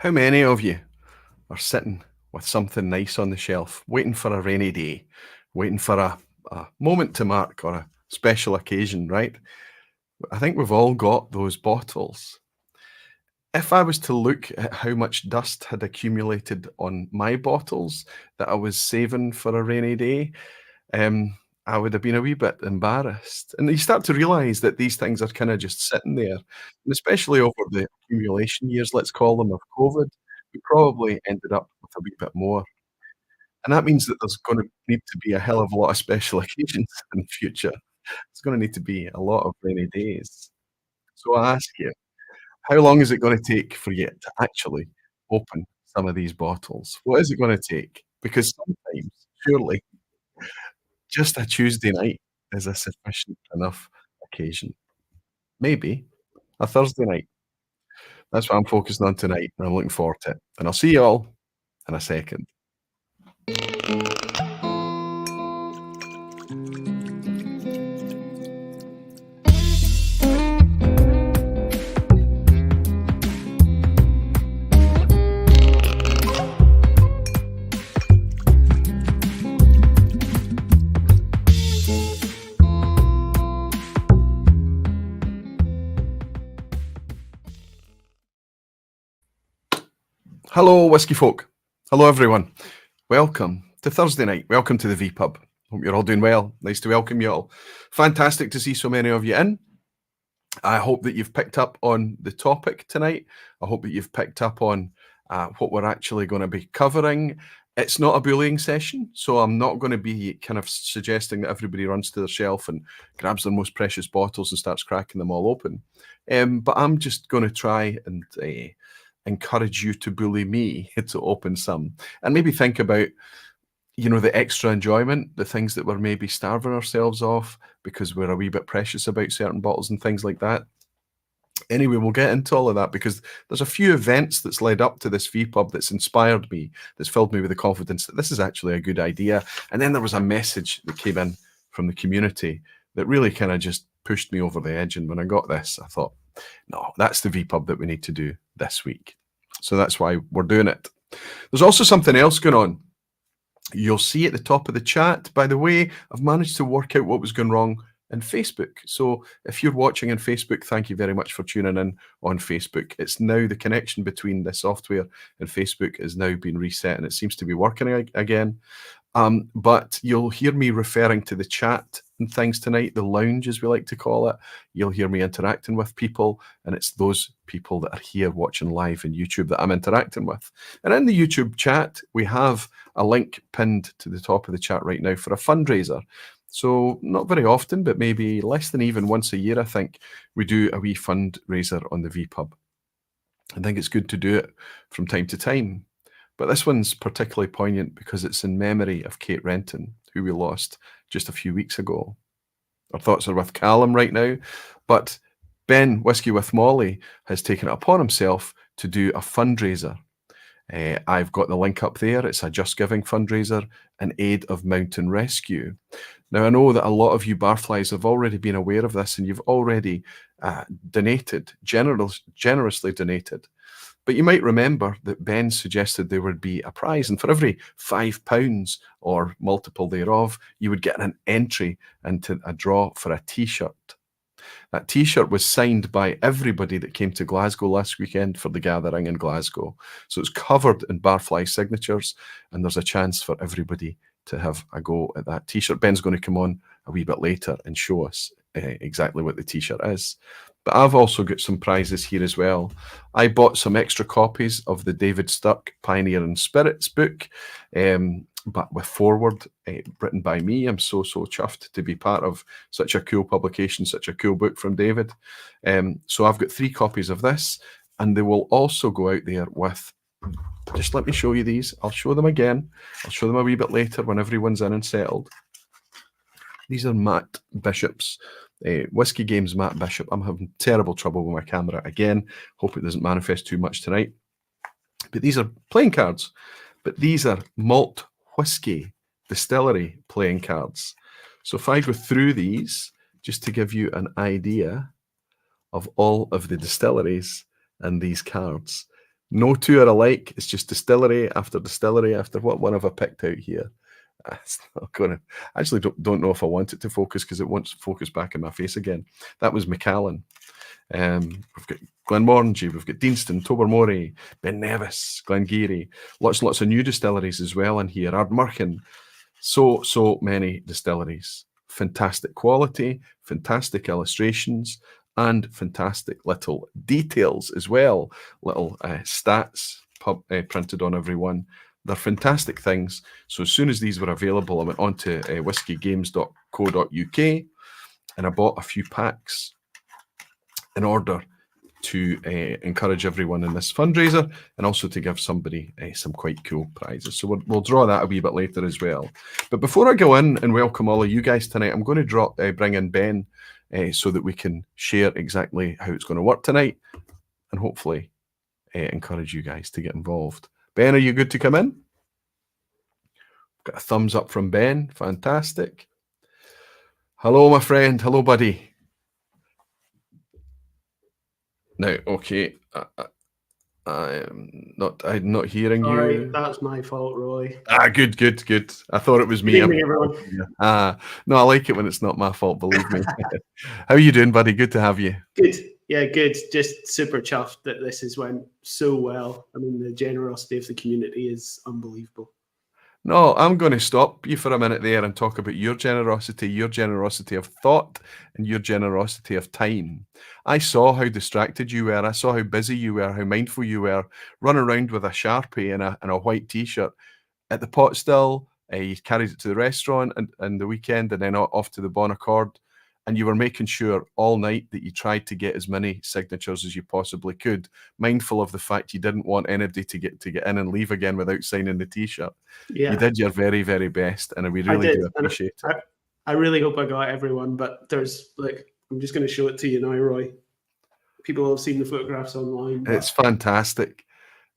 How many of you are sitting with something nice on the shelf, waiting for a rainy day, waiting for a moment to mark or a special occasion, right? I think we've all got those bottles. If I was to look at how much dust had accumulated on my bottles that I was saving for a rainy day, um, I would have been a wee bit embarrassed. And you start to realize that these things are kind of just sitting there. And especially over the accumulation years, let's call them, of COVID, we probably ended up with a wee bit more. And that means that there's going to need to be a hell of a lot of special occasions in the future. It's going to need to be a lot of rainy days. So I ask you, how long is it going to take for you to actually open some of these bottles? What is it going to take? Because sometimes, surely, just a Tuesday night is a sufficient enough occasion. Maybe a Thursday night. That's what I'm focusing on tonight, and I'm looking forward to it. And I'll see you all in a second. Hello, whiskey folk. Hello, everyone. Welcome to Thursday night. Welcome to the vPub. Hope you're all doing well. Nice to welcome you all. Fantastic to see so many of you in. I hope that you've picked up on the topic tonight. I hope that you've picked up on what we're actually going to be covering. It's not a bullying session, so I'm not going to be kind of suggesting that everybody runs to their shelf and grabs their most precious bottles and starts cracking them all open. But I'm just going to try and encourage you to bully me to open some and maybe think about the extra enjoyment, the things that we're maybe starving ourselves off because we're a wee bit precious about certain bottles and things like that. Anyway, we'll get into all of that because there's a few events that's led up to this vPub that's inspired me, that's filled me with the confidence that this is actually a good idea. And then there was a message that came in from the community that really kind of just pushed me over the edge. And when I got this, I thought, no, that's the vPub that we need to do this week. So that's why we're doing it. There's also something else going on. You'll see at the top of the chat, by the way, I've managed to work out what was going wrong in Facebook. So if you're watching on Facebook, thank you very much for tuning in on Facebook. It's now the connection between the software and Facebook has now been reset and it seems to be working again. But you'll hear me referring to the chat and things tonight, the lounge as we like to call it. You'll hear me interacting with people, and it's those people that are here watching live in YouTube that I'm interacting with. And in the YouTube chat, we have a link pinned to the top of the chat right now for a fundraiser. So not very often, but maybe less than even once a year, I think, we do a wee fundraiser on the vPub. I think it's good to do it from time to time. But this one's particularly poignant because it's in memory of Kate Renton, who we lost just a few weeks ago. Our thoughts are with Callum right now, but Ben, Whiskey with Molly, has taken it upon himself to do a fundraiser. I've got the link up there. It's a Just Giving fundraiser in aid of mountain rescue. Now, I know that a lot of you barflies have already been aware of this and you've already donated, generously donated. But you might remember that Ben suggested there would be a prize, and for every £5 or multiple thereof, you would get an entry into a draw for a T-shirt. That T-shirt was signed by everybody that came to Glasgow last weekend for the gathering in Glasgow. So it's covered in barfly signatures, and there's a chance for everybody to have a go at that T-shirt. Ben's going to come on a wee bit later and show us exactly what the T-shirt is. But I've also got some prizes here as well. I bought some extra copies of the David Sturck Pioneer and Spirits book, but with foreword written by me. I'm so chuffed to be part of such a cool publication, such a cool book from David. So I've got 3 copies of this, and they will also go out there with, just let me show you these. I'll show them again. I'll show them a wee bit later when everyone's in and settled. These are Matt Bishop's Whiskey Games Matt Bishop. I'm having terrible trouble with my camera again. Hope it doesn't manifest too much tonight. But these are playing cards. But these are malt whiskey distillery playing cards. So if I go through these, just to give you an idea of all of the distilleries and these cards. No two are alike. It's just distillery after distillery after what one have I picked out here? It's not gonna. I actually don't know if I want it to focus because it wants to focus back in my face again. That was Macallan. We've got Glenmorangie, we've got Deanston, Tobermory, Ben Nevis, Glengarry, lots of new distilleries as well in here. Ardmurchan, so many distilleries. Fantastic quality, fantastic illustrations, and fantastic little details as well. Little stats printed on every one. They're fantastic things. So as soon as these were available, I went on to whiskygames.co.uk and I bought a few packs in order to encourage everyone in this fundraiser and also to give somebody some quite cool prizes. So we'll draw that a wee bit later as well. But before I go in and welcome all of you guys tonight, I'm going to bring in Ben so that we can share exactly how it's going to work tonight and hopefully encourage you guys to get involved. Ben, are you good to come in? Got a thumbs up from Ben. Fantastic. Hello, my friend. Hello, buddy. No, okay. I'm not hearing you. That's my fault, Roy. Good. I thought it was me. Good evening, everyone. No, I like it when it's not my fault, believe me. How are you doing, buddy? Good to have you. Good. Yeah, good. Just super chuffed that this has went so well. I mean, the generosity of the community is unbelievable. No, I'm going to stop you for a minute there and talk about your generosity of thought and your generosity of time. I saw how distracted you were. I saw how busy you were, how mindful you were, running around with a Sharpie and a white T-shirt at the pot still. You carried it to the restaurant and the weekend and then off to the Bon Accord. And you were making sure all night that you tried to get as many signatures as you possibly could, mindful of the fact you didn't want anybody to get in and leave again without signing the T-shirt. Yeah. You did your very, very best, and we really do appreciate it. I really hope I got everyone, but there's I'm just going to show it to you now, Roy. People have seen the photographs online. It's fantastic.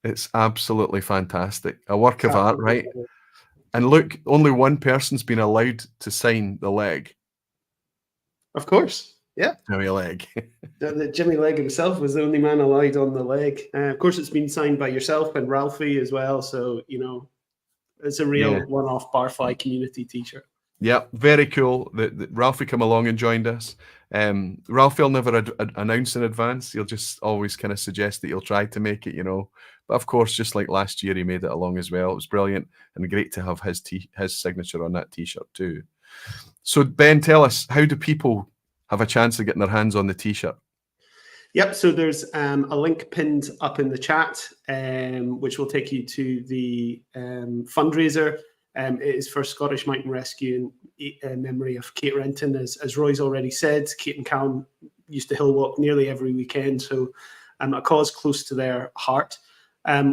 It's absolutely fantastic. A work of art, right? And look, only one person's been allowed to sign the leg. Of course, yeah. Jimmy Leg. Jimmy Leg himself was the only man allowed on the leg. Of course, it's been signed by yourself and Ralphie as well. So, it's a real one-off Barfly community T-shirt. Yeah, very cool. Ralphie come along and joined us. Ralphie will never announce in advance. He'll just always kind of suggest that he'll try to make it, But of course, just like last year, he made it along as well. It was brilliant and great to have his signature on that T-shirt too. So, Ben, tell us, how do people have a chance of getting their hands on the T-shirt? Yep, so there's a link pinned up in the chat, which will take you to the fundraiser. It is for Scottish Mountain Rescue in memory of Kate Renton. As Roy's already said, Kate and Callum used to hill walk nearly every weekend, so a cause close to their heart.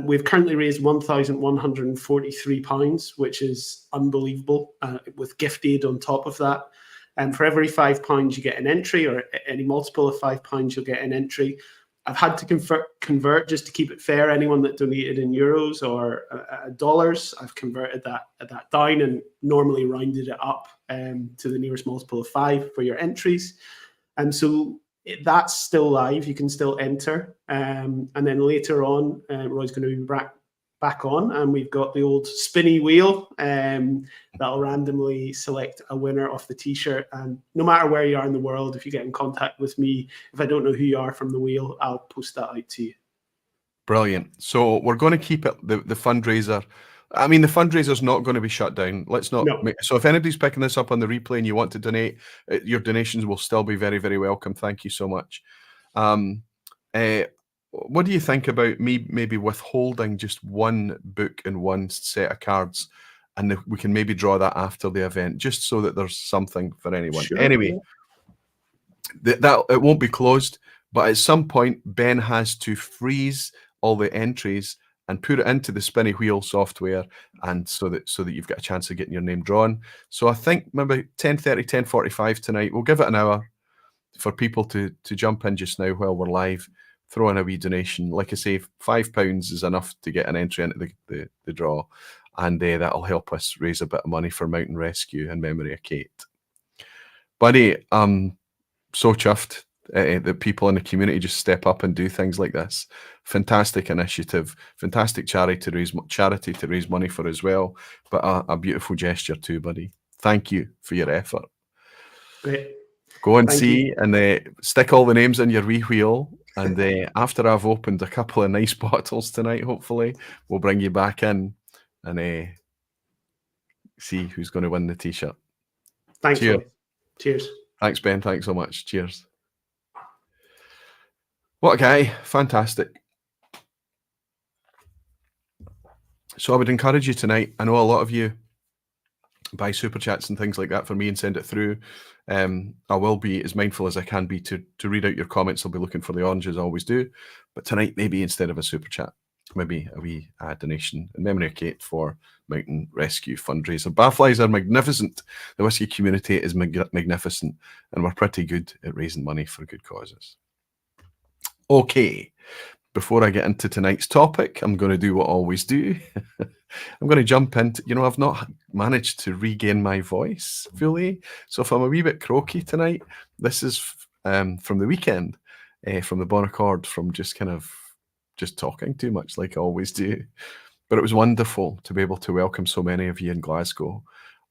We've currently raised £1,143, which is unbelievable, with gift aid on top of that. And for every £5 you get an entry, or any multiple of £5 you'll get an entry. I've had to convert just to keep it fair. Anyone that donated in euros or dollars, I've converted that down and normally rounded it up to the nearest multiple of 5 for your entries. And so that's still live. You can still enter. And then later on, Roy's going to be back on, and we've got the old spinny wheel that'll randomly select a winner off the T-shirt. And no matter where you are in the world, if you get in contact with me, if I don't know who you are from the wheel, I'll post that out to you. Brilliant. So we're going to keep it the fundraiser. I mean, the fundraiser's not going to be shut down. Let's not. No. So if anybody's picking this up on the replay and you want to donate, your donations will still be very, very welcome. Thank you so much. What do you think about me maybe withholding just one book and one set of cards, and we can maybe draw that after the event, just so that there's something for anyone? Sure, anyway, that it won't be closed, but at some point Ben has to freeze all the entries and put it into the spinny wheel software, and so that you've got a chance of getting your name drawn. So I think maybe 10:30, 10:45 tonight. We'll give it an hour for people to jump in just now while we're live. Throw in a wee donation. Like I say, £5 is enough to get an entry into the draw, and that'll help us raise a bit of money for Mountain Rescue in memory of Kate. Buddy, I'm so chuffed. that people in the community just step up and do things like this. Fantastic initiative, fantastic charity to raise money for as well, but a beautiful gesture too, buddy. Thank you for your effort. Great. Go and Thank see you. and stick all the names in your wee wheel. And after I've opened a couple of nice bottles tonight, hopefully, we'll bring you back in and see who's going to win the T-shirt. Thanks, Cheers. Roy. Cheers. Thanks, Ben. Thanks so much. Cheers. What a guy. Fantastic. So I would encourage you tonight. I know a lot of you buy super chats and things like that for me and send it through. I will be as mindful as I can be to read out your comments. I'll be looking for the orange as I always do. But tonight, maybe instead of a super chat, maybe a wee donation in memory of Kate for Mountain Rescue fundraiser. Barflies are magnificent. The whisky community is magnificent, and we're pretty good at raising money for good causes. Okay, before I get into tonight's topic, I'm going to do what I always do. I'm going to jump into, I've not managed to regain my voice fully. So if I'm a wee bit croaky tonight, this is from the weekend, from the bon accord, from just talking too much like I always do. But it was wonderful to be able to welcome so many of you in Glasgow.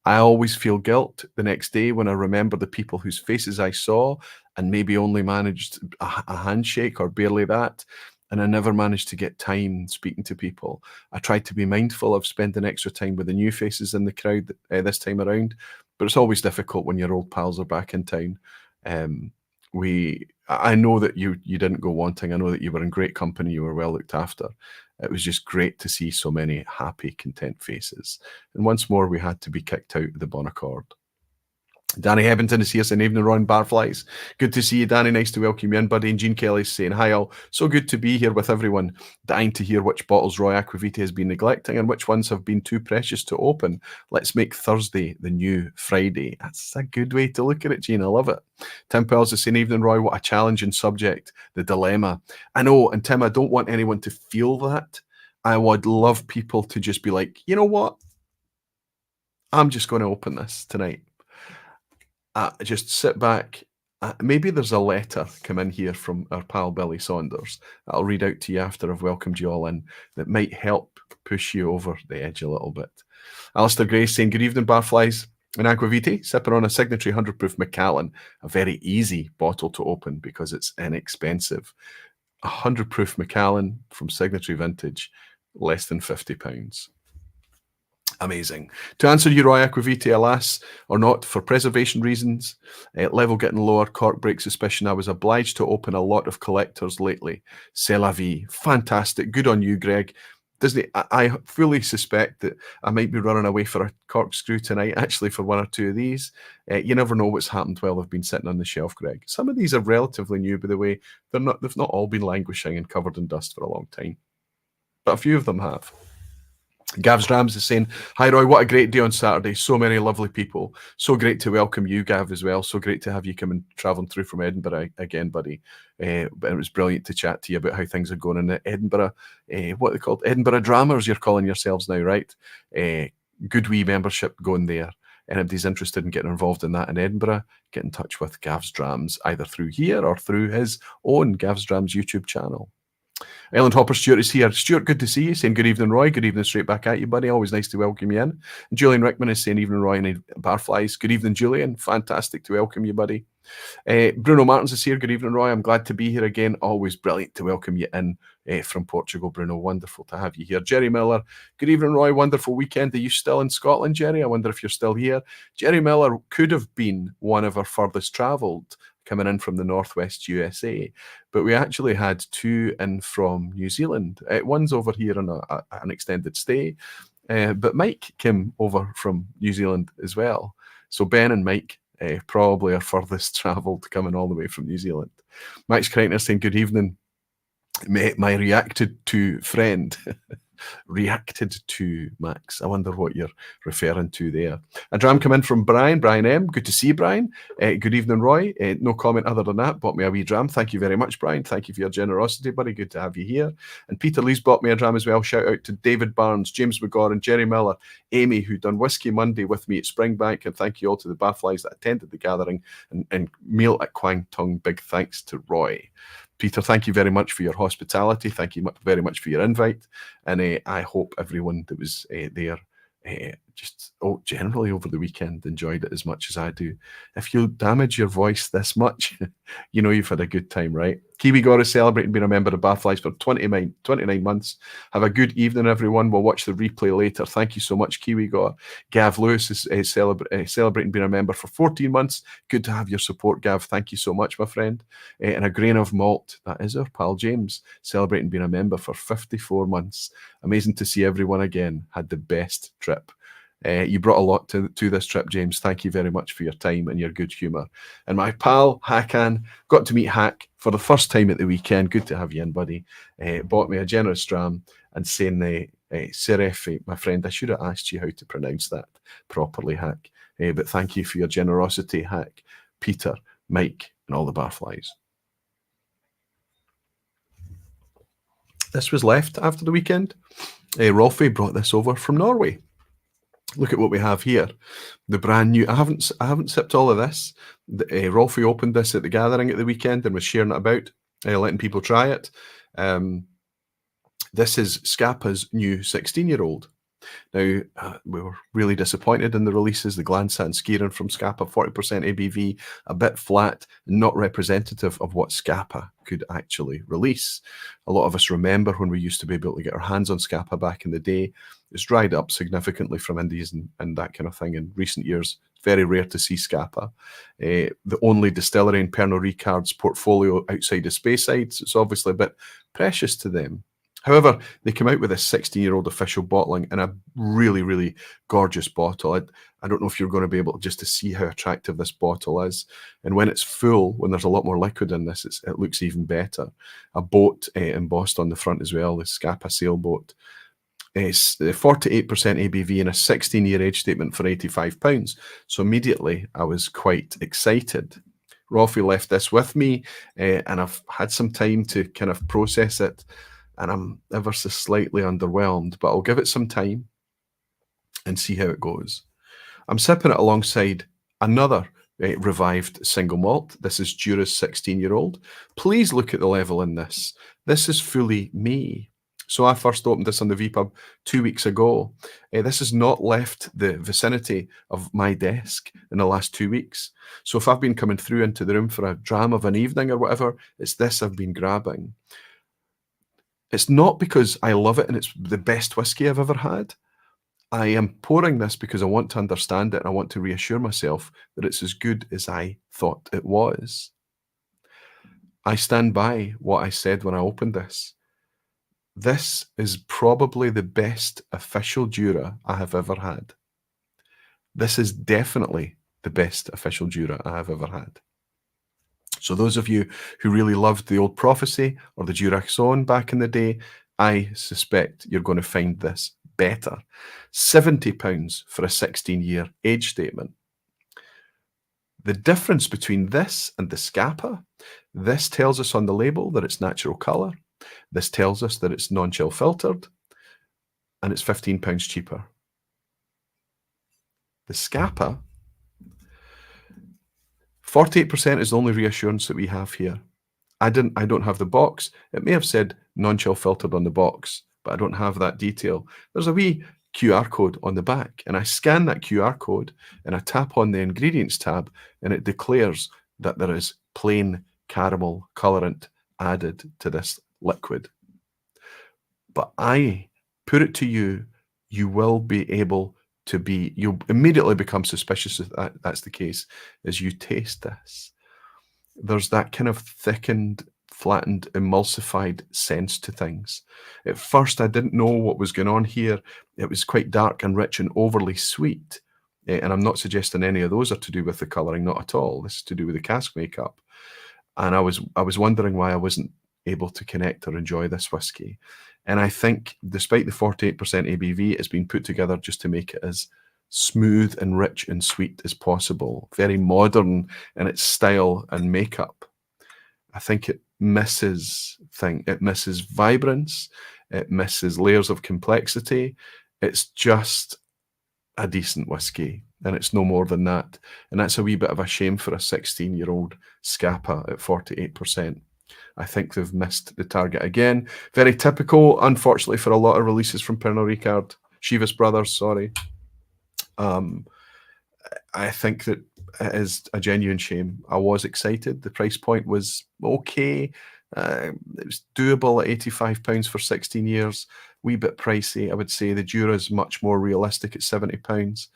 I always feel guilt the next day when I remember the people whose faces I saw and maybe only managed a handshake or barely that. And I never managed to get time speaking to people. I tried to be mindful of spending extra time with the new faces in the crowd this time around, but it's always difficult when your old pals are back in town. I know that you didn't go wanting. I know that you were in great company. You were well looked after. It was just great to see so many happy, content faces. And once more, we had to be kicked out of the bon accord. Danny Hebbington is here saying, evening, Ron Barflies. Good to see you, Danny. Nice to welcome you in, buddy. And Jean Kelly's saying, hi all. So good to be here with everyone. Dying to hear which bottles Roy Aquavita has been neglecting and which ones have been too precious to open. Let's make Thursday the new Friday. That's a good way to look at it, Jean. I love it. Tim Pells is saying, evening, Roy. What a challenging subject. The dilemma. I know, and Tim, I don't want anyone to feel that. I would love people to just be like, you know what? I'm just going to open this tonight. Just sit back. Maybe there's a letter come in here from our pal Billy Saunders that I'll read out to you after I've welcomed you all in that might help push you over the edge a little bit. Alistair Gray saying, good evening, Barflies and Aquaviti, sipping on a signatory 100 proof Macallan, a very easy bottle to open because it's inexpensive. 100 proof Macallan from Signatory Vintage, less than £50. Amazing. To answer you, Roy Aquaviti, alas, or not, for preservation reasons, level getting lower, cork break suspicion, I was obliged to open a lot of collectors lately. C'est la vie. Fantastic. Good on you, Greg. I fully suspect that I might be running away for a corkscrew tonight, actually, for one or two of these. You never know what's happened while they've been sitting on the shelf, Greg. Some of these are relatively new, by the way. They've not all been languishing and covered in dust for a long time. But a few of them have. Gav's Rams is saying, hi Roy, what a great day on Saturday. So many lovely people. So great to welcome you, Gav, as well. So great to have you coming travelling through from Edinburgh again, buddy. But it was brilliant to chat to you about how things are going in the Edinburgh, what are they called? Edinburgh Drammers, you're calling yourselves now, right? Good wee membership going there. Anybody's interested in getting involved in that in Edinburgh, get in touch with Gav's Drams, either through here or through his own Gav's Drams YouTube channel. Ellen Hopper Stewart is here. Stuart, good to see you. Saying good evening, Roy. Good evening straight back at you, buddy. Always nice to welcome you in. And Julian Rickman is saying evening, Roy and Barflies. Good evening, Julian. Fantastic to welcome you, buddy. Bruno Martins is here. Good evening, Roy. I'm glad to be here again. Always brilliant to welcome you in from Portugal, Bruno. Wonderful to have you here. Jerry Miller. Good evening, Roy. Wonderful weekend. Are you still in Scotland, Jerry? I wonder if you're still here. Jerry Miller could have been one of our furthest travelled coming in from the Northwest USA, but we actually had two in from New Zealand. One's over here on an extended stay, but Mike came over from New Zealand as well. So Ben and Mike probably are furthest travelled coming all the way from New Zealand. Max Kreitner saying good evening, my reacted to friend. reacted to, Max. I wonder what you're referring to there. A dram come in from Brian M. Good to see you, Brian. Good evening, Roy. No comment other than that. Bought me a wee dram. Thank you very much, Brian. Thank you for your generosity, buddy. Good to have you here. And Peter Lee's bought me a dram as well. Shout out to David Barnes, James McGorran, Jerry Miller, Amy, who done Whiskey Monday with me at Springbank. And thank you all to the Barflies that attended the gathering and meal at Kwang Tung. Big thanks to Roy. Peter, thank you very much for your hospitality. Thank you very much for your invite. And I hope everyone that was there generally over the weekend enjoyed it as much as I do. If you damage your voice this much, you know you've had a good time, right? Kiwi Gore is celebrating being a member of Barflies for 29 months. Have a good evening, everyone. We'll watch the replay later. Thank you so much, Kiwi Gore. Gav Lewis is celebrating being a member for 14 months. Good to have your support, Gav. Thank you so much, my friend. And a grain of malt, that is our pal James, celebrating being a member for 54 months. Amazing to see everyone again. Had the best trip. You brought a lot to this trip, James. Thank you very much for your time and your good humour. And my pal, Hakan, got to meet Hack for the first time at the weekend. Good to have you in, buddy. Bought me a generous dram and saying, Serefi, my friend, I should have asked you how to pronounce that properly, Hack. But thank you for your generosity, Hack, Peter, Mike, and all the Barflies. This was left after the weekend. Rolfie brought this over from Norway. Look at what we have here. The brand new. I haven't sipped all of this. Rolfie opened this at the gathering at the weekend and was sharing it about, letting people try it. This is Scappa's new 16-year-old. Now, we were really disappointed in the releases. The Glansa and Skiren from Scappa, 40% ABV, a bit flat, not representative of what Scappa could actually release. A lot of us remember when we used to be able to get our hands on Scappa back in the day. It's dried up significantly from Indies and that kind of thing in recent years. It's very rare to see Scappa. The only distillery in Pernod Ricard's portfolio outside of Speyside, so it's obviously a bit precious to them. However, they come out with a 16-year-old official bottling in a really, really gorgeous bottle. I don't know if you're going to be able just to see how attractive this bottle is. And when it's full, when there's a lot more liquid in this, it looks even better. A boat embossed on the front as well, the Scappa sailboat. It's 48% ABV and a 16-year age statement for £85. So immediately I was quite excited. Rolfie left this with me and I've had some time to kind of process it. And I'm ever so slightly underwhelmed, but I'll give it some time and see how it goes. I'm sipping it alongside another revived single malt. This is Jura's 16-year-old. Please look at the level in this. This is fully me. So I first opened this on the vPub 2 weeks ago. This has not left the vicinity of my desk in the last 2 weeks. So if I've been coming through into the room for a dram of an evening or whatever, it's this I've been grabbing. It's not because I love it and it's the best whiskey I've ever had. I am pouring this because I want to understand it and I want to reassure myself that it's as good as I thought it was. I stand by what I said when I opened this. This is probably the best official Jura I have ever had. This is definitely the best official Jura I have ever had. So those of you who really loved the Old Prophecy or the Jura-Xon back in the day, I suspect you're going to find this better. £70 for a 16-year age statement. The difference between this and the Scappa, this tells us on the label that it's natural colour. This tells us that it's non-chill filtered, and it's £15 cheaper. The Scappa, 48% is the only reassurance that we have here. I don't have the box. It may have said non-chill filtered on the box, but I don't have that detail. There's a wee QR code on the back, and I scan that QR code and I tap on the ingredients tab, and it declares that there is plain caramel colorant added to this liquid. But I put it to you, you will be able to you'll immediately become suspicious if that's the case as you taste this. There's that kind of thickened, flattened, emulsified sense to things. At first, I didn't know what was going on here. It was quite dark and rich and overly sweet. And I'm not suggesting any of those are to do with the colouring, not at all. This is to do with the cask makeup. And I was wondering why I wasn't able to connect or enjoy this whiskey. And I think despite the 48% ABV, it's been put together just to make it as smooth and rich and sweet as possible. Very modern in its style and makeup. I think it misses vibrance. It misses layers of complexity. It's just a decent whiskey, and it's no more than that. And that's a wee bit of a shame for a 16-year-old Scapa at 48%. I think they've missed the target again. Very typical, unfortunately, for a lot of releases from Pernod Ricard. Chivas Brothers, sorry. I think that it is a genuine shame. I was excited. The price point was okay. It was doable at £85 for 16 years. Wee bit pricey. I would say the Jura is much more realistic at £70.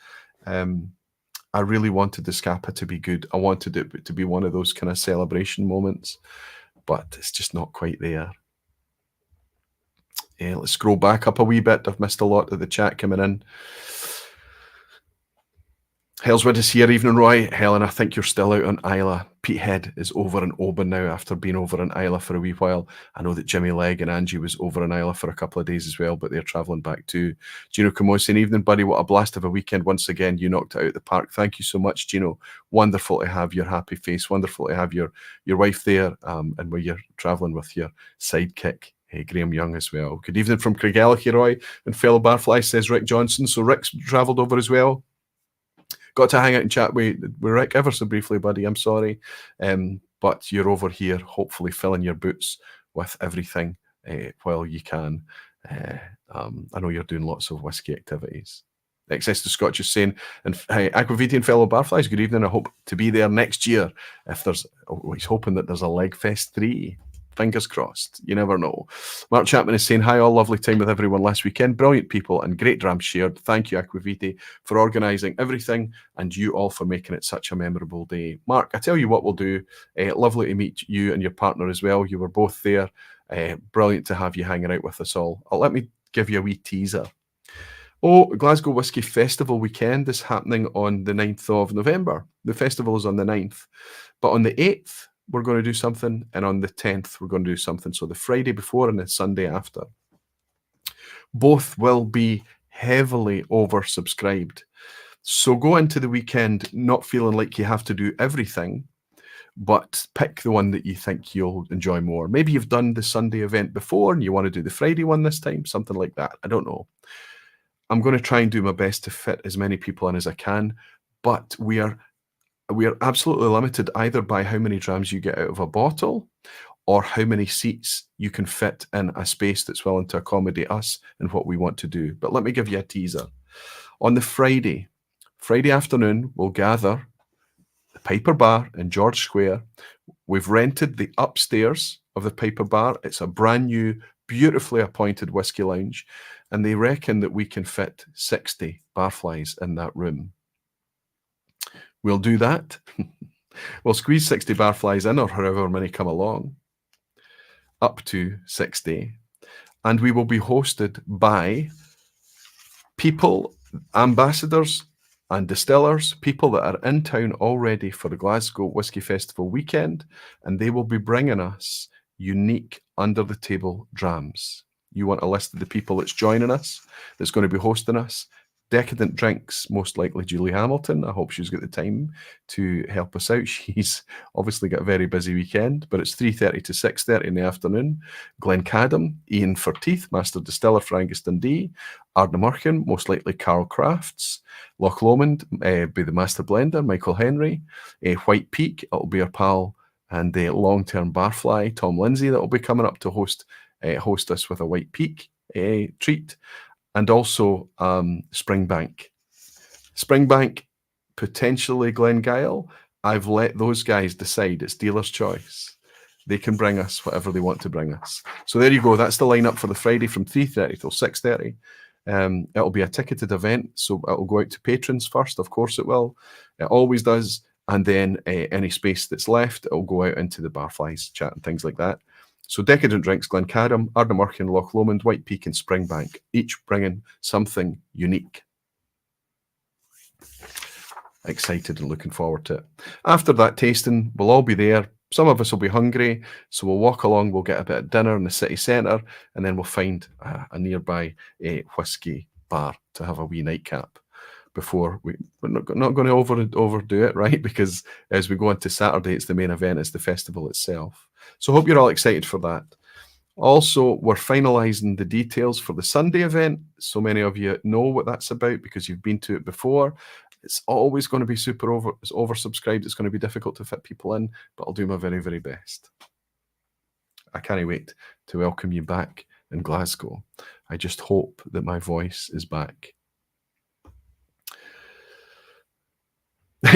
I really wanted the Scapa to be good. I wanted it to be one of those kind of celebration moments, but it's just not quite there. Let's scroll back up a wee bit. I've missed a lot of the chat coming in. Hellswood is here. Evening, Roy. Helen, I think you're still out on Isla. Petehead is over in Oban now after being over in Isla for a wee while. I know that Jimmy Legg and Angie was over in Isla for a couple of days as well, but they're travelling back too. Gino Camo saying, evening, buddy. What a blast of a weekend. Once again, you knocked it out of the park. Thank you so much, Gino. Wonderful to have your happy face. Wonderful to have your wife there, and where you're travelling with your sidekick. Graham Young as well. Good evening from Craigellachie, Roy, and fellow Barfly, says Rick Johnson. So Rick's travelled over as well. Got to hang out and chat with Rick ever so briefly, buddy. I'm sorry. But you're over here, hopefully filling your boots with everything while you can. I know you're doing lots of whiskey activities. Excess to Scotch is saying, and hey, Aquaviti and fellow Barflies, good evening. I hope to be there next year. If there's, he's hoping that there's a Legfest 3. Fingers crossed. You never know. Mark Chapman is saying, hi, all, lovely time with everyone last weekend. Brilliant people and great drams shared. Thank you, Aquaviti, for organising everything and you all for making it such a memorable day. Mark, I tell you what we'll do. Lovely to meet you and your partner as well. You were both there. Brilliant to have you hanging out with us all. Let me give you a wee teaser. Glasgow Whisky Festival weekend is happening on the 9th of November. The festival is on the 9th. But on the 8th, we're going to do something, and on the 10th, we're going to do something. So the Friday before and the Sunday after. Both will be heavily oversubscribed. So go into the weekend not feeling like you have to do everything, but pick the one that you think you'll enjoy more. Maybe you've done the Sunday event before and you want to do the Friday one this time, something like that. I don't know. I'm going to try and do my best to fit as many people in as I can, but we are absolutely limited either by how many drams you get out of a bottle or how many seats you can fit in a space that's willing to accommodate us and what we want to do. But let me give you a teaser. On the Friday afternoon, we'll gather the Piper Bar in George Square. We've rented the upstairs of the Piper Bar. It's a brand new, beautifully appointed whiskey lounge, and they reckon that we can fit 60 barflies in that room. We'll do that. We'll squeeze 60 barflies in, or however many come along, up to 60. And we will be hosted by people, ambassadors and distillers, people that are in town already for the Glasgow Whisky Festival weekend, and they will be bringing us unique under-the-table drams. You want a list of the people that's joining us, that's going to be hosting us. Decadent Drinks, most likely Julie Hamilton. I hope she's got the time to help us out. She's obviously got a very busy weekend, but it's 3:30 to 6:30 in the afternoon. Glencadam, Ian Forteeth, Master Distiller for Angus Dundee. Ardnamurchan, most likely Carl Crafts. Loch Lomond, be the Master Blender, Michael Henry. White Peak, it'll be our pal and the long-term barfly, Tom Lindsay, that will be coming up to host us with a White Peak treat. And also Springbank. Springbank, potentially Glengyle. I've let those guys decide. It's dealer's choice. They can bring us whatever they want to bring us. So there you go. That's the lineup for the Friday from 3:30 till 6:30. It'll be a ticketed event, so it'll go out to patrons first. Of course it will. It always does. And then any space that's left, it'll go out into the barflies chat and things like that. So Decadent Drinks, Glencadam, Ardnamurchan, Loch Lomond, White Peak and Springbank, each bringing something unique. Excited and looking forward to it. After that tasting, we'll all be there Some of us will be hungry, so we'll walk along, we'll get a bit of dinner in the city centre, and then we'll find a nearby whisky bar to have a wee nightcap before we're not going to overdo it, right? Because as we go into Saturday, it's the main event, it's the festival itself. So I hope you're all excited for that. Also, we're finalising the details for the Sunday event. So many of you know what that's about because you've been to it before. It's always going to be it's oversubscribed. It's going to be difficult to fit people in, but I'll do my very, very best. I can't wait to welcome you back in Glasgow. I just hope that my voice is back.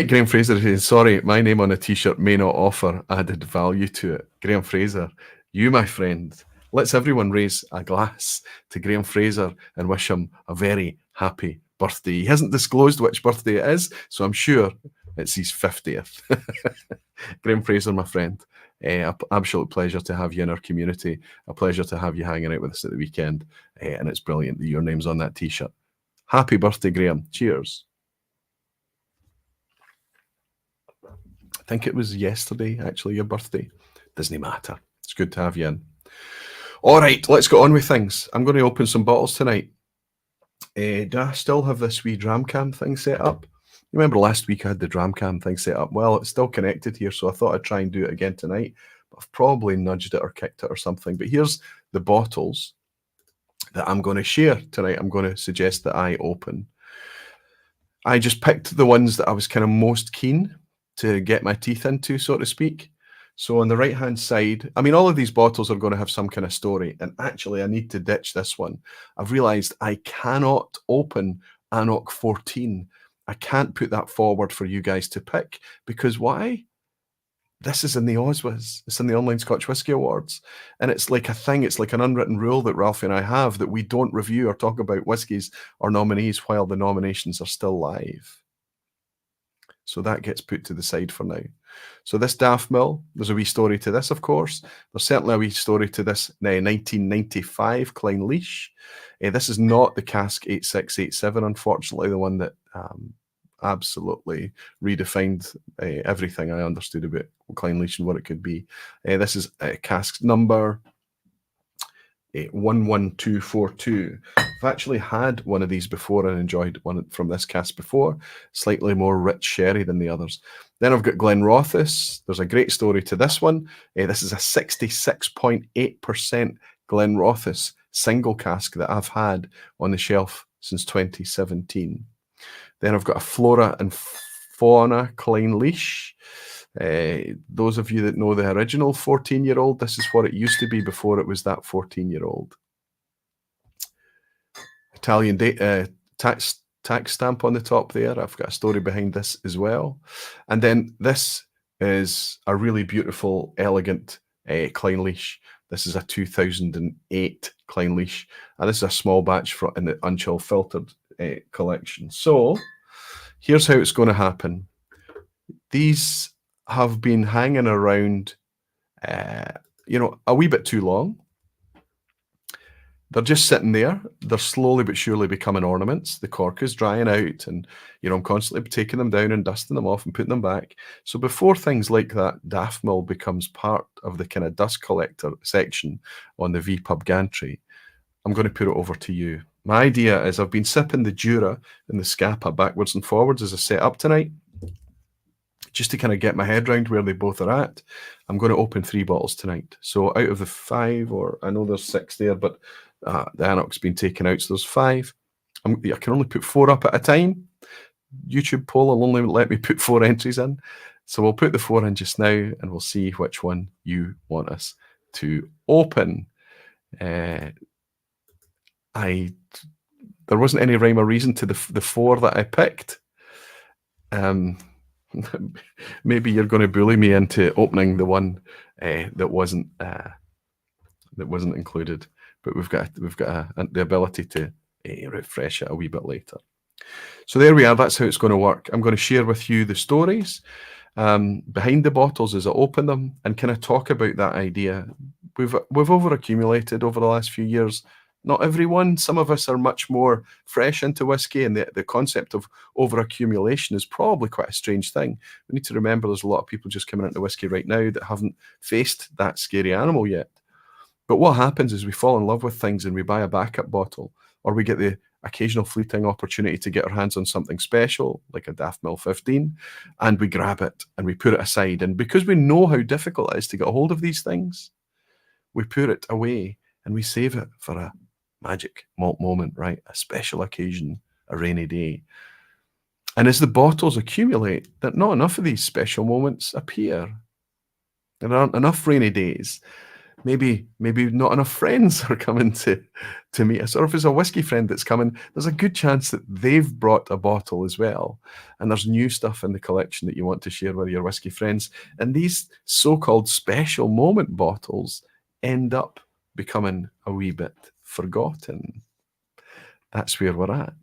Graham Fraser says, sorry, my name on a t-shirt may not offer added value to it. Graham Fraser, you, my friend, let's everyone raise a glass to Graham Fraser and wish him a very happy birthday. He hasn't disclosed which birthday it is, so I'm sure it's his 50th. Graham Fraser, my friend, absolute pleasure to have you in our community. A pleasure to have you hanging out with us at the weekend. And it's brilliant that your name's on that t-shirt. Happy birthday, Graham. Cheers. I think it was yesterday, actually, your birthday. Doesn't matter. It's good to have you in. All right, let's get on with things. I'm going to open some bottles tonight. Do I still have this wee dram cam thing set up? You remember last week I had the dram cam thing set up? Well, it's still connected here, so I thought I'd try and do it again tonight. But I've probably nudged it or kicked it or something. But here's the bottles that I'm going to share tonight. I'm going to suggest that I open. I just picked the ones that I was kind of most keen to get my teeth into, so to speak. So on the right-hand side, I mean, all of these bottles are going to have some kind of story. And actually, I need to ditch this one. I've realized I cannot open Anok 14. I can't put that forward for you guys to pick. Because why? This is in the Oswis. It's in the Online Scotch Whisky Awards. And it's like a thing. It's like an unwritten rule that Ralphie and I have that we don't review or talk about whiskies or nominees while the nominations are still live. So that gets put to the side for now. So this Daft Mill, there's a wee story to this, of course. There's certainly a wee story to this 1995 Klein Leash. This is not the cask 8687, unfortunately, the one that absolutely redefined everything I understood about Klein Leash and what it could be. This is cask number 11242. I've actually had one of these before and enjoyed one from this cask before. Slightly more rich sherry than the others. Then I've got Glenrothes. There's a great story to this one. This is a 66.8% Glenrothes single cask that I've had on the shelf since 2017. Then I've got a Flora and Fauna Klein Leash. Those of you that know the original 14-year-old, this is what it used to be before it was that 14-year-old. Italian tax stamp on the top there. I've got a story behind this as well. And then this is a really beautiful, elegant Klein Leash. This is a 2008 Klein Leash. And this is a small batch in the Unchill Filtered collection. So here's how it's going to happen. These have been hanging around, a wee bit too long. They're just sitting there. They're slowly but surely becoming ornaments. The cork is drying out and, I'm constantly taking them down and dusting them off and putting them back. So before things like that Daft Mill becomes part of the kind of dust collector section on the vPub gantry, I'm going to put it over to you. My idea is I've been sipping the Jura and the Scapa backwards and forwards as I set up tonight, just to kind of get my head around where they both are at. I'm going to open 3 bottles tonight. So out of the 5, or I know there's 6 there, but the Anok's been taken out, so there's 5. I can only put 4 up at a time. YouTube poll will only let me put 4 entries in. So we'll put the 4 in just now, and we'll see which one you want us to open. There wasn't any rhyme or reason to the 4 that I picked. Maybe you're going to bully me into opening the one that wasn't included, but we've got the ability to refresh it a wee bit later. So there we are. That's how it's going to work. I'm going to share with you the stories behind the bottles as I open them and kind of talk about that idea. We've over accumulated over the last few years Not everyone. Some of us are much more fresh into whiskey, and the concept of over-accumulation is probably quite a strange thing. We need to remember there's a lot of people just coming into whiskey right now that haven't faced that scary animal yet. But what happens is we fall in love with things and we buy a backup bottle, or we get the occasional fleeting opportunity to get our hands on something special, like a Daft Mill 15, and we grab it and we put it aside. And because we know how difficult it is to get a hold of these things, we put it away and we save it for a magic malt moment, right? A special occasion, a rainy day. And as the bottles accumulate, that not enough of these special moments appear. There aren't enough rainy days. Maybe not enough friends are coming to meet us. Or if it's a whiskey friend that's coming, there's a good chance that they've brought a bottle as well. And there's new stuff in the collection that you want to share with your whiskey friends. And these so-called special moment bottles end up becoming a wee bit forgotten. That's where we're at.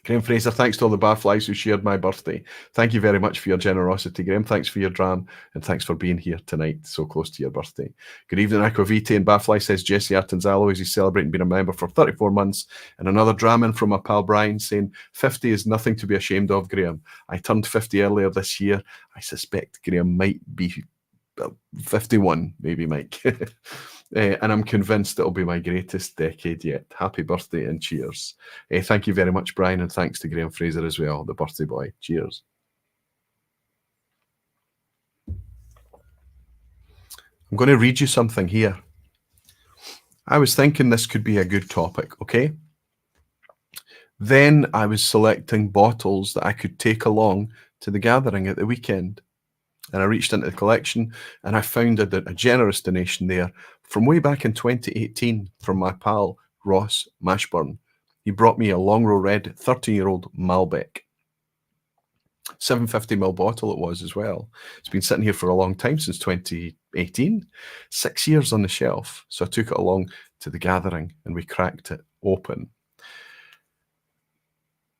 Graham Fraser, thanks to all the barflies who shared my birthday. Thank you very much for your generosity, Graham. Thanks for your dram, and thanks for being here tonight, so close to your birthday. Good evening, Aquavite. And Barfly says Jesse Artanzalo is he's celebrating being a member for 34 months. And another dram in from my pal Brian saying 50 is nothing to be ashamed of, Graham. I turned 50 earlier this year. I suspect Graham might be 51, maybe, Mike. And I'm convinced it'll be my greatest decade yet. Happy birthday and cheers. Thank you very much, Brian, and thanks to Graham Fraser as well, the birthday boy. Cheers. I'm going to read you something here. I was thinking this could be a good topic, okay? Then I was selecting bottles that I could take along to the gathering at the weekend. And I reached into the collection and I found a generous donation there from way back in 2018 from my pal Ross Mashburn. He brought me a Longrow Red 13-year-old Malbec. 750ml bottle it was as well. It's been sitting here for a long time, since 2018. 6 years on the shelf. So I took it along to the gathering and we cracked it open.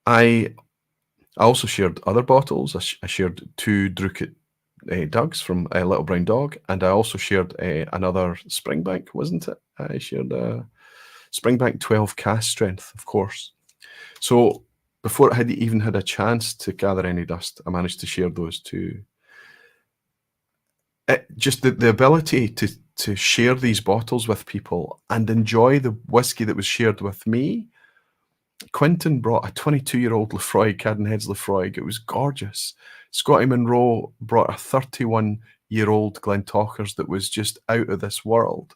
I also shared other bottles. I shared 2 Druket Dugs from Little Brown Dog, and I also shared another Springbank, wasn't it? I shared a Springbank 12 cask strength, of course. So before it had even had a chance to gather any dust, I managed to share those 2. Just the ability to share these bottles with people and enjoy the whiskey that was shared with me. Quinton brought a 22-year-old Lefroy, Cadenhead's Lefroy. It was gorgeous. Scotty Monroe brought a 31-year-old Glentochers that was just out of this world.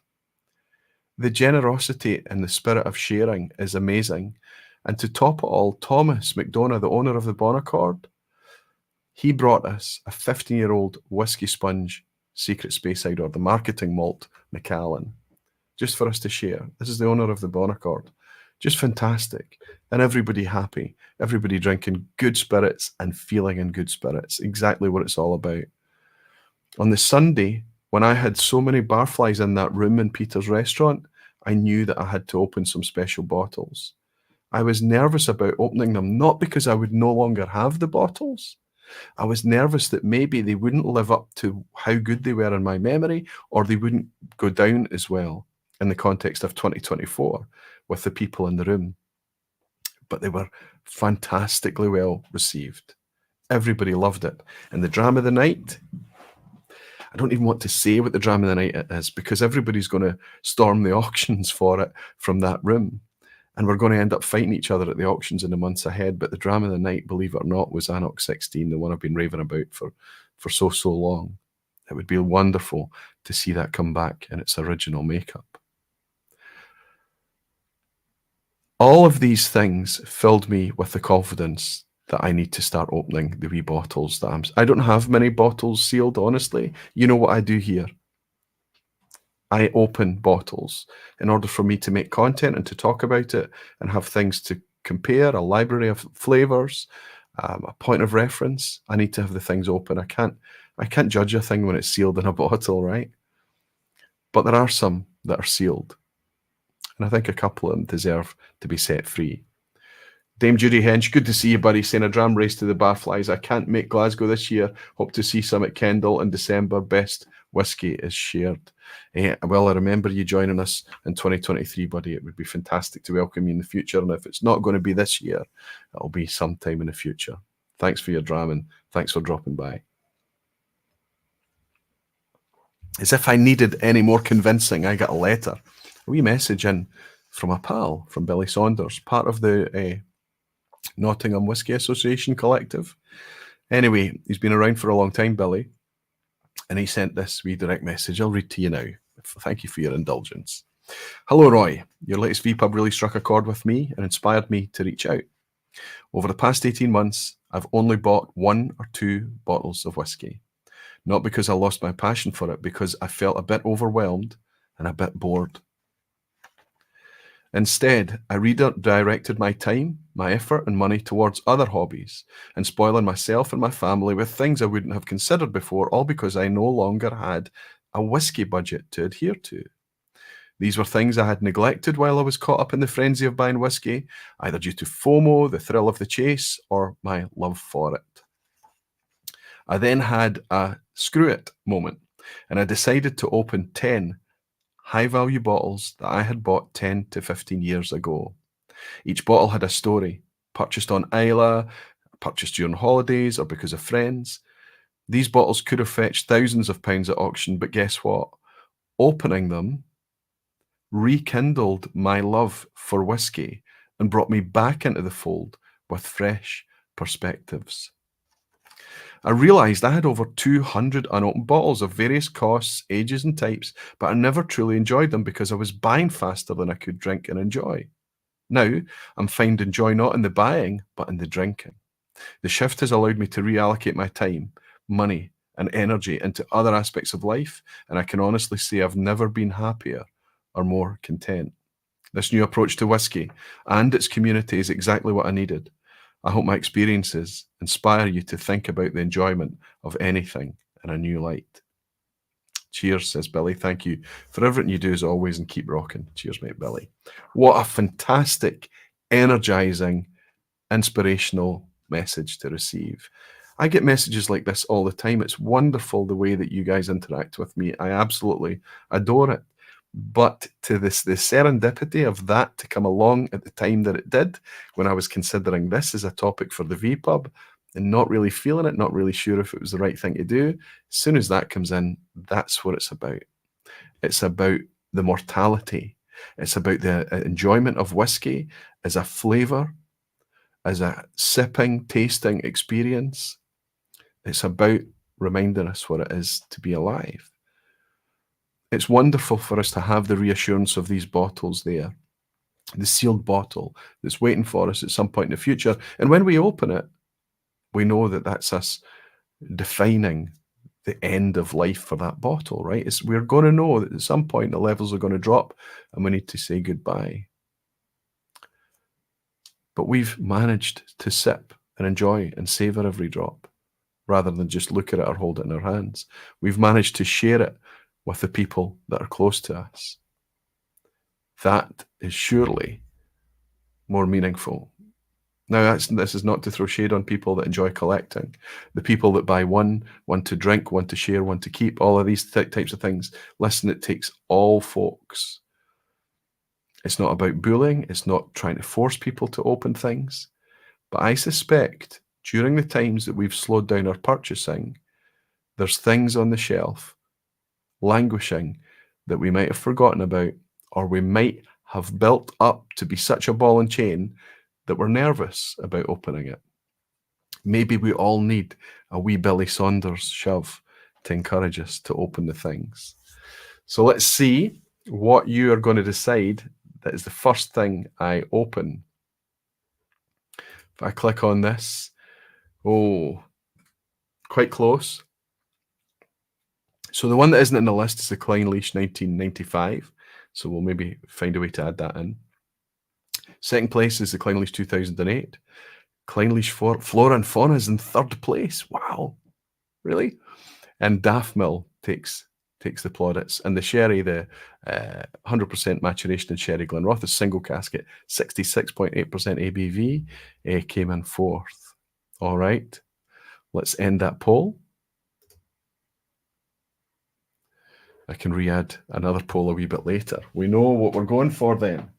The generosity and the spirit of sharing is amazing. And to top it all, Thomas McDonough, the owner of the Bonaccord, he brought us a 15-year-old Whiskey Sponge Secret Speyside, or the marketing malt Macallan, just for us to share. This is the owner of the Bonaccord. Just fantastic. And everybody happy. Everybody drinking good spirits and feeling in good spirits. Exactly what it's all about. On the Sunday, when I had so many barflies in that room in Peter's restaurant, I knew that I had to open some special bottles. I was nervous about opening them, not because I would no longer have the bottles. I was nervous that maybe they wouldn't live up to how good they were in my memory, or they wouldn't go down as well in the context of 2024 with the people in the room. But they were fantastically well received. Everybody loved it. And the dram of the night, I don't even want to say what the dram of the night is, because everybody's going to storm the auctions for it from that room. And we're going to end up fighting each other at the auctions in the months ahead. But the dram of the night, believe it or not, was Anok 16, the one I've been raving about for so long. It would be wonderful to see that come back in its original makeup. All of these things filled me with the confidence that I need to start opening the wee bottles that I don't have many bottles sealed, honestly. You know what I do here? I open bottles in order for me to make content and to talk about it and have things to compare, a library of flavors, a point of reference. I need to have the things open. I can't judge a thing when it's sealed in a bottle, right? But there are some that are sealed. And I think a couple of them deserve to be set free. Dame Judy Hench, good to see you, buddy. Saying a dram race to the barflies. I can't make Glasgow this year. Hope to see some at Kendal in December. Best whiskey is shared. Well, I remember you joining us in 2023, buddy. It would be fantastic to welcome you in the future. And if it's not going to be this year, it'll be sometime in the future. Thanks for your dram and thanks for dropping by. As if I needed any more convincing, I got a letter, a wee message in from a pal, from Billy Saunders, part of the Nottingham Whisky Association collective. Anyway, he's been around for a long time, Billy, and he sent this wee direct message. I'll read to you now. Thank you for your indulgence. Hello, Roy. Your latest vPub really struck a chord with me and inspired me to reach out. Over the past 18 months, I've only bought 1 or 2 bottles of whisky. Not because I lost my passion for it, because I felt a bit overwhelmed and a bit bored. Instead, I redirected my time, my effort and money towards other hobbies and spoiling myself and my family with things I wouldn't have considered before, all because I no longer had a whisky budget to adhere to. These were things I had neglected while I was caught up in the frenzy of buying whisky, either due to FOMO, the thrill of the chase, or my love for it. I then had a screw it moment, and I decided to open 10 high-value bottles that I had bought 10 to 15 years ago. Each bottle had a story, purchased on Isla, purchased during holidays or because of friends. These bottles could have fetched thousands of pounds at auction, but guess what? Opening them rekindled my love for whisky and brought me back into the fold with fresh perspectives. I realised I had over 200 unopened bottles of various costs, ages and types, but I never truly enjoyed them because I was buying faster than I could drink and enjoy. Now, I'm finding joy not in the buying, but in the drinking. The shift has allowed me to reallocate my time, money, and energy into other aspects of life, and I can honestly say I've never been happier or more content. This new approach to whisky and its community is exactly what I needed. I hope my experiences inspire you to think about the enjoyment of anything in a new light. Cheers, says Billy. Thank you for everything you do as always and keep rocking. Cheers, mate, Billy. What a fantastic, energizing, inspirational message to receive. I get messages like this all the time. It's wonderful the way that you guys interact with me. I absolutely adore it. But to the serendipity of that to come along at the time that it did, when I was considering this as a topic for the vPub and not really feeling it, not really sure if it was the right thing to do, as soon as that comes in, that's what it's about. It's about the mortality. It's about the enjoyment of whiskey as a flavour, as a sipping, tasting experience. It's about reminding us what it is to be alive. It's wonderful for us to have the reassurance of these bottles there, the sealed bottle that's waiting for us at some point in the future. And when we open it, we know that that's us defining the end of life for that bottle, right? We're going to know that at some point the levels are going to drop and we need to say goodbye. But we've managed to sip and enjoy and savor every drop rather than just look at it or hold it in our hands. We've managed to share it with the people that are close to us. That is surely more meaningful. Now, this is not to throw shade on people that enjoy collecting. The people that buy one to drink, one to share, one to keep, all of these types of things. Listen, it takes all folks. It's not about bullying. It's not trying to force people to open things. But I suspect during the times that we've slowed down our purchasing, there's things on the shelf languishing that we might have forgotten about, or we might have built up to be such a ball and chain that we're nervous about opening it. Maybe we all need a wee Billy Saunders shove to encourage us to open the things. So let's see what you are going to decide that is the first thing I open. If I click on this, oh, quite close. So the one that isn't in the list is the Clynelish 1995. So we'll maybe find a way to add that in. Second place is the Clynelish 2008. Clynelish Flora and Fauna is in third place. Wow. Really? And Daff Mill takes takes the plaudits. And the sherry, the 100% maturation in sherry Glenrothes, single casket, 66.8% ABV, came in fourth. All right, let's end that poll. I can re-add another poll a wee bit later. We know what we're going for then.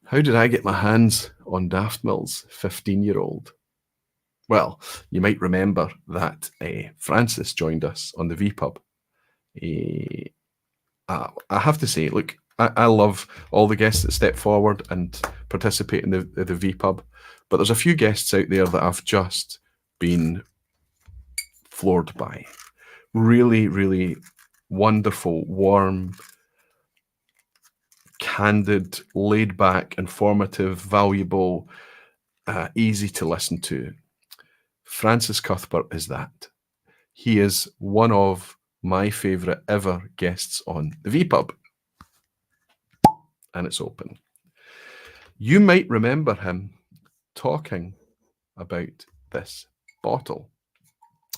How did I get my hands on Daft Mill's 15-year-old? Well, you might remember that Francis joined us on the vPub. I have to say, look, I love all the guests that step forward and participate in the vPub, but there's a few guests out there that I've just been floored by. Really, really wonderful, warm, candid, laid back, informative, valuable, easy to listen to. Francis Cuthbert is that. He is one of my favourite ever guests on the vPub. And it's open. You might remember him talking about this bottle,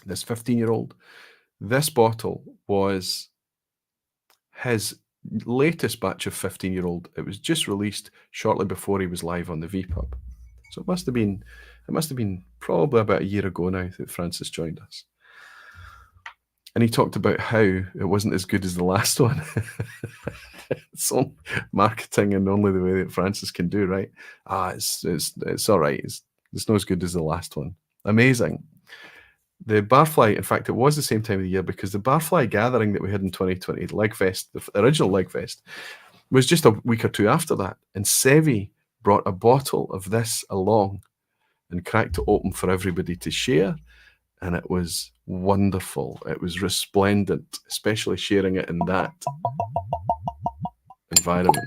this 15-year-old. This bottle was his latest batch of 15-year-old. It was just released shortly before he was live on the vPub. So it must have been probably about a year ago now that Francis joined us. And he talked about how it wasn't as good as the last one. It's all marketing and only the way that Francis can do, right? It's all right. It's not as good as the last one. Amazing. The Barfly, in fact, it was the same time of the year because the Barfly gathering that we had in 2020, the Legfest, the original Legfest, was just a week or two after that. And Sevi brought a bottle of this along and cracked it open for everybody to share. And it was wonderful. It was resplendent, especially sharing it in that environment.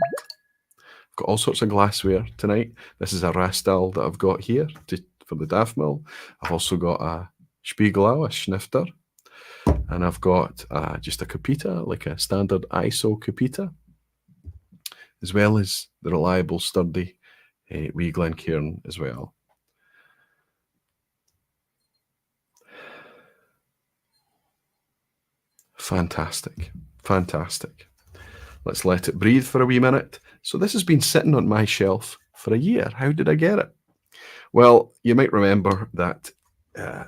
I've got all sorts of glassware tonight. This is a Rastal that I've got here for the Daft Mill. I've also got a Spiegelau, a Schnifter. And I've got just a Capita, like a standard ISO Capita, as well as the reliable, sturdy wee Glencairn as well. Fantastic, fantastic. Let's let it breathe for a wee minute. So this has been sitting on my shelf for a year. How did I get it? Well, you might remember that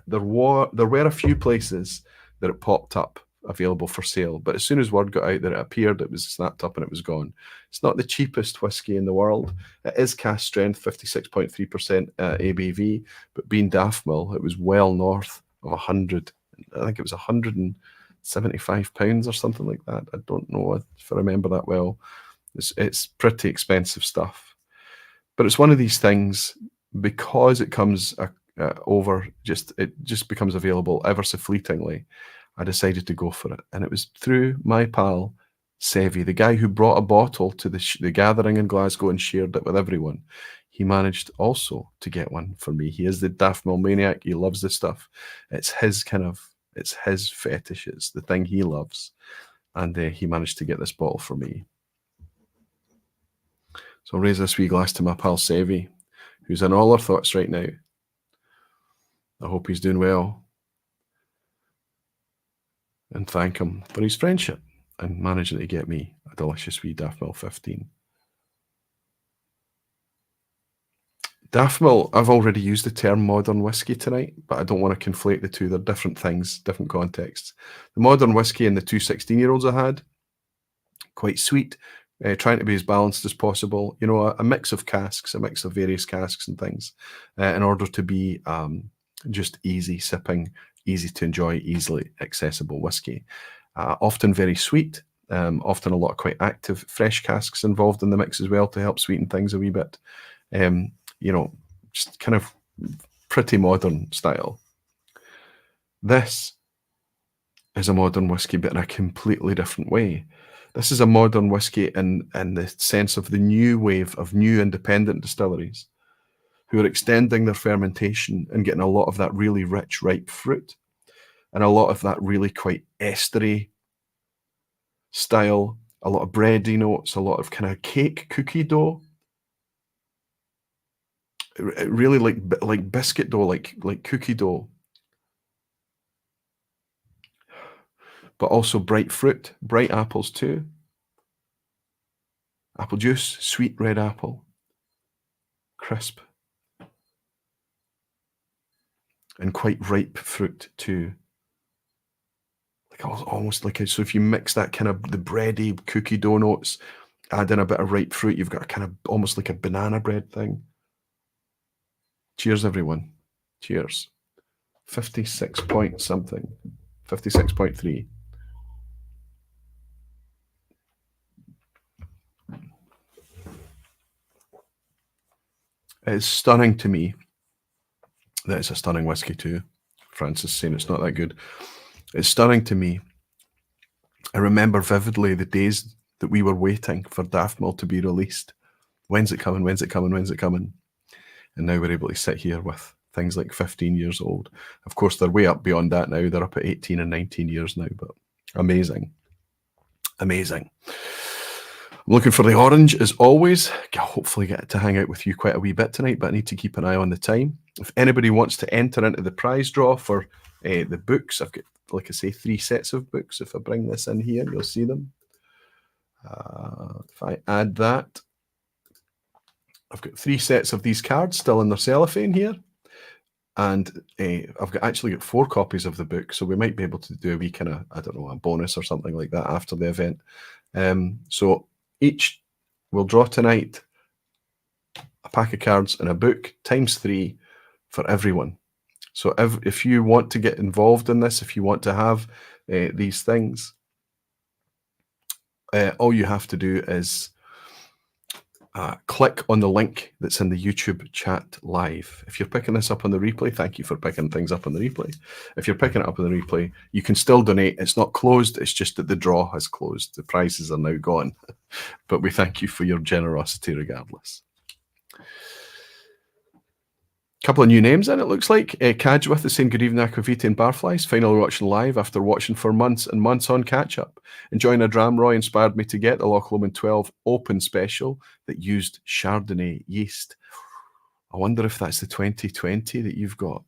there were a few places that it popped up available for sale, but as soon as word got out that it appeared, it was snapped up and it was gone. It's not the cheapest whiskey in the world. It is cask strength, 56.3% ABV, but being Daft Mill, it was well north of 100. I think it was 175 pounds or something like that. I don't know if I remember that well. It's pretty expensive stuff, but it's one of these things because it comes it just becomes available ever so fleetingly. I decided to go for it, and it was through my pal Sevi, the guy who brought a bottle to the gathering in Glasgow and shared it with everyone. He managed also to get one for me. He is the Daft Mill maniac. He loves this stuff. It's his fetish. It's the thing he loves. And he managed to get this bottle for me. So I'll raise this wee glass to my pal Sevi, who's in all our thoughts right now. I hope he's doing well. And thank him for his friendship and managing to get me a delicious wee Daft Mill 15. Daft Mill, I've already used the term modern whiskey tonight, but I don't want to conflate the two. They're different things, different contexts. The modern whiskey and the two 16-year-olds I had, quite sweet, trying to be as balanced as possible. You know, a mix of casks, a mix of various casks and things, in order to be just easy sipping, easy to enjoy, easily accessible whiskey. Often very sweet, often a lot of quite active, fresh casks involved in the mix as well to help sweeten things a wee bit. You know, just kind of pretty modern style. This is a modern whiskey, but in a completely different way. This is a modern whiskey in the sense of the new wave of new independent distilleries who are extending their fermentation and getting a lot of that really rich, ripe fruit and a lot of that really quite estery style, a lot of bready notes, a lot of kind of cake, cookie dough. Really like biscuit dough, like cookie dough. but also bright fruit, bright apples too. Apple juice, sweet red apple, crisp, and quite ripe fruit too. Like almost like so if you mix that kind of the bready cookie dough notes, add in a bit of ripe fruit, you've got a kind of almost like a banana bread thing. Cheers, everyone. Cheers. 56 point something. 56.3. It's stunning to me that it's a stunning whiskey too. Francis saying it's not that good. It's stunning to me. I remember vividly the days that we were waiting for Daft Mill to be released. When's it coming? When's it coming? When's it coming? And now we're able to sit here with things like 15 years old. Of course, they're way up beyond that now. They're up at 18 and 19 years now, but amazing. Amazing. I'm looking for the orange as always. I'll hopefully get to hang out with you quite a wee bit tonight, but I need to keep an eye on the time. If anybody wants to enter into the prize draw for the books, I've got, like I say, 3 sets of books. If I bring this in here, you'll see them. If I add that, I've got 3 sets of these cards still in their cellophane here. And I've actually got 4 copies of the book, so we might be able to do a wee kind of, I don't know, a bonus or something like that after the event. So each we'll draw tonight a pack of cards and a book times 3 for everyone. So if you want to get involved in this, if you want to have these things, all you have to do is click on the link that's in the YouTube chat live. If you're picking this up on the replay, thank you for picking things up on the replay. If you're picking it up on the replay, you can still donate. It's not closed. It's just that the draw has closed. The prizes are now gone. But we thank you for your generosity regardless. Couple of new names in, it looks like. Cadgewith is saying, good evening, Aquavita and Barflies. Finally watching live after watching for months and months on catch-up. Enjoying a dram. Roy inspired me to get the Loch Lomond 12 Open Special that used Chardonnay yeast. I wonder if that's the 2020 that you've got.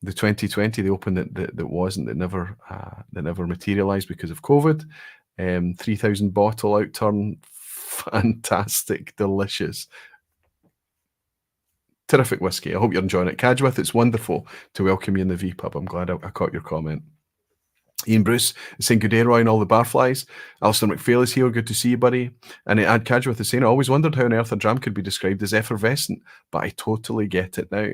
The 2020, the Open that wasn't, that never materialised because of COVID. 3,000 bottle outturn. Fantastic, delicious. Terrific whiskey. I hope you're enjoying it. Cadgewith, it's wonderful to welcome you in the vPub. I'm glad I caught your comment. Ian Bruce is saying, good day, Roy, and all the barflies. Alistair McPhail is here. Good to see you, buddy. And Ad Cadgewith is saying, I always wondered how on earth a dram could be described as effervescent, but I totally get it now.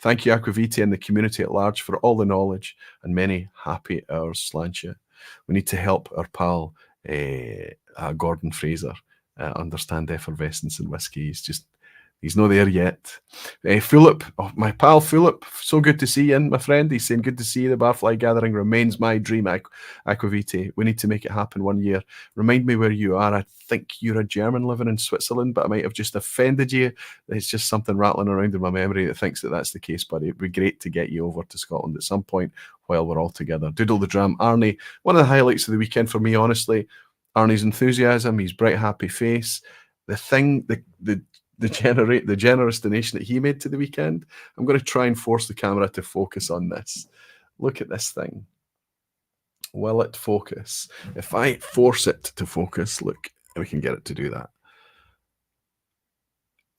Thank you, Aquavita, and the community at large for all the knowledge and many happy hours, Slantia. We need to help our pal, Gordon Fraser, understand effervescence in whiskey. He's not there yet. Philip, my pal Philip, so good to see you in, my friend. He's saying, good to see you. The Barfly Gathering remains my dream, Aquavite. We need to make it happen one year. Remind me where you are. I think you're a German living in Switzerland, but I might have just offended you. It's just something rattling around in my memory that thinks that that's the case, buddy. It'd be great to get you over to Scotland at some point while we're all together. Doodle the Dram. Arnie, one of the highlights of the weekend for me, honestly. Arnie's enthusiasm, his bright, happy face. The thing, the generous donation that he made to the weekend. I'm going to try and force the camera to focus on this. Look at this thing. Will it focus? If I force it to focus, look, we can get it to do that.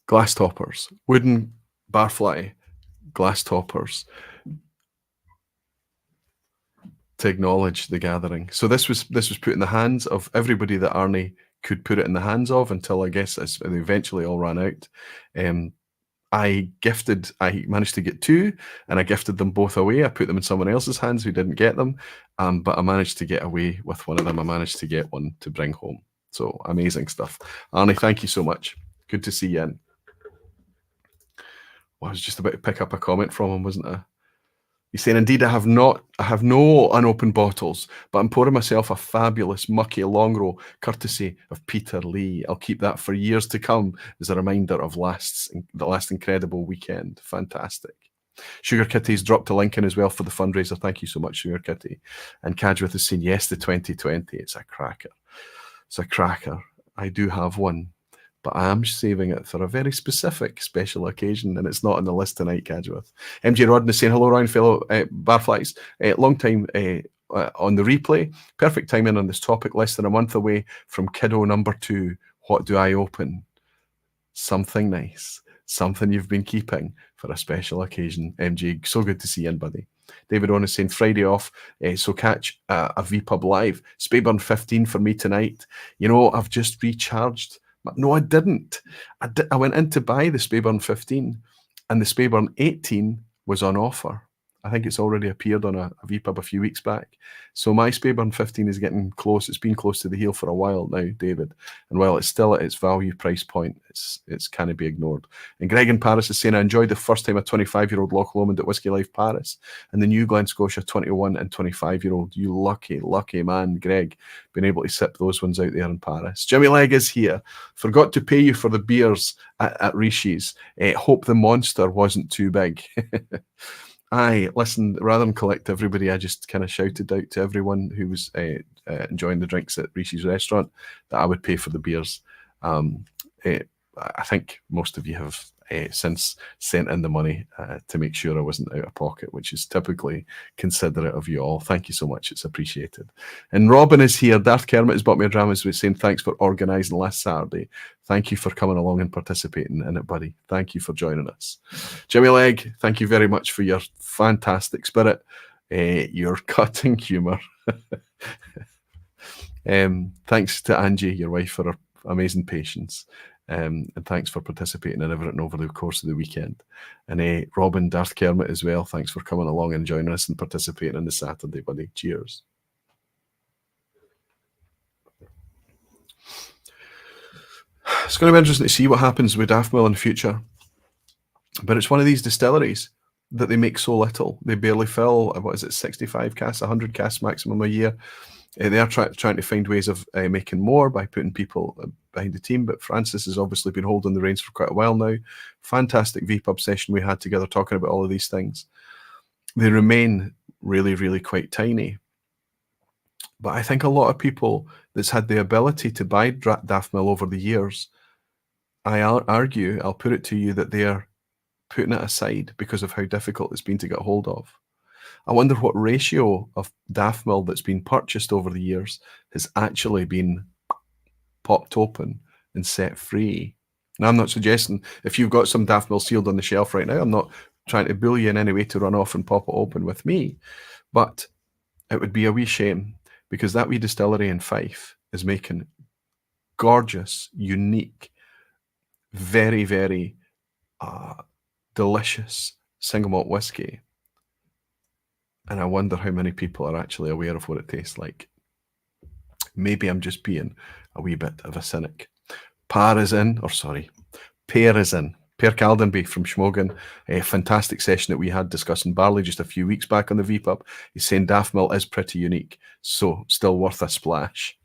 Glass toppers, wooden barfly glass toppers to acknowledge the gathering. So this was put in the hands of everybody that Arnie could put it in the hands of until I guess they eventually all ran out. I managed to get 2 and I gifted them both away. I put them in someone else's hands who didn't get them, but I managed to get away with one of them. I managed to get one to bring home. So amazing stuff. Arnie, thank you so much. Good to see you in. Well, I was just about to pick up a comment from him, wasn't I? He's saying, indeed, I have no unopened bottles, but I'm pouring myself a fabulous mucky Longrow, courtesy of Peter Lee. I'll keep that for years to come as a reminder of the last incredible weekend. Fantastic. Sugar Kitty's dropped a link in as well for the fundraiser. Thank you so much, Sugar Kitty. And Cadgewith has saying, yes, the 2020. It's a cracker. It's a cracker. I do have one, but I am saving it for a very specific special occasion, and it's not on the list tonight, Cadgewith. MJ Rodden is saying, hello, round fellow barflies. Long time on the replay. Perfect timing on this topic. Less than a month away from kiddo number 2. What do I open? Something nice. Something you've been keeping for a special occasion. MJ, so good to see you in, buddy. David Owen is saying Friday off, so catch a vPub live. Spayburn 15 for me tonight. You know, I've just recharged. No, I didn't. I went in to buy the Spayburn 15, and the Spayburn 18 was on offer. I think it's already appeared on a vPub a few weeks back. So my Spayburn 15 is getting close. It's been close to the heel for a while now, David. And while it's still at its value price point, it's can't be ignored. And Greg in Paris is saying, I enjoyed the first time a 25-year-old Loch Lomond at Whisky Life Paris and the new Glen Scotia 21 and 25-year-old. You lucky, lucky man, Greg, being able to sip those ones out there in Paris. Jimmy Legg is here. Forgot to pay you for the beers at Rishi's. Hope the monster wasn't too big. Aye, listen, rather than collect everybody, I just kind of shouted out to everyone who was enjoying the drinks at Rishi's restaurant that I would pay for the beers. I think most of you have since sent in the money to make sure I wasn't out of pocket, which is typically considerate of you all. Thank you so much. It's appreciated. And Robin is here. Darth Kermit has bought me a dramas with saying thanks for organising last Saturday. Thank you for coming along and participating in it, buddy. Thank you for joining us. Jimmy Legg, thank you very much for your fantastic spirit, your cutting humour. Thanks to Angie, your wife, for her amazing patience. And thanks for participating in everything over the course of the weekend. And Robin, Darth Kermit as well, thanks for coming along and joining us and participating on the Saturday, buddy. Cheers. It's going to be interesting to see what happens with Daffmill in the future. But it's one of these distilleries that they make so little. They barely fill, 65 casks, 100 casks maximum a year. They are trying to find ways of making more by putting people behind the team, but Francis has obviously been holding the reins for quite a while now. Fantastic vPub session we had together talking about all of these things. They remain really, really quite tiny. But I think a lot of people that's had the ability to buy Daffmill over the years, I'll put it to you that they are putting it aside because of how difficult it's been to get hold of. I wonder what ratio of Daffmill that's been purchased over the years has actually been popped open and set free. Now, I'm not suggesting if you've got some Daffmill sealed on the shelf right now, I'm not trying to bully you in any way to run off and pop it open with me, but it would be a wee shame because that wee distillery in Fife is making gorgeous, unique, very, very delicious single malt whiskey. And I wonder how many people are actually aware of what it tastes like. Maybe I'm just being a wee bit of a cynic. Pear is in. Per Caldenby from Schmogan. A fantastic session that we had discussing barley just a few weeks back on the vPub. He's saying Daffmill is pretty unique, so still worth a splash.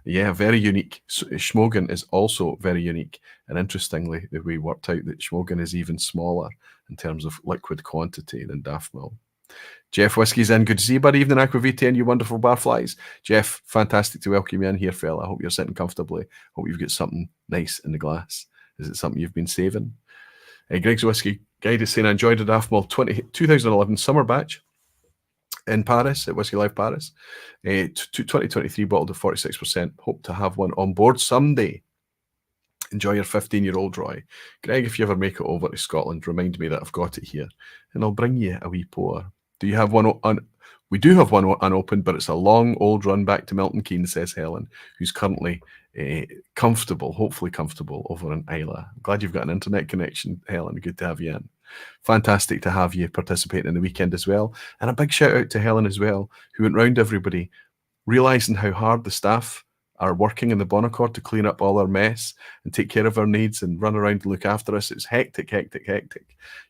Yeah, very unique. Schmogan is also very unique. And interestingly, we worked out that Schmogan is even smaller in terms of liquid quantity than Daffmill. Jeff Whiskey's in. Good to see you, buddy. Evening, Aquavita, and you wonderful barflies. Jeff, fantastic to welcome you in here, fella. I hope you're sitting comfortably. Hope you've got something nice in the glass. Is it something you've been saving? Greg's Whiskey Guide is saying, I enjoyed the Daffmill 2011 summer batch in Paris, at Whisky Life Paris. 2023 bottled at 46%. Hope to have one on board someday. Enjoy your 15-year-old, Roy. Greg, if you ever make it over to Scotland, remind me that I've got it here, and I'll bring you a wee pour. Do you have one We do have one unopened, but it's a long old run back to Milton Keynes, says Helen, who's currently hopefully comfortable over in Islay. I'm glad you've got an internet connection, Helen. Good to have you in. Fantastic to have you participating in the weekend as well. And a big shout out to Helen as well, who went round everybody, realising how hard the staff are working in the Bonaccord to clean up all our mess and take care of our needs and run around and look after us. It's hectic.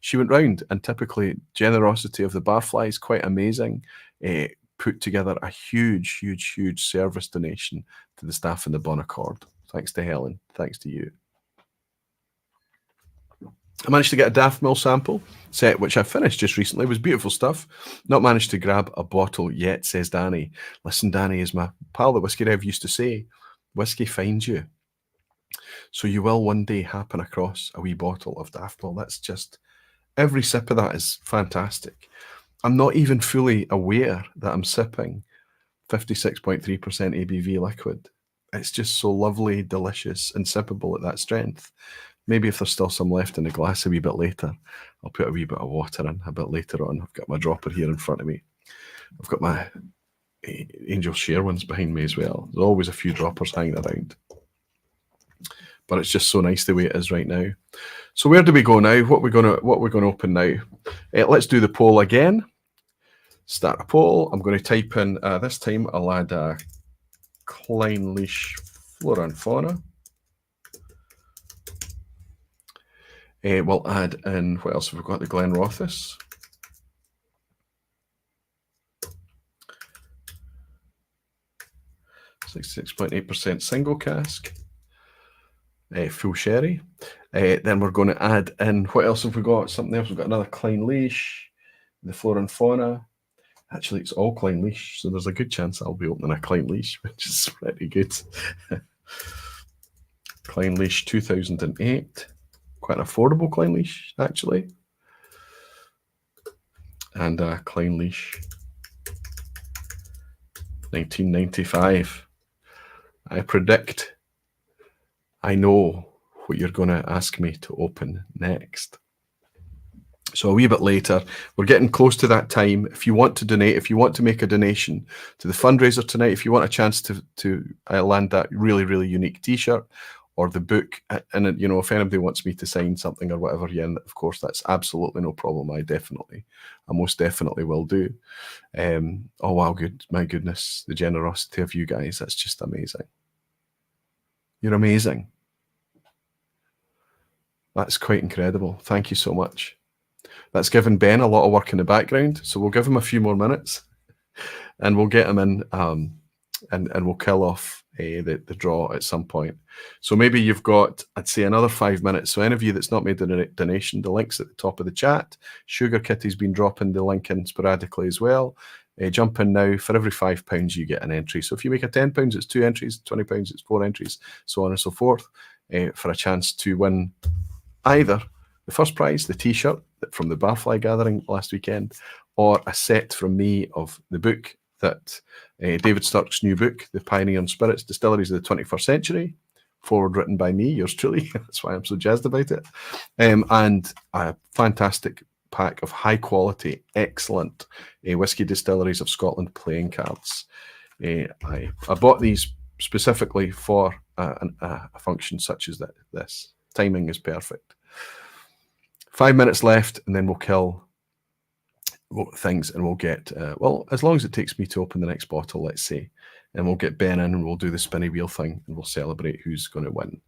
She went round, and typically generosity of the barflies, quite amazing, put together a huge service donation to the staff in the Bonaccord. Thanks to Helen. Thanks to you. I managed to get a Daffmill sample set, which I finished just recently. It was beautiful stuff. Not managed to grab a bottle yet, says Danny. Listen, Danny, as my pal, the Whiskey Rev, used to say, whiskey finds you. So you will one day happen across a wee bottle of Daffmill. That's just, every sip of that is fantastic. I'm not even fully aware that I'm sipping 56.3% ABV liquid. It's just so lovely, delicious, and sippable at that strength. Maybe if there's still some left in the glass a wee bit later, I'll put a wee bit of water in a bit later on. I've got my dropper here in front of me. I've got my Angel Share ones behind me as well. There's always a few droppers hanging around. But it's just so nice the way it is right now. So where do we go now? What we're going to open now? Let's do the poll again. Start a poll. I'm going to type in, this time I'll add a Clynelish Flora and Fauna. We'll add in, what else have we got? The Glenrothes. .8% single cask. Full sherry. Then we're going to add in, what else have we got? Something else. We've got another Clynelish, the Flora and Fauna. Actually, it's all Clynelish, so there's a good chance I'll be opening a Clynelish, which is pretty good. Clynelish 2008. Quite an affordable Clynelish, actually. And Clynelish 1995. I predict I know what you're going to ask me to open next. So a wee bit later, we're getting close to that time. If you want to donate, if you want to make a donation to the fundraiser tonight, if you want a chance to land that really, really unique T-shirt or the book, and you know, if anybody wants me to sign something or whatever, yeah, of course, that's absolutely no problem. I most definitely will do. Oh wow, my goodness, the generosity of you guys, that's just amazing. You're amazing. That's quite incredible. Thank you so much. That's given Ben a lot of work in the background, so we'll give him a few more minutes, and we'll get him in, and we'll kill off the draw at some point. So maybe you've got, I'd say, another 5 minutes. So any of you that's not made a donation, the link's at the top of the chat. Sugar Kitty's been dropping the link in sporadically as well. Jump in now. For every £5, you get an entry. So if you make a £10, it's 2 entries. £20, it's 4 entries, so on and so forth, for a chance to win either the first prize, the T-shirt from the Barfly Gathering last weekend, or a set from me of the book that David Sturck's new book, The Pioneering Spirits, Distilleries of the 21st Century, forward written by me, yours truly. That's why I'm so jazzed about it. And a fantastic pack of high quality, excellent whiskey distilleries of Scotland playing cards. I bought these specifically for a function such as this. Timing is perfect. 5 minutes left, and then we'll kill things, and we'll get, well, as long as it takes me to open the next bottle, let's say, and we'll get Ben in, and we'll do the spinny wheel thing, and we'll celebrate who's going to win.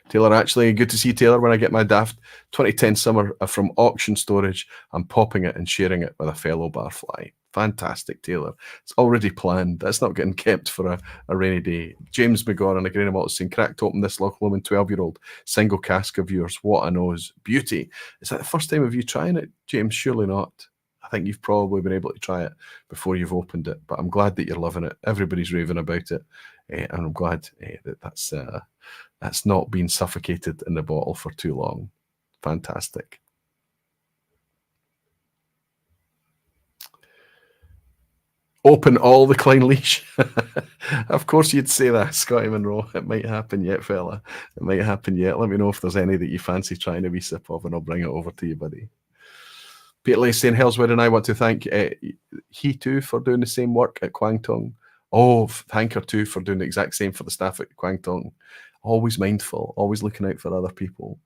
Taylor, actually, good to see Taylor. When I get my Daft 2010 summer from auction storage, I'm popping it and sharing it with a fellow barfly. Fantastic, Taylor. It's already planned. That's not getting kept for a rainy day. James McGorran, a grain of malt, saying, cracked open this Loch Lomond 12-year-old single cask of yours. What a nose. Beauty. Is that the first time of you trying it, James? Surely not. I think you've probably been able to try it before you've opened it, but I'm glad that you're loving it. Everybody's raving about it, and I'm glad that's not been suffocated in the bottle for too long. Fantastic. Open all the Clynelish. Of course you'd say that, Scotty Monroe. It might happen yet, fella. It might happen yet. Let me know if there's any that you fancy trying a wee sip of, and I'll bring it over to you, buddy. Peter Lee saying, Hellswood, and I want to thank he too for doing the same work at Kwangtung. Oh, thank her too for doing the exact same for the staff at Kwangtung. Always mindful, always looking out for other people.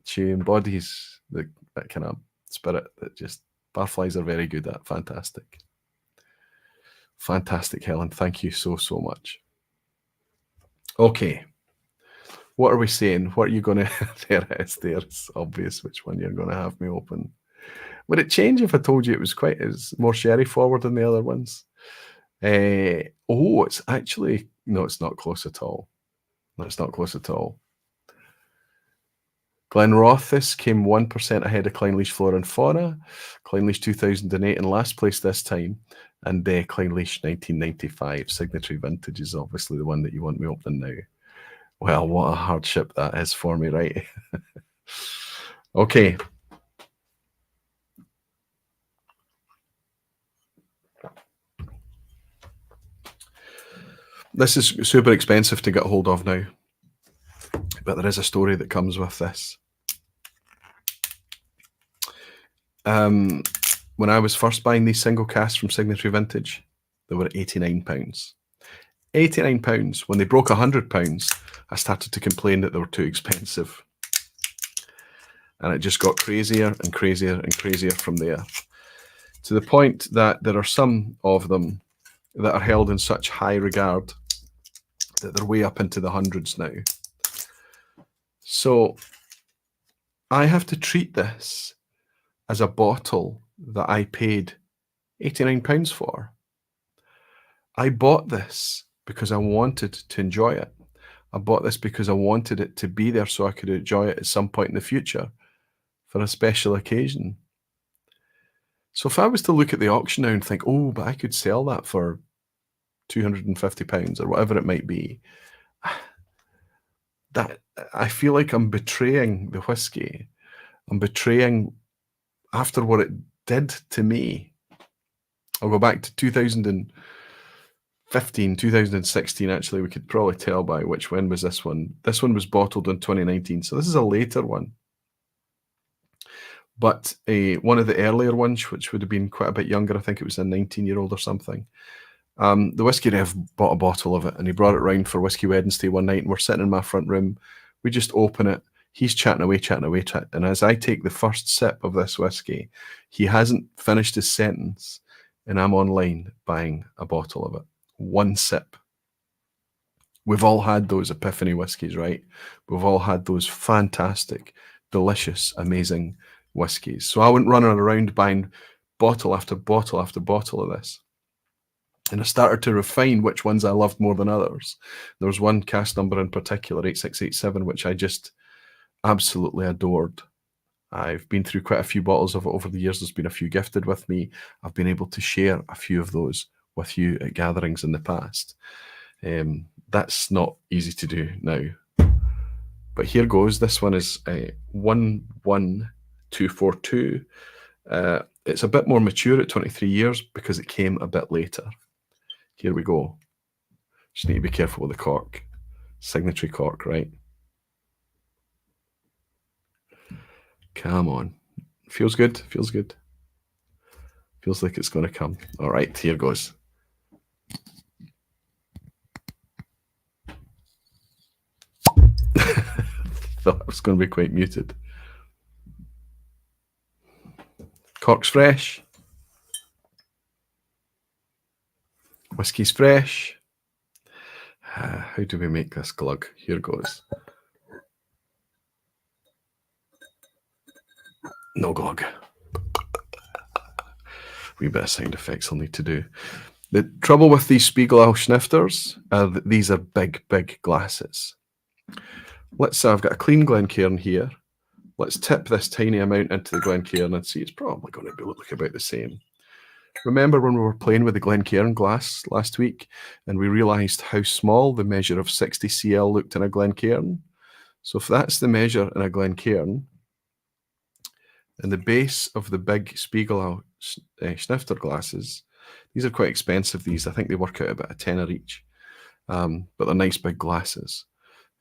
She embodies that kind of spirit that just barflies are very good at. Fantastic. Fantastic, Helen. Thank you so, so much. Okay. What are we saying? What are you going to... There it is. There. It's obvious which one you're going to have me open. Would it change if I told you it was more sherry forward than the other ones? It's actually... No, it's not close at all. No, it's not close at all. Glenrothes came 1% ahead of Clynelish Flora and Fauna. Clynelish 2008 in last place this time. And Clynelish 1995. Signatory Vintage is obviously the one that you want me opening now. Well, what a hardship that is for me, right? Okay. This is super expensive to get hold of now, but there is a story that comes with this. When I was first buying these single casks from Signatory Vintage, they were £89. £89. When they broke £100, I started to complain that they were too expensive. And it just got crazier and crazier and crazier from there, to the point that there are some of them that are held in such high regard that they're way up into the hundreds now. So I have to treat this as a bottle that I paid £89 for. I bought this because I wanted to enjoy it. I bought this because I wanted it to be there so I could enjoy it at some point in the future for a special occasion. So if I was to look at the auction now and think, oh, but I could sell that for £250 or whatever it might be, that I feel like I'm betraying the whiskey. I'm betraying, after what it did to me. I'll go back to 2015, 2016, actually. We could probably tell by which one was this one. This one was bottled in 2019, so this is a later one. But one of the earlier ones, which would have been quite a bit younger, I think it was a 19-year-old or something, the Whiskey Rev bought a bottle of it, and he brought it round for Whiskey Wednesday one night, and we're sitting in my front room. We just open it. He's chatting away, and as I take the first sip of this whiskey, he hasn't finished his sentence, and I'm online buying a bottle of it. One sip. We've all had those epiphany whiskies, right? We've all had those fantastic, delicious, amazing whiskies. So I went running around buying bottle after bottle after bottle of this. And I started to refine which ones I loved more than others. There was one cask number in particular, 8687, which I just absolutely adored. I've been through quite a few bottles of it over the years. There's been a few gifted with me. I've been able to share a few of those with you at gatherings in the past. That's not easy to do now. But here goes. This one is 11242. It's a bit more mature at 23 years because it came a bit later. Here we go. Just need to be careful with the cork. Signatory cork, right? Come on. Feels good. Feels good. Feels like it's going to come. All right, here goes. Thought it was going to be quite muted. Cork's fresh. Whiskey's fresh. How do we make this glug? Here goes. No glug. Wee bit of sound effects I'll need to do. The trouble with these Spiegelau schnifters, these are big, big glasses. Let's say I've got a clean Glencairn here. Let's tip this tiny amount into the Glencairn and see it's probably going to look about the same. Remember when we were playing with the Glencairn glass last week and we realised how small the measure of 60 cl looked in a Glencairn? So if that's the measure in a Glencairn, and the base of the big Spiegelau snifter glasses, these are quite expensive, these. I think they work out about a tenner each, but they're nice big glasses.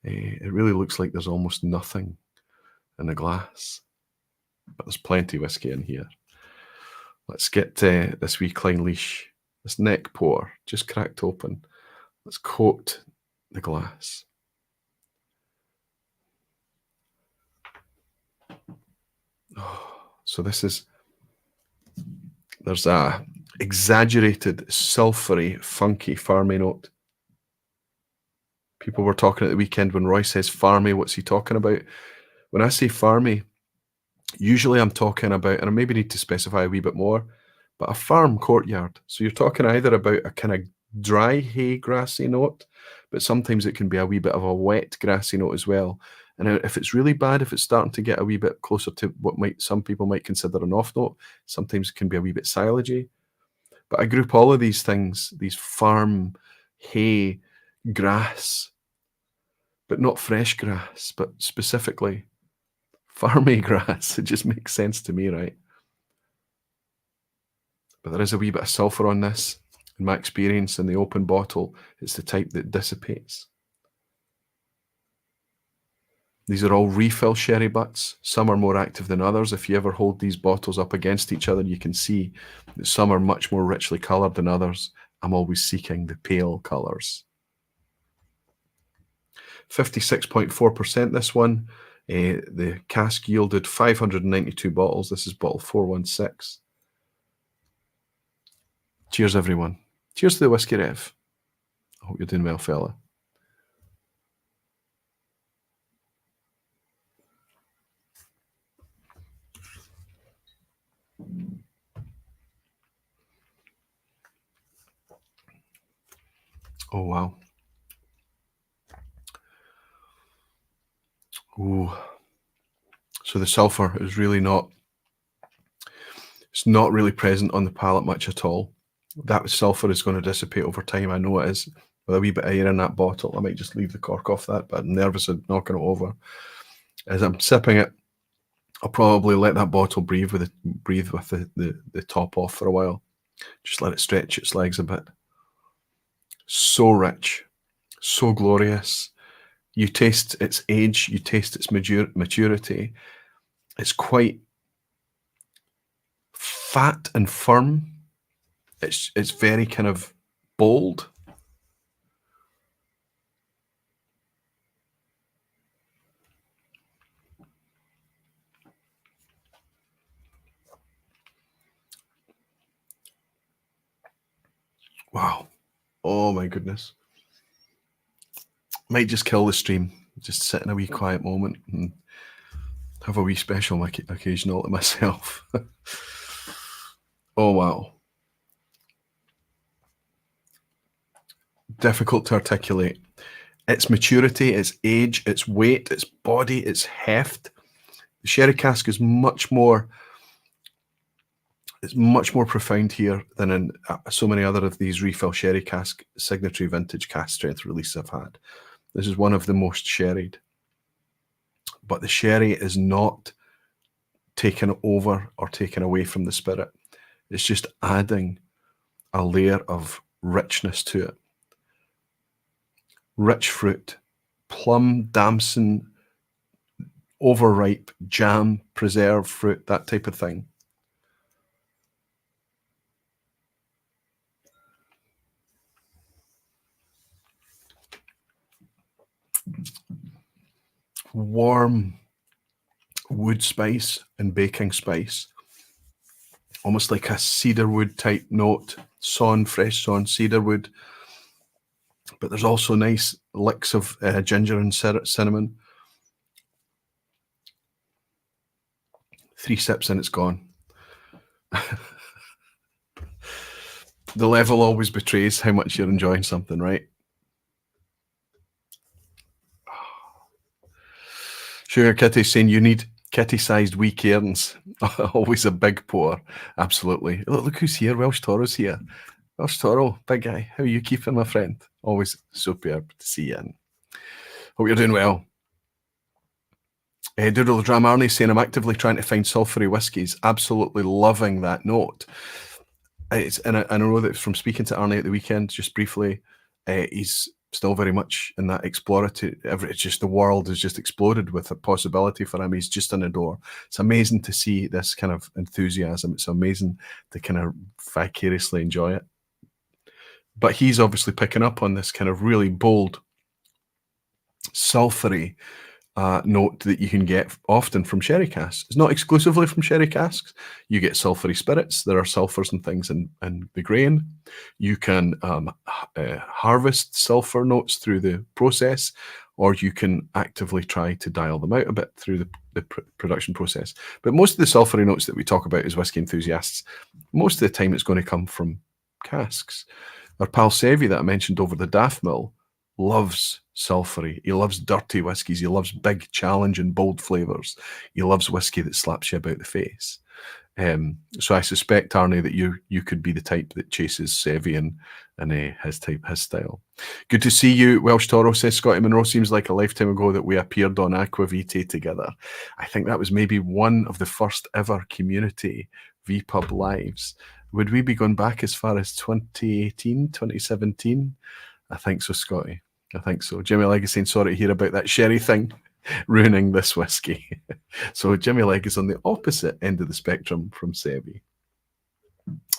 It really looks like there's almost nothing in the glass, but there's plenty of whiskey in here. Let's get this wee Klein leash, this neck pour, just cracked open. Let's coat the glass. Oh, so this is, there's a exaggerated, sulphury, funky, farmy note. People were talking at the weekend when Roy says farmy, what's he talking about? When I say farmy, usually I'm talking about, and I maybe need to specify a wee bit more, but a farm courtyard. So you're talking either about a kind of dry hay grassy note, but sometimes it can be a wee bit of a wet grassy note as well. And if it's really bad, if it's starting to get a wee bit closer to what some people might consider an off note, sometimes it can be a wee bit silagey. But I group all of these things, these farm, hay, grass, but not fresh grass, but specifically farmy grass. It just makes sense to me, right? But there is a wee bit of sulphur on this. In my experience, in the open bottle, it's the type that dissipates. These are all refill sherry butts. Some are more active than others. If you ever hold these bottles up against each other, you can see that some are much more richly coloured than others. I'm always seeking the pale colours. 56.4% this one. The cask yielded 592 bottles. This is bottle 416. Cheers, everyone. Cheers to the Whiskey Rev. I hope you're doing well, fella. Oh, wow. Ooh. So the sulphur is really not, it's not really present on the palate much at all. That sulphur is going to dissipate over time. I know it is. With a wee bit of air in that bottle, I might just leave the cork off that, but I'm nervous of knocking it over. As I'm sipping it, I'll probably let that bottle breathe with the top off for a while. Just let it stretch its legs a bit. So rich, so glorious. You taste its age, you taste its maturity. It's quite fat and firm. It's very kind of bold. Wow. Oh my goodness. Might just kill the stream. Just sit in a wee quiet moment and have a wee special occasional to myself. Oh wow. Difficult to articulate. Its maturity, its age, its weight, its body, its heft. The sherry cask is much more profound here than in so many other of these refill sherry cask signatory vintage cask strength releases I've had. This is one of the most sherried. But the sherry is not taken over or taken away from the spirit. It's just adding a layer of richness to it. Rich fruit, plum, damson, overripe, jam, preserved fruit, that type of thing. Warm wood spice and baking spice, almost like a cedarwood type note, fresh sawn cedarwood. But there's also nice licks of ginger and cinnamon. 3 sips and it's gone. The level always betrays how much you're enjoying something, right? Sugar Kitty saying you need kitty-sized wee cairns. Always a big pour. Absolutely. Look who's here. Welsh Toro's here. Welsh Toro, big guy. How are you keeping, my friend? Always superb to see you in. Hope you're doing well. Doodle the Dram Arnie saying I'm actively trying to find sulphury whiskies. Absolutely loving that note. And I know that from speaking to Arnie at the weekend, just briefly, he's still very much in that exploratory. It's just the world has just exploded with a possibility for him. He's just on a door. It's amazing to see this kind of enthusiasm. It's amazing to kind of vicariously enjoy it. But he's obviously picking up on this kind of really bold, sulphury note that you can get often from sherry casks. It's not exclusively from sherry casks. You get sulphury spirits. There are sulphurs and things in the grain. You can harvest sulphur notes through the process, or you can actively try to dial them out a bit through the production process. But most of the sulphury notes that we talk about as whiskey enthusiasts, most of the time it's going to come from casks. Our pal Sevi that I mentioned over the Doff mill loves sulphury. He loves dirty whiskies. He loves big, challenging, bold flavours. He loves whiskey that slaps you about the face. So I suspect, Arnie, that you could be the type that chases Sevi and his style. Good to see you. Welsh Toro says Scotty Monroe, seems like a lifetime ago that we appeared on Aqua Vitae together. I think that was maybe one of the first ever community vPub lives. Would we be going back as far as 2018, 2017? I think so, Scotty. I think so. Jimmy Legg is saying, sorry to hear about that sherry thing ruining this whiskey. So Jimmy Legg is on the opposite end of the spectrum from Sebi.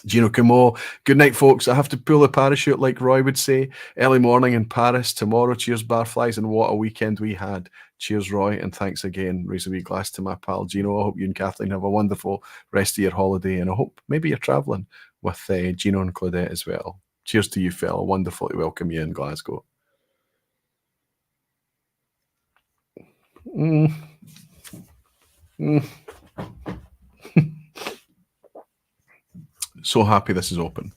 Gino Kumo, good night, folks. I have to pull a parachute, like Roy would say. Early morning in Paris tomorrow. Cheers, barflies, and what a weekend we had. Cheers, Roy, and thanks again. Raise a wee glass to my pal Gino. I hope you and Kathleen have a wonderful rest of your holiday, and I hope maybe you're travelling with Gino and Claudette as well. Cheers to you, fella. Wonderful to welcome you in Glasgow. So happy this is open.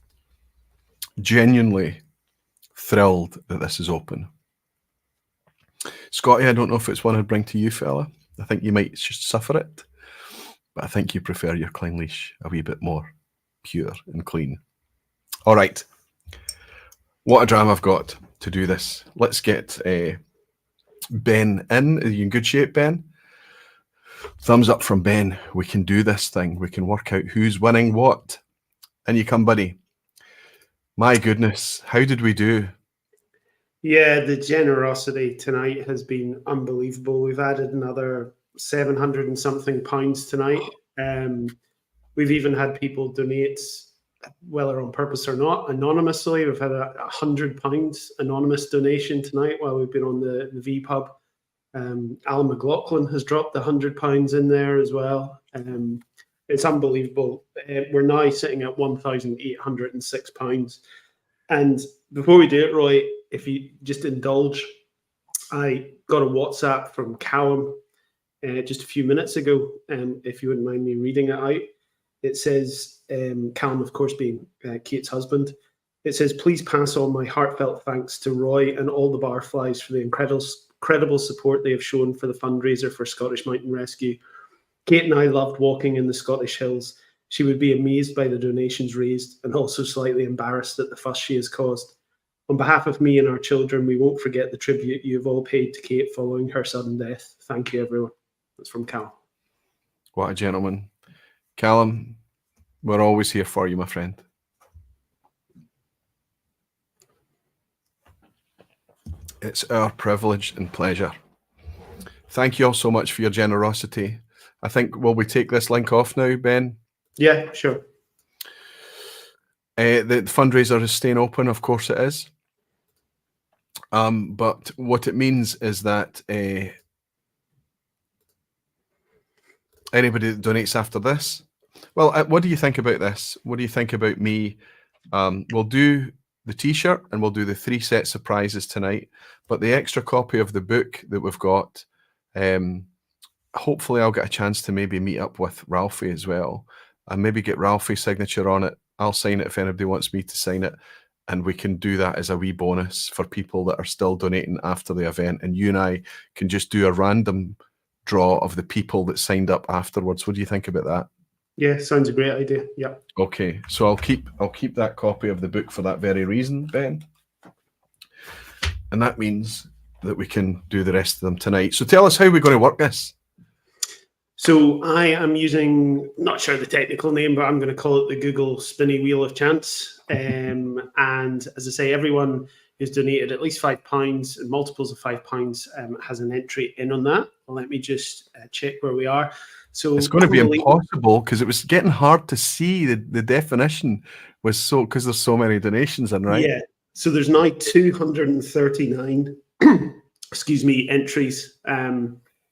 Genuinely thrilled that this is open. Scotty, I don't know if it's one I'd bring to you, fella. I think you might just suffer it, but I think you prefer your clean leash a wee bit more pure and clean. All right. What a drama I've got to do this. Let's get Ben in. Are you in good shape, Ben? Thumbs up from Ben. We can do this thing. We can work out who's winning what. And you come, buddy. My goodness, how did we do? Yeah, the generosity tonight has been unbelievable. We've added another 700 and something pounds tonight. We've even had people donate, whether on purpose or not, anonymously. We've had a £100 anonymous donation tonight while we've been on the vPub. Al McLaughlin has dropped the £100 in there as well. It's unbelievable. We're now sitting at £1,806. And before we do it, Roy, if you just indulge, I got a WhatsApp from Callum just a few minutes ago, if you wouldn't mind me reading it out. It says, Callum, of course, being Kate's husband, it says, please pass on my heartfelt thanks to Roy and all the barflies for the incredible support they have shown for the fundraiser for Scottish Mountain Rescue. Kate and I loved walking in the Scottish hills. She would be amazed by the donations raised and also slightly embarrassed at the fuss she has caused. On behalf of me and our children, we won't forget the tribute you have all paid to Kate following her sudden death. Thank you, everyone. That's from Cal. What a gentleman. Callum, we're always here for you, my friend. It's our privilege and pleasure. Thank you all so much for your generosity. I think, will we take this link off now, Ben? Yeah, sure. The fundraiser is staying open, of course it is. But what it means is that anybody that donates after this, well, what do you think about this? What do you think about me? We'll do the t-shirt and we'll do the 3 sets of prizes tonight, but the extra copy of the book that we've got, hopefully I'll get a chance to maybe meet up with Ralphie as well and maybe get Ralphie's signature on it. I'll sign it if anybody wants me to sign it, and we can do that as a wee bonus for people that are still donating after the event, and you and I can just do a random draw of the people that signed up afterwards. What do you think about that? Yeah, sounds a great idea. Yeah. Okay, so I'll keep that copy of the book for that very reason, Ben. And that means that we can do the rest of them tonight. So tell us how we're going to work this. So I am using, not sure the technical name, but I'm going to call it the Google Spinny Wheel of Chance. And as I say, everyone who's donated at least £5 and multiples of £5 has an entry in on that. Let me just check where we are. So it's going to be impossible because it was getting hard to see. The definition was so, because there's so many donations in, right? Yeah. So there's now 239 excuse me, entries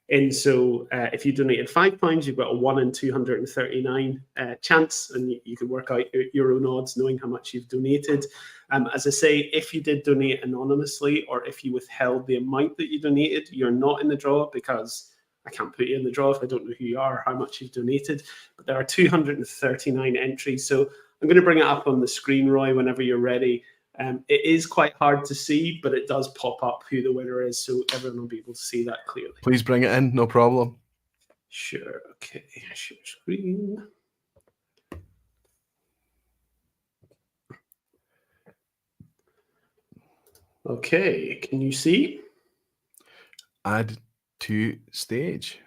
in. So if you donated £5, you've got a 1 in 239 chance, and you can work out your own odds knowing how much you've donated. As I say, if you did donate anonymously or if you withheld the amount that you donated, you're not in the draw because I can't put you in the draw if I don't know who you are or how much you've donated. But there are 239 entries. So I'm going to bring it up on the screen, Roy, whenever you're ready. It is quite hard to see, but it does pop up who the winner is, so everyone will be able to see that clearly. Please bring it in, no problem. Sure, okay, share screen. Okay, can you see? Add to stage.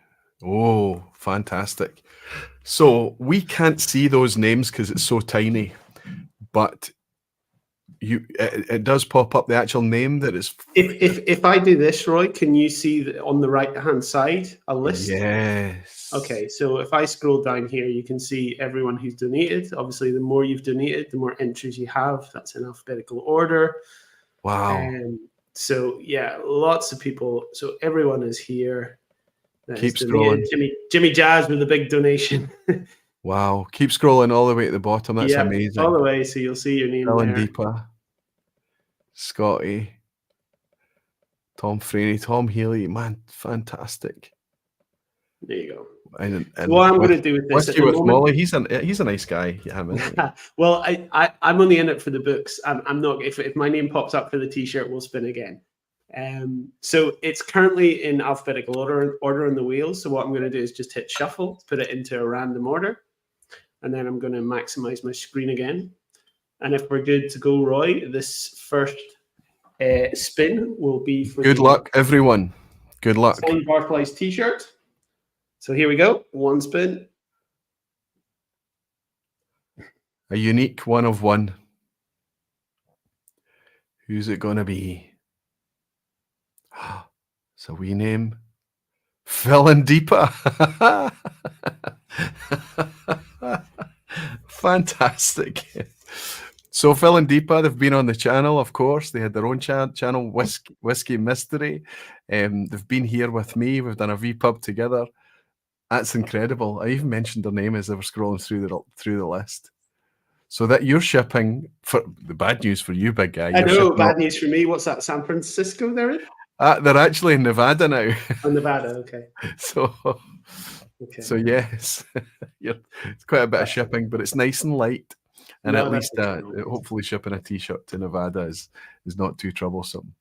Oh, fantastic. So we can't see those names because it's so tiny, but it does pop up the actual name that is. If I do this, Roy, can you see on the right-hand side a list? Yes. Okay, so if I scroll down here, you can see everyone who's donated. Obviously, the more you've donated, the more entries you have. That's in alphabetical order. Wow. So yeah, lots of people. So everyone is here. Keep scrolling. Jimmy Jazz with a big donation. Wow. Keep scrolling all the way at the bottom. That's amazing. All the way. So you'll see your name Ellen there. Deepa, Scotty, Tom Freeney, Tom Healy. Man, fantastic. There you go. And so what I'm going to do with this Whiskey with Molly, he's a nice guy. Yeah, well, I'm only in it for the books. I'm not. If my name pops up for the T-shirt, we'll spin again. So it's currently in alphabetical order on the wheels. So what I'm going to do is just hit shuffle to put it into a random order, and then I'm going to maximize my screen again. And if we're good to go, Roy, this first spin will be for good luck, everyone. Good luck. Signed Barclays T-shirt. So here we go. One spin. A unique one of one. Who's it going to be? It's a wee name. Phil and Deepa. Fantastic. So Phil and Deepa, they've been on the channel, of course. They had their own channel, Whiskey Mystery. They've been here with me. We've done a vPub together. That's incredible. I even mentioned their name as they were scrolling through the list. So that you're shipping, for the bad news for you, big guy. I know, bad news for me. What's that, San Francisco they're in? They're actually in Nevada now. Oh, Nevada, okay. So yes, it's quite a bit of shipping, but it's nice and light. And at least hopefully shipping a T-shirt to Nevada is not too troublesome.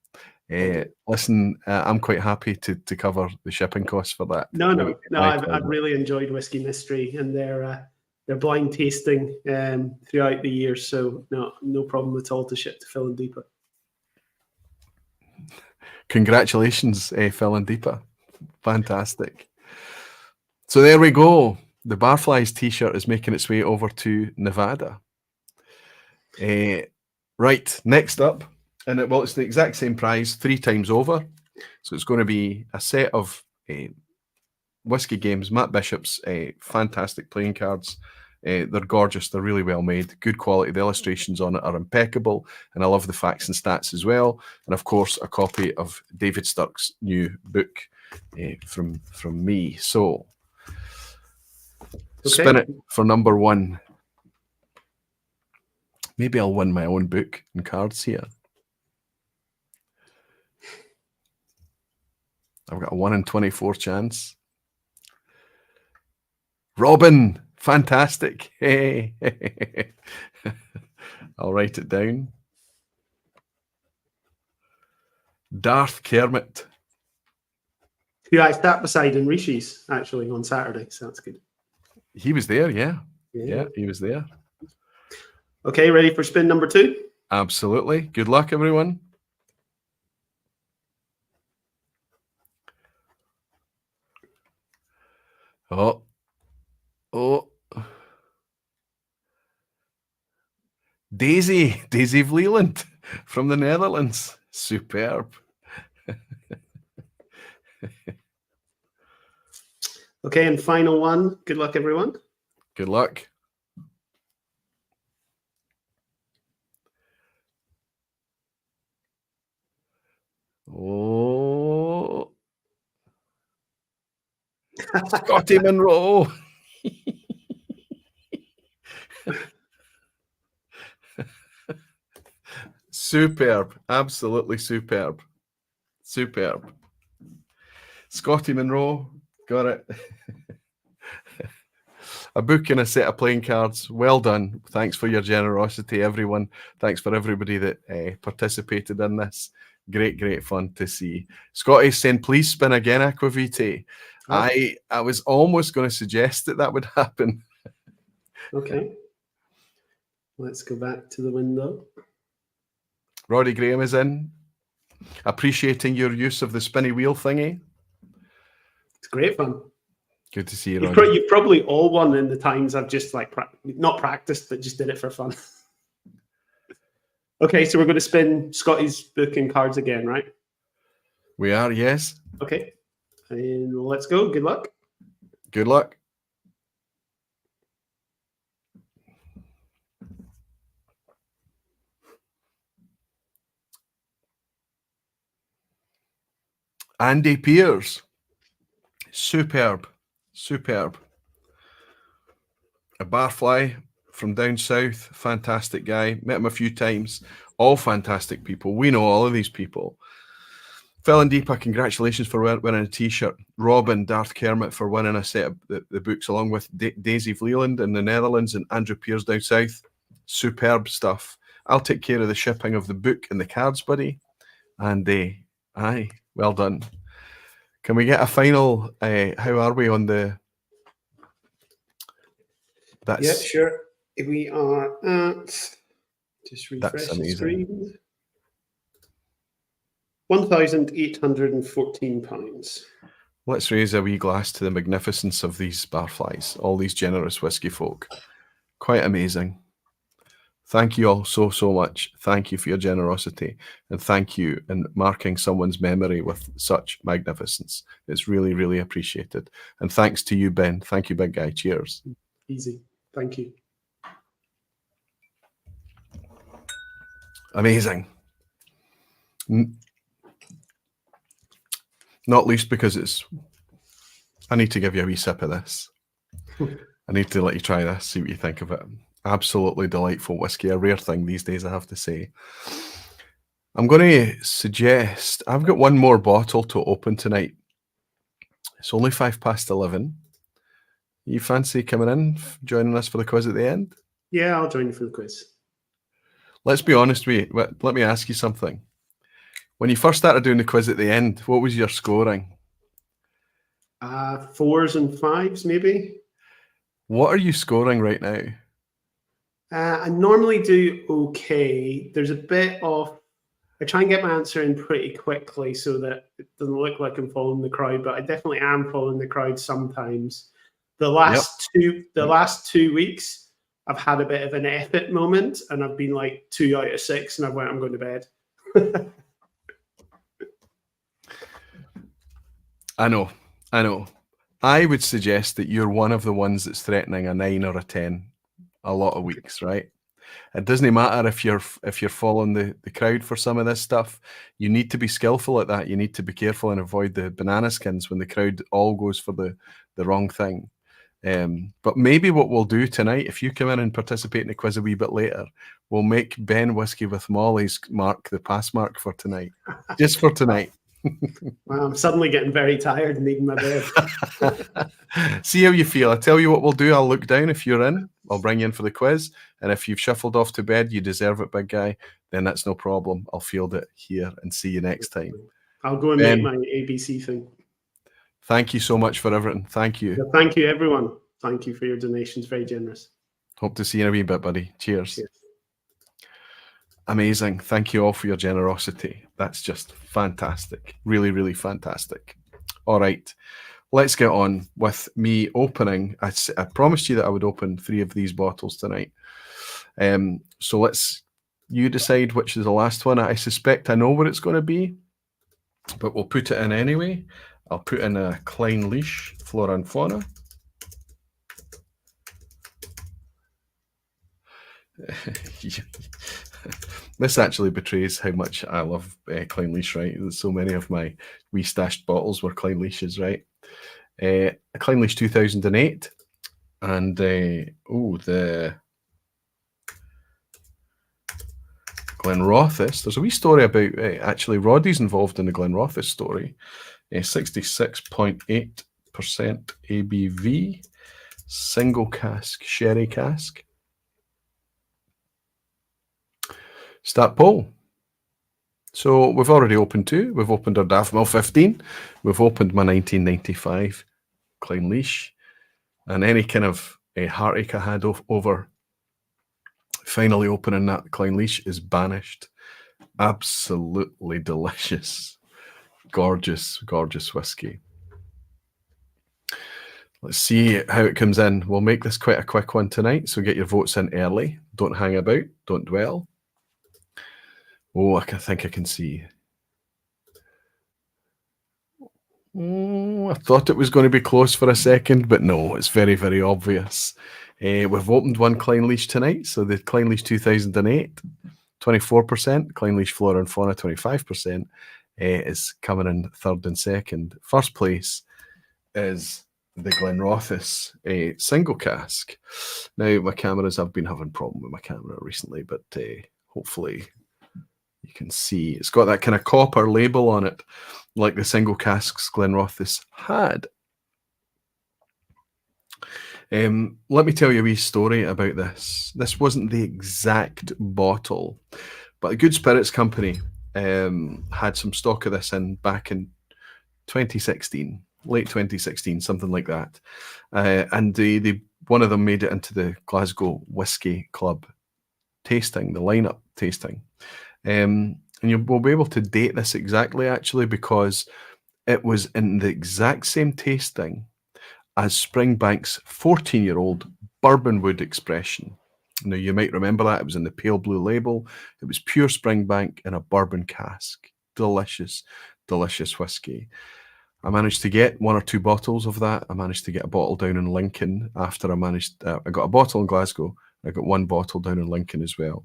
Listen, I'm quite happy to cover the shipping costs for that. No, I've really enjoyed Whiskey Mystery and their blind tasting throughout the year. So no problem at all to ship to Phil and Deepa. Congratulations, Phil and Deepa. Fantastic. So there we go. The Barflies T-shirt is making its way over to Nevada. Right, next up, and it's the exact same price 3 times over. So it's going to be a set of Whiskey Games, Matt Bishop's fantastic playing cards. They're gorgeous. They're really well made. Good quality. The illustrations on it are impeccable. And I love the facts and stats as well. And of course, a copy of David Sturck's new book from me. So spin it for number 1. Maybe I'll win my own book and cards here. I've got a 1 in 24 chance. Robin, fantastic. Hey. I'll write it down. Darth Kermit. Who I sat beside in Rishi's actually on Saturday, so that's good. He was there, yeah, he was there. Okay, ready for spin number 2? Absolutely. Good luck, everyone. Oh. Daisy Vleeland from the Netherlands. Superb. Okay, and final one. Good luck, everyone. Good luck. Oh. Scotty Monroe. Superb. Absolutely superb. Superb. Scotty Monroe. Got it. A book and a set of playing cards. Well done. Thanks for your generosity, everyone. Thanks for everybody that participated in this. Great fun to see. Scotty's saying, please spin again, Aquavite. Oh. I was almost going to suggest that would happen. Okay. Let's go back to the window. Roddy Graham is in. Appreciating your use of the spinny wheel thingy. It's great fun. Good to see you, Roddy. You've probably all won in the times I've just like not practiced, but just did it for fun. Okay, so we're going to spin Scotty's book and cards again, right? We are, yes. Okay, and let's go. Good luck. Good luck. Andy Pears. Superb. Superb. A barfly from down south. Fantastic guy. Met him a few times. All fantastic people. We know all of these people. Phil and Deepa, congratulations for winning a t-shirt. Robin, Darth Kermit for winning a set of the books, along with Daisy Vleeland in the Netherlands and Andrew Pears down south. Superb stuff. I'll take care of the shipping of the book and the cards, buddy. And aye, well done. Can we get a final? How are we on the? Yeah, sure. We are at, just refresh the screen. £1,814. Let's raise a wee glass to the magnificence of these barflies, all these generous whiskey folk. Quite amazing. Thank you all so, so much. Thank you for your generosity, and thank you in marking someone's memory with such magnificence. It's really, really appreciated. And thanks to you, Ben. Thank you, big guy. Cheers. Easy. Thank you. Amazing. Not least because I need to give you a wee sip of this. I need to let you try this, see what you think of it. Absolutely delightful whiskey, a rare thing these days, I have to say. I'm going to suggest, I've got one more bottle to open tonight. It's only 11:05. You fancy coming in, joining us for the quiz at the end? Yeah, I'll join you for the quiz. Let's be honest with you. Let me ask you something. When you first started doing the quiz at the end, what was your scoring? 4s and 5s, maybe. What are you scoring right now? I normally do okay. There's a bit of, I try and get my answer in pretty quickly so that it doesn't look like I'm following the crowd, but I definitely am following the crowd sometimes. The last 2 weeks, I've had a bit of an effort moment, and I've been like 2 out of 6, and I'm going to bed. I know. I would suggest that you're one of the ones that's threatening a 9 or a 10 a lot of weeks, right? It doesn't matter if you're following the crowd for some of this stuff. You need to be skillful at that. You need to be careful and avoid the banana skins when the crowd all goes for the wrong thing. But maybe what we'll do tonight, if you come in and participate in the quiz a wee bit later, we'll make Ben Whiskey with Molly's mark the pass mark for tonight. Just for tonight. Wow, I'm suddenly getting very tired and needing my bed. See how you feel. I tell you what we'll do. I'll look down if you're in. I'll bring you in for the quiz. And if you've shuffled off to bed, you deserve it, big guy, then that's no problem. I'll field it here and see you next time. I'll go and make my ABC thing. Thank you so much for everything. Thank you. Yeah, thank you, everyone. Thank you for your donations. Very generous. Hope to see you in a wee bit, buddy. Cheers. Cheers. Amazing. Thank you all for your generosity. That's just fantastic. Really, really fantastic. All right. Let's get on with me opening. I promised you that I would open 3 of these bottles tonight. So you decide which is the last one. I suspect I know what it's going to be, but we'll put it in anyway. I'll put in a Klein Leash Flora and Fauna. This actually betrays how much I love Klein Leash, right? So many of my wee stashed bottles were Klein Leashes, right? A Klein Leash 2008, and the Glenrothes. There's a wee story about actually Roddy's involved in the Glenrothes story. 66.8% ABV, single cask, sherry cask. Start poll. So we've already opened 2. We've opened our Daffmill 15. We've opened my 1995 Klein Leash. And any kind of heartache I had over finally opening that Klein Leash is banished. Absolutely delicious. Gorgeous, gorgeous whiskey. Let's see how it comes in. We'll make this quite a quick one tonight, so get your votes in early. Don't hang about. Don't dwell. Oh, I think I can see. Oh, I thought it was going to be close for a second, but no, it's very, very obvious. We've opened one Clynelish tonight, so the Clynelish 2008, 24%, Clynelish Flora and Fauna, 25%, is coming in third and second. First place is the Glenrothes single cask. Now, my cameras, I've been having a problem with my camera recently, but hopefully you can see. It's got that kind of copper label on it, like the single casks Glenrothes had. Let me tell you a wee story about this. This wasn't the exact bottle, but a Good Spirits company had some stock of this in back in 2016, late 2016, something like that. And they one of them made it into the Glasgow Whisky Club tasting, the lineup tasting. And we'll be able to date this exactly, actually, because it was in the exact same tasting as Springbank's 14-year-old Bourbon Wood Expression. Now, you might remember that. It was in the pale blue label. It was pure Springbank in a bourbon cask. Delicious, delicious whiskey. I managed to get 1 or 2 bottles of that. I managed to get a bottle down in Lincoln after I got a bottle in Glasgow. I got 1 bottle down in Lincoln as well.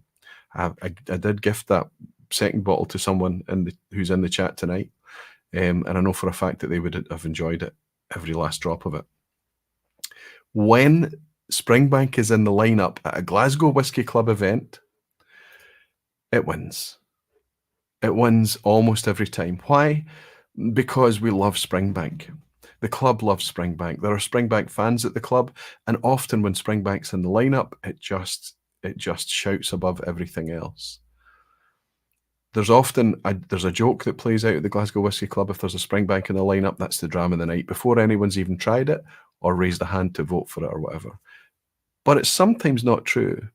I did gift that second bottle to someone who's in the chat tonight. And I know for a fact that they would have enjoyed it, every last drop of it. When Springbank is in the lineup at a Glasgow Whisky Club event, it wins. It wins almost every time. Why? Because we love Springbank. The club loves Springbank. There are Springbank fans at the club, and often when Springbank's in the lineup, it just shouts above everything else. There's often there's a joke that plays out at the Glasgow Whisky Club. If there's a Springbank in the lineup, that's the drama of the night, before anyone's even tried it or raised a hand to vote for it or whatever. But it's sometimes not true,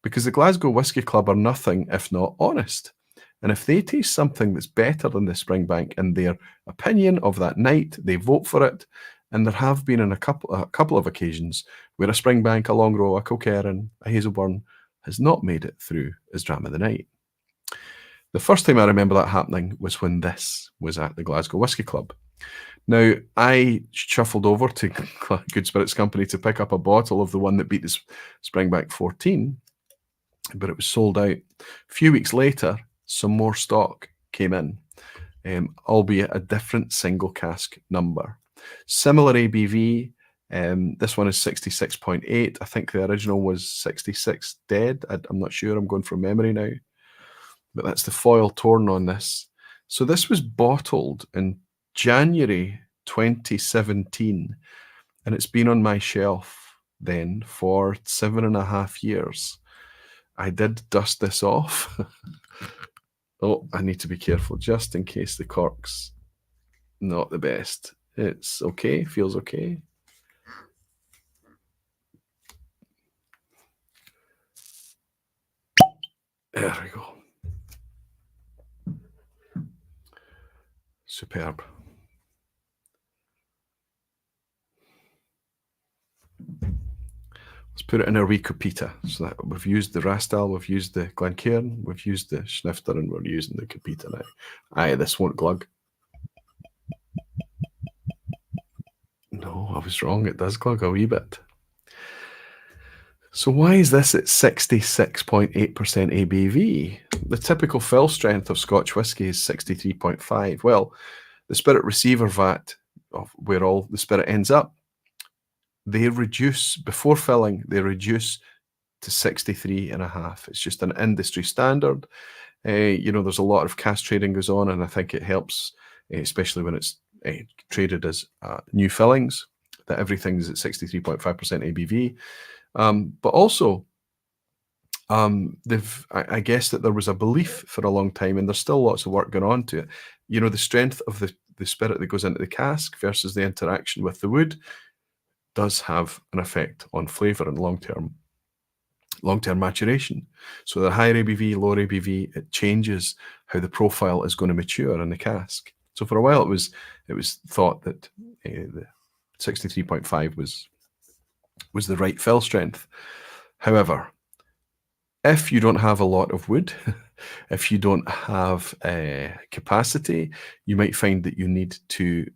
because the Glasgow Whisky Club are nothing if not honest. And if they taste something that's better than the Springbank in their opinion of that night, they vote for it. And there have been a couple of occasions where a Springbank, a Longrow, a Kilkerran, a Hazelburn has not made it through as drama of the night. The first time I remember that happening was when this was at the Glasgow Whisky Club. Now, I shuffled over to Good Spirits Company to pick up a bottle of the one that beat the Springbank 14, but it was sold out. A few weeks later, some more stock came in, albeit a different single cask number. Similar ABV. This one is 66.8. I think the original was 66 dead. I'm not sure. I'm going from memory now. But that's the foil torn on this. So this was bottled in January 2017, and it's been on my shelf then for 7.5 years. I did dust this off. Oh, I need to be careful just in case the cork's not the best. It's okay, feels okay. There we go. Superb. Let's put it in our wee Copita. So that we've used the Rastal, we've used the Glencairn, we've used the Schnifter, and we're using the Copita now. Aye, this won't glug. No, I was wrong. It does glug a wee bit. So why is this at 66.8% ABV? The typical fill strength of Scotch whisky is 63.5. Well, the spirit receiver vat, of where all the spirit ends up, they reduce, before filling, they reduce to 63.5. It's just an industry standard. There's a lot of cask trading goes on, and I think it helps, especially when it's traded as new fillings, that everything's at 63.5% ABV. But also, I guess that there was a belief for a long time, and there's still lots of work going on to it. The strength of the spirit that goes into the cask versus the interaction with the wood does have an effect on flavour and long-term maturation. So the higher ABV, lower ABV, it changes how the profile is going to mature in the cask. So for a while, it was thought that the 63.5 was the right fill strength. However, if you don't have a lot of wood, if you don't have capacity, you might find that you need to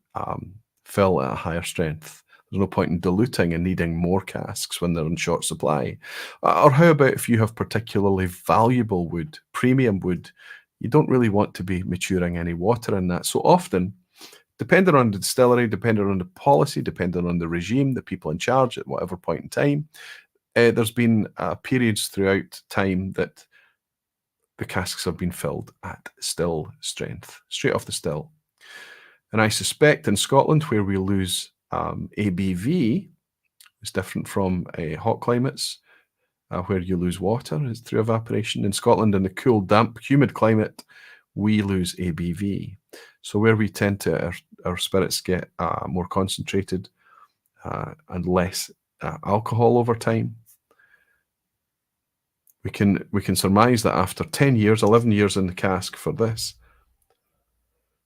fill at a higher strength. There's no point in diluting and needing more casks when they're in short supply. Or how about if you have particularly valuable wood, premium wood, you don't really want to be maturing any water in that. So often, depending on the distillery, depending on the policy, depending on the regime, the people in charge at whatever point in time, there's been periods throughout time that the casks have been filled at still strength, straight off the still. And I suspect in Scotland, where we lose ABV, it's different from hot climates, where you lose water through evaporation. In Scotland, in the cool, damp, humid climate, we lose ABV. So where we tend to, our spirits get more concentrated and less alcohol over time. We can surmise that after 10 years, 11 years in the cask for this,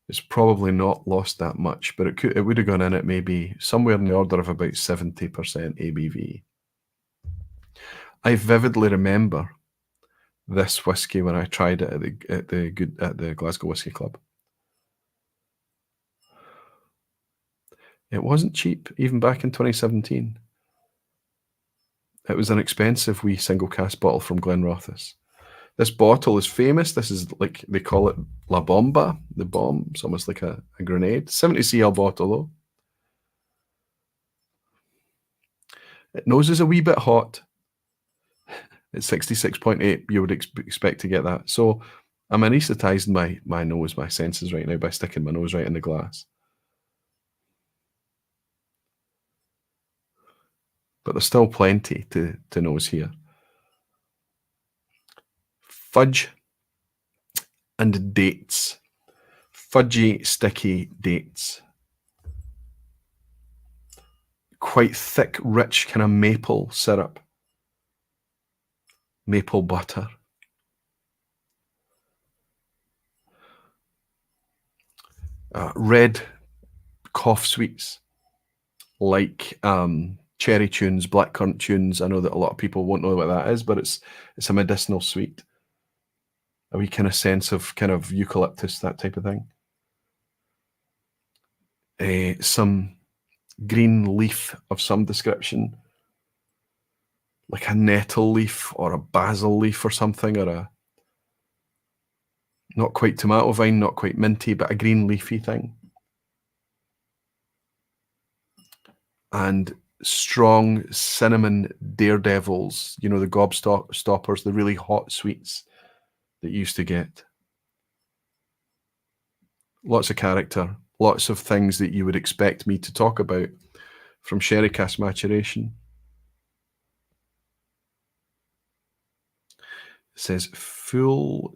it's probably not lost that much, but it would have gone in at maybe somewhere in the order of about 70% ABV. I vividly remember this whiskey when I tried it at the Glasgow Whisky Club. It wasn't cheap, even back in 2017. It was an expensive wee single cask bottle from Glenrothes. This bottle is famous. This is like, they call it La Bomba, the bomb. It's almost like a grenade. 70 cl bottle though. It noses a wee bit hot. It's 66.8. You would expect to get that. So I'm anesthetizing my nose, my senses right now by sticking my nose right in the glass. But there's still plenty to nose here. Fudge and dates. Fudgy, sticky dates. Quite thick, rich kind of maple syrup. Maple butter. Red cough sweets like cherry tunes, blackcurrant tunes. I know that a lot of people won't know what that is, but it's a medicinal sweet. A wee kind of sense of kind of eucalyptus, that type of thing. Some green leaf of some description, like a nettle leaf or a basil leaf or something, or a not quite tomato vine, not quite minty, but a green leafy thing. And strong cinnamon daredevils, you know, the gobstoppers, the really hot sweets that you used to get. Lots of character, lots of things that you would expect me to talk about from sherry cask maturation. It says full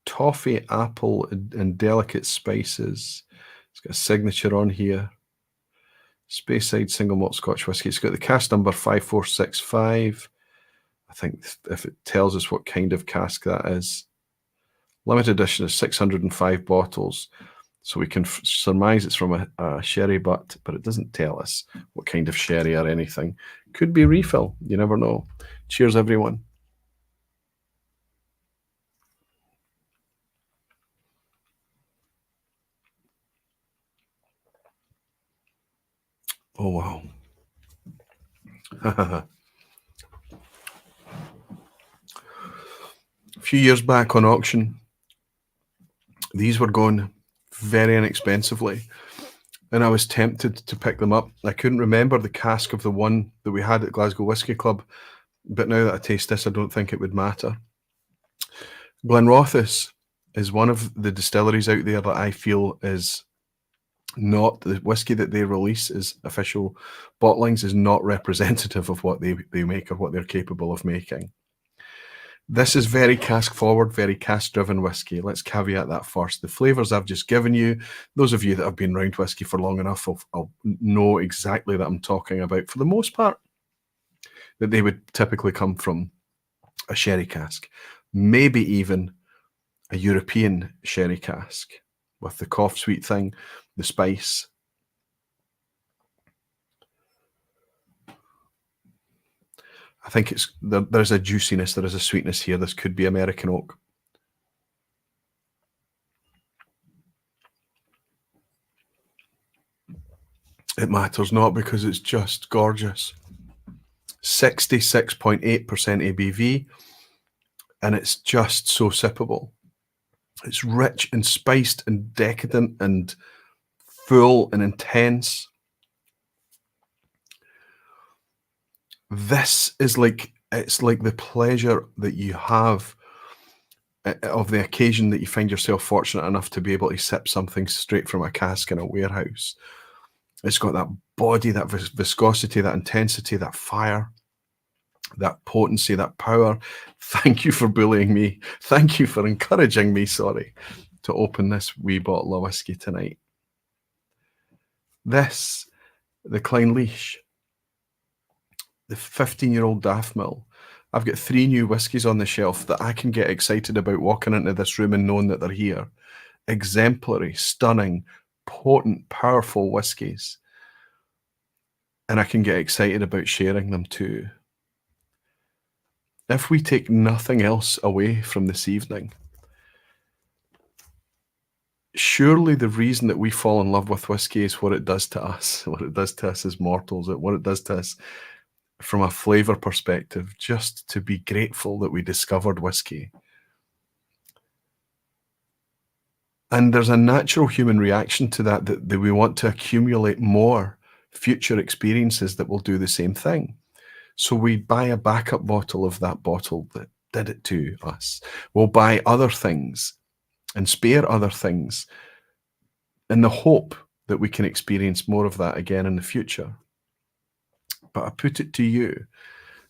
toffee, apple, and delicate spices. It's got a signature on here. Speyside single malt Scotch whisky. It's got the cask number 5465. I think if it tells us what kind of cask that is. Limited edition is 605 bottles. So we can surmise it's from a sherry butt, but it doesn't tell us what kind of sherry or anything. Could be refill. You never know. Cheers, everyone. Oh, wow. A few years back on auction, these were going very inexpensively, and I was tempted to pick them up. I couldn't remember the cask of the one that we had at Glasgow Whisky Club, but now that I taste this, I don't think it would matter. Glenrothes is one of the distilleries out there that I feel is not, the whiskey that they release as official bottlings is not representative of what they make or what they're capable of making. This is very cask forward, very cask driven whiskey. Let's caveat that first. The flavors I've just given you, those of you that have been around whiskey for long enough will know exactly that I'm talking about, for the most part, that they would typically come from a sherry cask, maybe even a European sherry cask with the cough sweet thing, the spice. I think there's a juiciness, there is a sweetness here. This could be American oak. It matters not because it's just gorgeous. 66.8% ABV, and it's just so sippable. It's rich and spiced and decadent and full and intense. This is it's like the pleasure that you have of the occasion that you find yourself fortunate enough to be able to sip something straight from a cask in a warehouse. It's got that body, that viscosity, that intensity, that fire, that potency, that power. Thank you for bullying me. Thank you for encouraging me, sorry, to open this wee bottle of whiskey tonight. This, the Klein Leash, the 15-year-old Daff Mill. I've got 3 new whiskies on the shelf that I can get excited about walking into this room and knowing that they're here. Exemplary, stunning, potent, powerful whiskies. And I can get excited about sharing them too. If we take nothing else away from this evening, surely the reason that we fall in love with whiskey is what it does to us, what it does to us as mortals, what it does to us from a flavour perspective, just to be grateful that we discovered whiskey. And there's a natural human reaction to that we want to accumulate more future experiences that will do the same thing. So we buy a backup bottle of that bottle that did it to us. We'll buy other things and spare other things in the hope that we can experience more of that again in the future. But I put it to you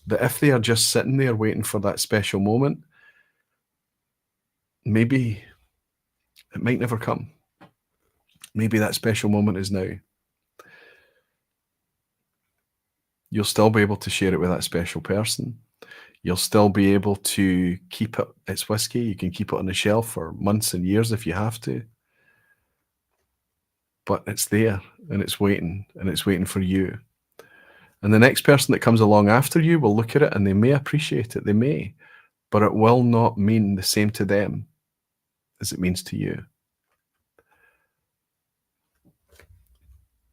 that if they are just sitting there waiting for that special moment, maybe it might never come. Maybe that special moment is now. You'll still be able to share it with that special person. You'll still be able to keep it. It's whiskey. You can keep it on the shelf for months and years if you have to. But it's there and it's waiting for you. And the next person that comes along after you will look at it and they may appreciate it. They may, but it will not mean the same to them as it means to you.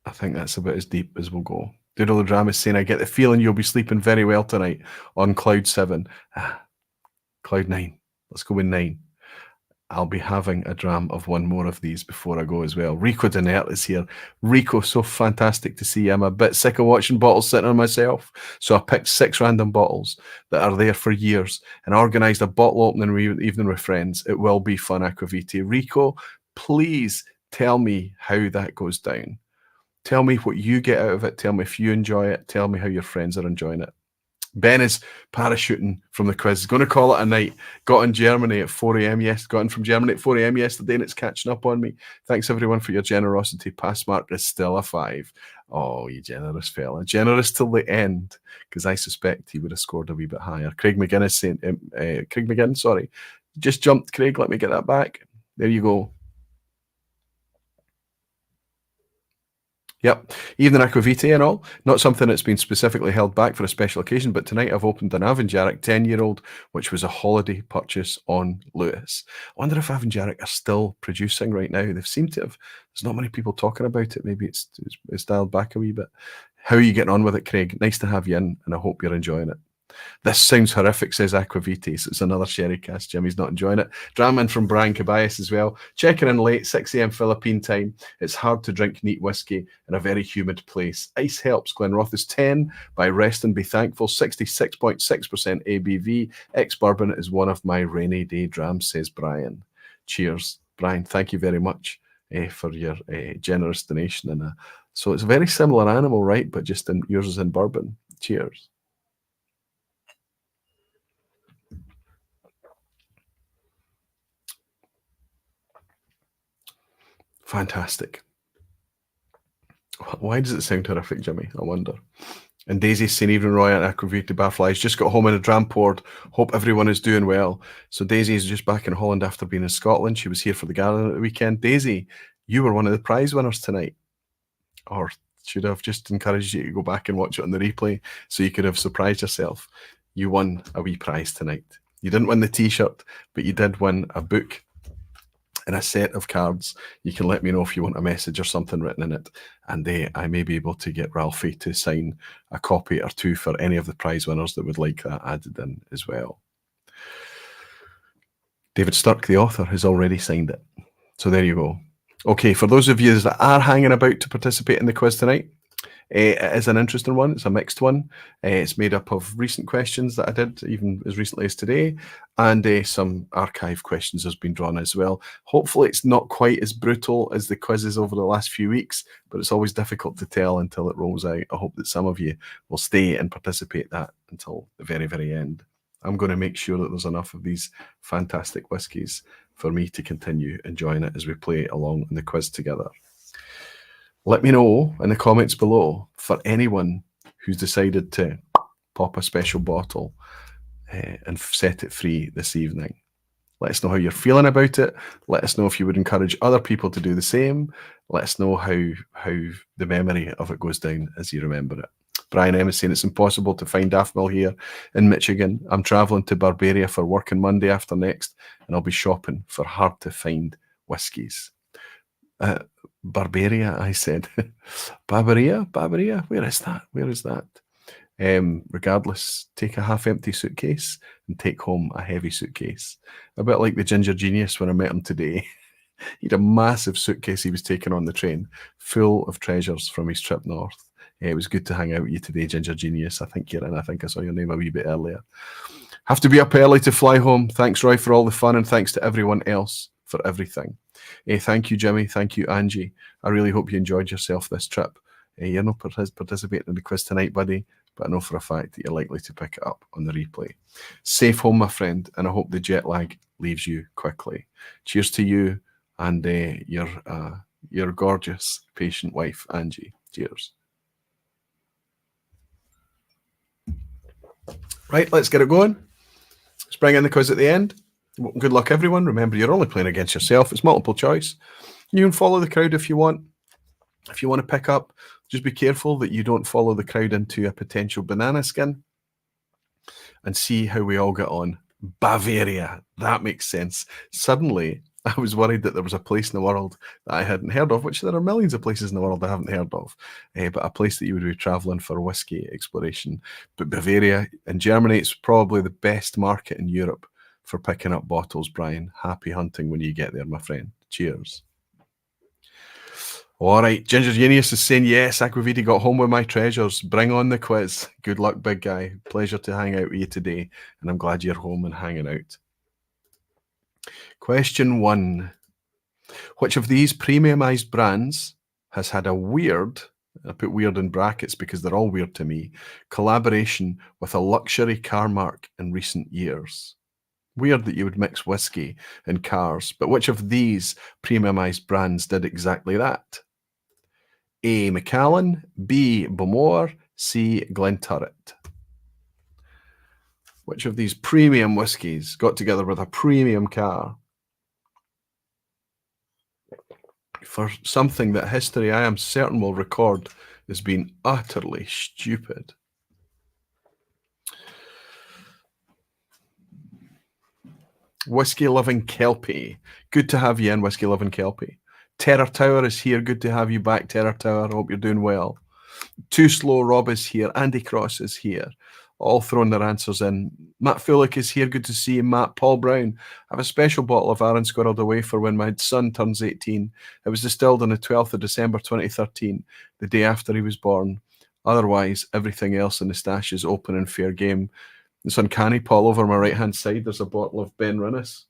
I think that's about as deep as we'll go. Doodle the Dram is saying, I get the feeling you'll be sleeping very well tonight on cloud 7. Cloud 9. Let's go with 9. I'll be having a dram of one more of these before I go as well. Rico Denert is here. Rico, so fantastic to see you. I'm a bit sick of watching bottles sitting on myself, so I picked 6 random bottles that are there for years and organised a bottle opening evening with friends. It will be fun, Aquaviti. Rico, please tell me how that goes down. Tell me what you get out of it. Tell me if you enjoy it. Tell me how your friends are enjoying it. Ben is parachuting from the quiz. He's going to call it a night. Got in Germany at 4 a.m. Got in from Germany at 4 a.m. yesterday, and it's catching up on me. Thanks, everyone, for your generosity. Pass mark is still a 5. Oh, you generous fella. Generous till the end, because I suspect he would have scored a wee bit higher. Craig McGinn, sorry. Just jumped, Craig. Let me get that back. There you go. Yep, evening Aquavitae and all. Not something that's been specifically held back for a special occasion, but tonight I've opened an Avanjaric 10-year-old, which was a holiday purchase on Lewis. I wonder if Avanjaric are still producing right now. They've seemed to have. There's not many people talking about it. Maybe it's dialed back a wee bit. How are you getting on with it, Craig? Nice to have you in, and I hope you're enjoying it. This sounds horrific, says Aquaviti. So it's another sherry cast. Jimmy's not enjoying it. Drama in from Brian Cabayas as well. Checking in late, 6 a.m. Philippine time. It's hard to drink neat whiskey in a very humid place. Ice helps. Glenrothes is 10 by Rest and Be Thankful. 66.6% ABV. Ex-bourbon is one of my rainy day drams, says Brian. Cheers. Brian, thank you very much for your generous donation. So it's a very similar animal, right? But just yours is in bourbon. Cheers. Fantastic. Why does it sound terrific, Jimmy? I wonder. And Daisy's saying, evening, Roy and Aquavita Barflies. Just got home in a dram poured. Hope everyone is doing well. So Daisy is just back in Holland after being in Scotland. She was here for the gathering at the weekend. Daisy, you were one of the prize winners tonight. Or Should have just encouraged you to go back and watch it on the replay so you could have surprised yourself. You won a wee prize tonight. You didn't win the t-shirt, but you did win a book and a set of cards. You can let me know if you want a message or something written in it, and I may be able to get Ralphie to sign a copy or two for any of the prize winners that would like that added in as well. David Sturck, the author, has already signed it. So there you go. Okay, for those of you that are hanging about to participate in the quiz tonight, it is an interesting one. It's a mixed one. It's made up of recent questions that I did even as recently as today, and some archive questions has been drawn as well. Hopefully it's not quite as brutal as the quizzes over the last few weeks, but it's always difficult to tell until it rolls out. I hope that some of you will stay and participate that until the very, very end. I'm going to make sure that there's enough of these fantastic whiskies for me to continue enjoying it as we play along in the quiz together. Let me know in the comments below for anyone who's decided to pop a special bottle and set it free this evening. Let us know how you're feeling about it. Let us know if you would encourage other people to do the same. Let us know how the memory of it goes down as you remember it. Brian M is saying it's impossible to find Doff Mill here in Michigan. I'm traveling to Barbaria for work on Monday after next, and I'll be shopping for hard to find whiskies. Barbaria, I said. Barbaria, where is that? Regardless, take a half-empty suitcase and take home a heavy suitcase. A bit like the Ginger Genius when I met him today. He had a massive suitcase he was taking on the train, full of treasures from his trip north. It was good to hang out with you today, Ginger Genius. I think you're in. I think I saw your name a wee bit earlier. Have to be up early to fly home. Thanks, Roy, for all the fun, and thanks to everyone else for everything. Thank you, Jimmy. Thank you, Angie. I really hope you enjoyed yourself this trip. You're not participating in the quiz tonight, buddy, but I know for a fact that you're likely to pick it up on the replay. Safe home, my friend, and I hope the jet lag leaves you quickly. Cheers to you and your gorgeous, patient wife, Angie. Cheers. Right, let's get it going. Let's bring in the quiz at the end. Good luck, everyone. Remember, you're only playing against yourself. It's multiple choice. You can follow the crowd if you want. If you want to pick up, just be careful that you don't follow the crowd into a potential banana skin, and see how we all get on. Bavaria. That makes sense. Suddenly, I was worried that there was a place in the world that I hadn't heard of, which there are millions of places in the world I haven't heard of, but a place that you would be traveling for whiskey exploration. But Bavaria in Germany, it's probably the best market in Europe for picking up bottles, Brian. Happy hunting when you get there, my friend. Cheers. All right, Ginger Genius is saying, yes, Aquaviti got home with my treasures. Bring on the quiz. Good luck, big guy. Pleasure to hang out with you today, and I'm glad you're home and hanging out. Question 1. Which of these premiumized brands has had a weird, I put weird in brackets because they're all weird to me, collaboration with a luxury car marque in recent years? Weird that you would mix whiskey and cars, but which of these premiumized brands did exactly that? A. Macallan, B. Bowmore, C. Glenturret. Which of these premium whiskies got together with a premium car for something that history, I am certain, will record as being utterly stupid? Whiskey Loving Kelpie. Good to have you in, Whiskey Loving Kelpie. Terror Tower is here. Good to have you back, Terror Tower. I hope you're doing well. Too Slow Rob is here. Andy Cross is here. All throwing their answers in. Matt Fulick is here. Good to see you, Matt. Paul Brown. I have a special bottle of Aaron squirreled away for when my son turns 18. It was distilled on the 12th of December 2013, the day after he was born. Otherwise, everything else in the stash is open and fair game. It's uncanny, Paul. Over my right-hand side, there's a bottle of Ben Rinnes,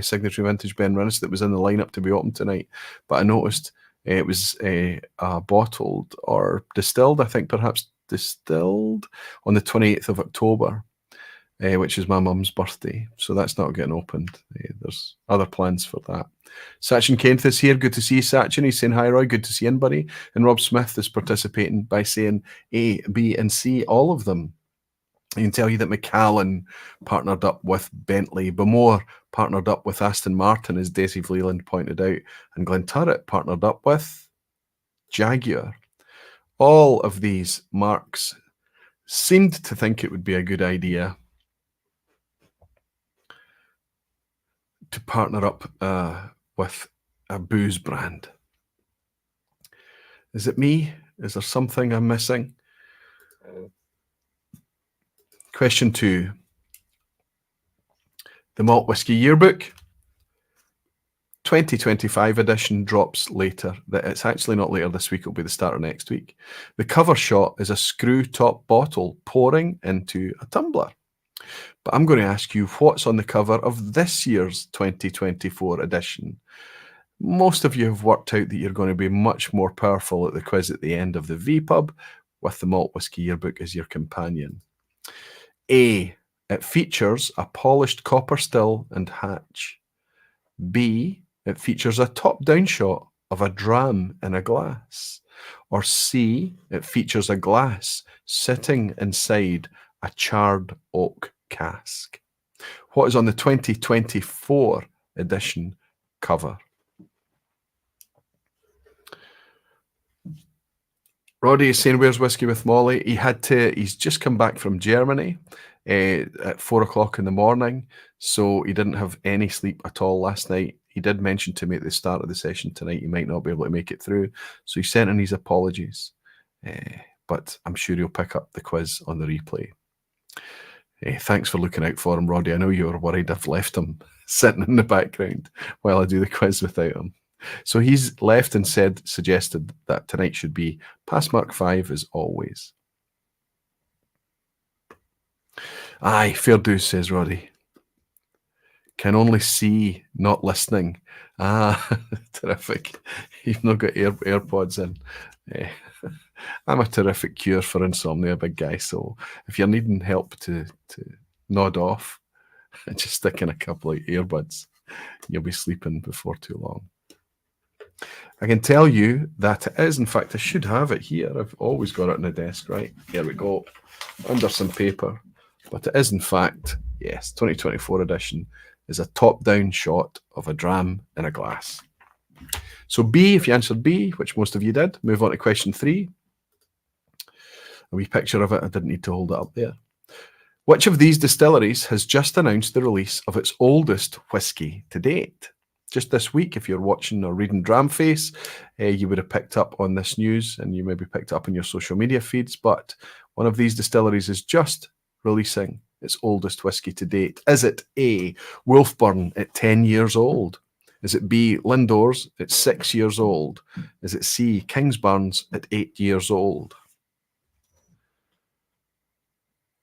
Signature Vintage Ben Rinnes, that was in the lineup to be opened tonight. But I noticed it was bottled or distilled, I think perhaps distilled, on the 28th of October, which is my mum's birthday. So that's not getting opened. There's other plans for that. Sachin Kenth is here. Good to see you, Sachin. He's saying hi, Roy. Good to see you, buddy. And Rob Smith is participating by saying A, B, and C, all of them. I can tell you that Macallan partnered up with Bentley, Bowmore partnered up with Aston Martin, as Daisy Vleeland pointed out, and Glenturret partnered up with Jaguar. all of these marks seemed to think it would be a good idea to partner up with a booze brand. Is it me? Is there something I'm missing? Question 2. The Malt Whisky Yearbook 2025 edition drops later. It's actually not later this week, it'll be the start of next week. The cover shot is a screw top bottle pouring into a tumbler. But I'm going to ask you what's on the cover of this year's 2024 edition. Most of you have worked out that you're going to be much more powerful at the quiz at the end of the vPub with the Malt Whisky Yearbook as your companion. A, it features a polished copper still and hatch. B, it features a top-down shot of a dram in a glass. Or C, it features a glass sitting inside a charred oak cask. What is on the 2024 edition cover? Roddy is saying, where's Whiskey with Molly? He's just come back from Germany at 4 o'clock in the morning, so he didn't have any sleep at all last night. He did mention to me at the start of the session tonight he might not be able to make it through, so he sent in his apologies. But I'm sure he'll pick up the quiz on the replay. Thanks for looking out for him, Roddy. I know you were worried I've left him sitting in the background while I do the quiz without him. So he's left and suggested that tonight should be Passmark 5 as always. Aye, fair dues, says Roddy. Can only see, not listening. Ah, terrific. You've not got AirPods in. I'm a terrific cure for insomnia, big guy. So if you're needing help to nod off, just stick in a couple of earbuds. You'll be sleeping before too long. I can tell you that it is, in fact, I should have it here. I've always got it on the desk, right? Here we go, under some paper. But it is, in fact, yes, 2024 edition is a top-down shot of a dram in a glass. So B, if you answered B, which most of you did, move on to question 3. A wee picture of it, I didn't need to hold it up there. Which of these distilleries has just announced the release of its oldest whiskey to date? Just this week, if you're watching or reading Dramface, you would have picked up on this news, and you maybe picked up on your social media feeds, but one of these distilleries is just releasing its oldest whiskey to date. Is it A, Wolfburn at 10 years old? Is it B, Lindors at 6 years old? Is it C, Kingsbarns at 8 years old?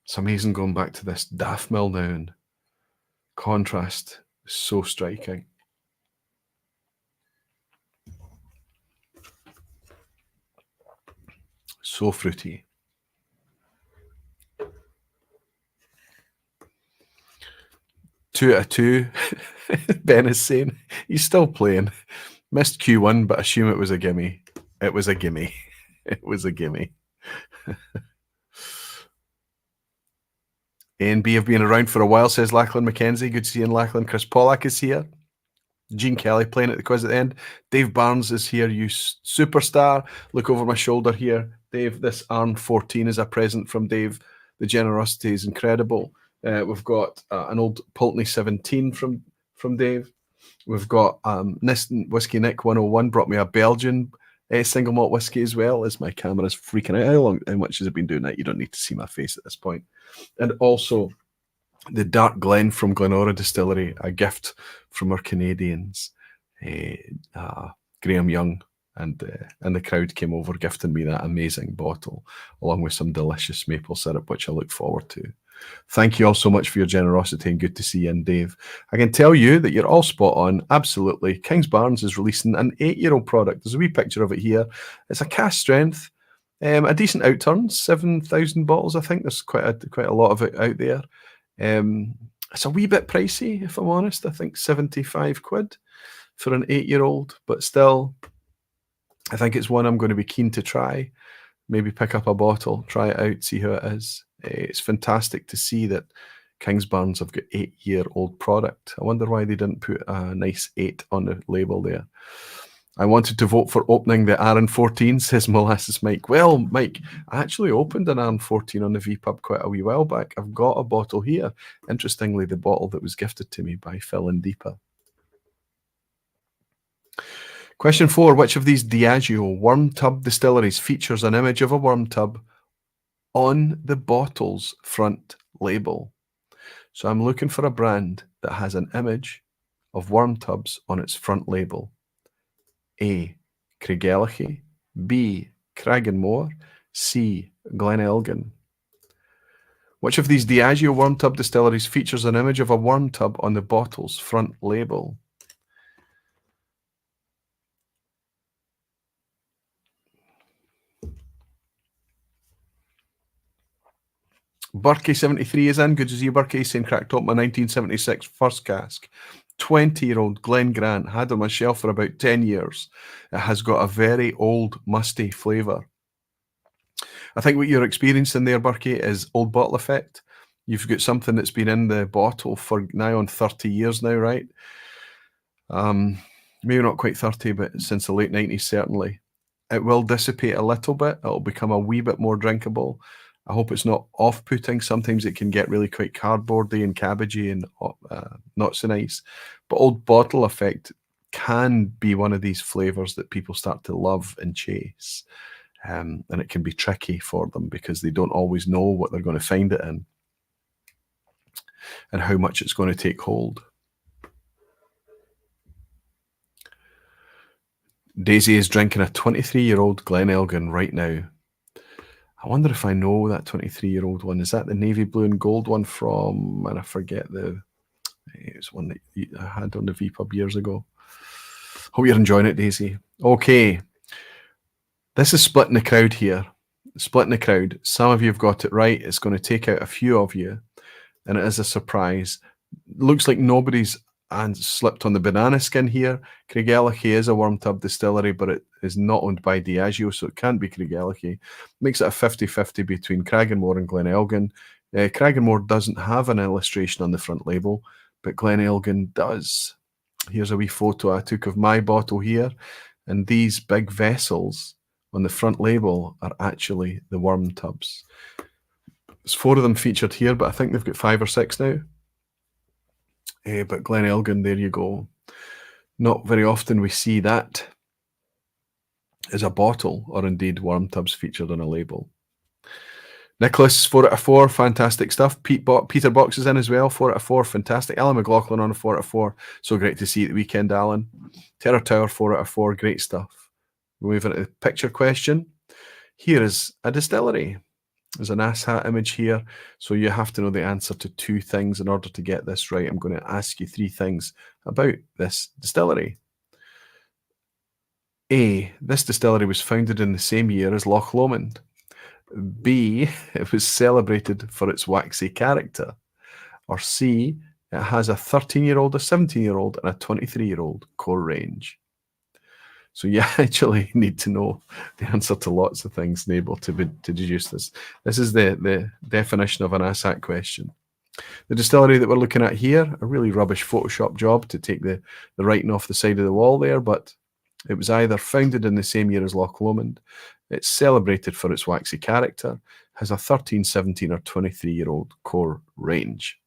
It's amazing going back to this Daff Mill now, and contrast is so striking. So fruity. Two out of two. Ben is saying he's still playing. Missed Q1, but assume it was a gimme. It was a gimme. It was a gimme. A and B have been around for a while, says Lachlan McKenzie. Good seeing Lachlan. Chris Pollack is here. Gene Kelly playing at the quiz at the end. Dave Barnes is here, you superstar. Look over my shoulder here. Dave, this ARM14 is a present from Dave. The generosity is incredible. We've got an old Pulteney 17 from Dave. We've got Whiskey Nick 101 brought me a Belgian single malt whiskey as well, as my camera's freaking out. How much has it been doing that? You don't need to see my face at this point. And also the Dark Glen from Glenora Distillery, a gift from our Canadians. Graham Young and the crowd came over gifting me that amazing bottle, along with some delicious maple syrup, which I look forward to. Thank you all so much for your generosity, and good to see you, and Dave. I can tell you that you're all spot on. Absolutely. Kingsbarns is releasing an 8-year-old product. There's a wee picture of it here. It's a cask strength, a decent outturn, 7,000 bottles. I think there's quite a lot of it out there. It's a wee bit pricey, if I'm honest. I think 75 quid for an 8-year-old, but still, I think it's one I'm going to be keen to try. Maybe pick up a bottle, try it out, see how it is. It's fantastic to see that Kingsbarns have got 8-year-old product. I wonder why they didn't put a nice 8 on the label there. I wanted to vote for opening the RN14, says Molasses Mike. Well, Mike, I actually opened an RN14 on the vPub quite a wee while back. I've got a bottle here. Interestingly, the bottle that was gifted to me by Phil and Deepa. Question 4. Which of these Diageo worm tub distilleries features an image of a worm tub on the bottle's front label? So I'm looking for a brand that has an image of worm tubs on its front label. A. Craigellachie, B. Cragganmore, C. Glenelgan. Which of these Diageo worm tub distilleries features an image of a worm tub on the bottle's front label? Burkey73 is in. Good to see you, Burkey. Saying cracked open my 1976 first cask. 20-year-old Glen Grant. Had on my shelf for about 10 years. It has got a very old, musty flavour. I think what you're experiencing there, Burkey, is old bottle effect. You've got something that's been in the bottle for now on 30 years now, right? Maybe not quite 30, but since the late 90s, certainly. It will dissipate a little bit. It'll become a wee bit more drinkable. I hope it's not off-putting. Sometimes it can get really quite cardboardy and cabbagey and not so nice. But old bottle effect can be one of these flavours that people start to love and chase. And it can be tricky for them because they don't always know what they're going to find it in and how much it's going to take hold. Daisy is drinking a 23-year-old Glenelgan right now. I wonder if I know that 23-year-old one. Is that the navy blue and gold one from, and I forget it's one that I had on the vPub years ago. Hope you're enjoying it, Daisy. Okay. This is splitting the crowd here. Splitting the crowd. Some of you have got it right. It's going to take out a few of you, and it is a surprise. Looks like nobody's slipped on the banana skin here. Craigellachie is a worm tub distillery, but it is not owned by Diageo, so it can't be Craigellachie. Makes it a 50-50 between Cragganmore and Glenelgan. Cragganmore doesn't have an illustration on the front label, but Glenelgan does. Here's a wee photo I took of my bottle here, and these big vessels on the front label are actually the worm tubs. There's 4 of them featured here, but I think they've got 5 or 6 now. But Glenelgan, there you go. Not very often we see that as a bottle, or indeed worm tubs featured on a label. Nicholas, 4 out of 4, fantastic stuff. Peter Box is in as well, 4 out of 4, fantastic. Alan McLaughlin on a 4 out of 4, so great to see you at the weekend, Alan. Terror Tower, 4 out of 4, great stuff. We're moving to the picture question. Here is a distillery. There's an asshat image here, so you have to know the answer to 2 things in order to get this right. I'm going to ask you 3 things about this distillery. A, this distillery was founded in the same year as Loch Lomond. B, it was celebrated for its waxy character. Or C, it has a 13-year-old, a 17-year-old, and a 23-year-old core range. So you actually need to know the answer to lots of things to be able to deduce this. This is the definition of an asshat question. The distillery that we're looking at here, a really rubbish Photoshop job to take the writing off the side of the wall there, but it was either founded in the same year as Loch Lomond, it's celebrated for its waxy character, has a 13, 17 or 23-year-old core range.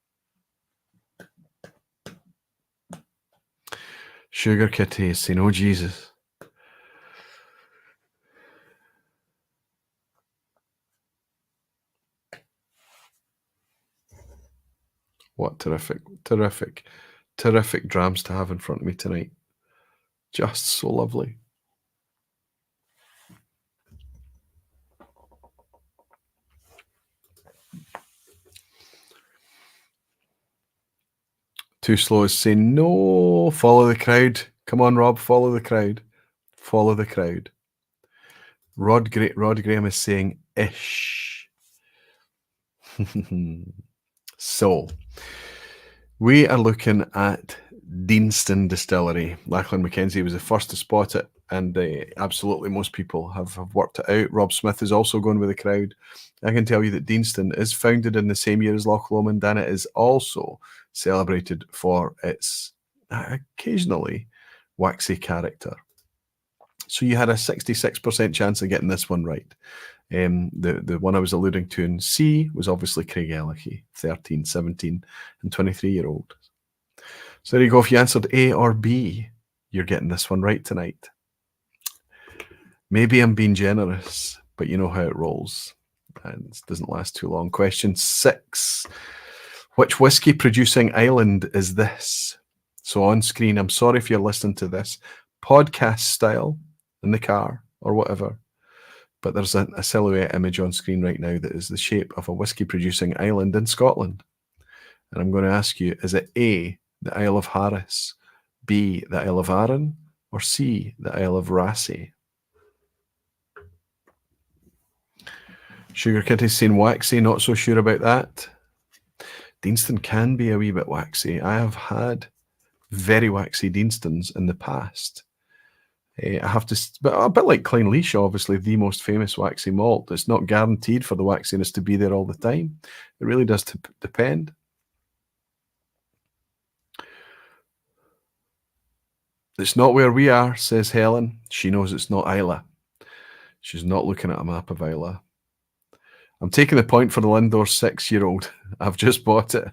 Sugar Kitty is saying, oh Jesus. What terrific drams to have in front of me tonight. Just so lovely. Too Slow is saying, no, follow the crowd. Come on, Rob, follow the crowd. Follow the crowd. Rod Graham is saying, ish. So, we are looking at Deanston Distillery. Lachlan Mackenzie was the first to spot it, and absolutely most people have worked it out. Rob Smith is also going with the crowd. I can tell you that Deanston is founded in the same year as Loch Lomond, and it is also celebrated for its occasionally waxy character. So you had a 66% chance of getting this one right. The one I was alluding to in C was obviously Craig Ellicky, 13, 17, and 23-year-old. So there you go. If you answered A or B, you're getting this one right tonight. Maybe I'm being generous, but you know how it rolls. And it doesn't last too long. Question 6. Which whiskey producing island is this? So on screen, I'm sorry if you're listening to this podcast style in the car or whatever, but there's a silhouette image on screen right now that is the shape of a whiskey producing island in Scotland. And I'm going to ask you, is it A, the Isle of Harris, B, the Isle of Arran, or C, the Isle of Raasay? Sugar Kitty's saying waxy, not so sure about that. Deanston can be a wee bit waxy. I have had very waxy Deanstons in the past. I have to, but a bit like Clynelish, obviously the most famous waxy malt. It's not guaranteed for the waxiness to be there all the time. It really does depend. It's not where we are, says Helen. She knows it's not Isla. She's not looking at a map of Isla. I'm taking the point for the Lindor 6-year-old. I've just bought it.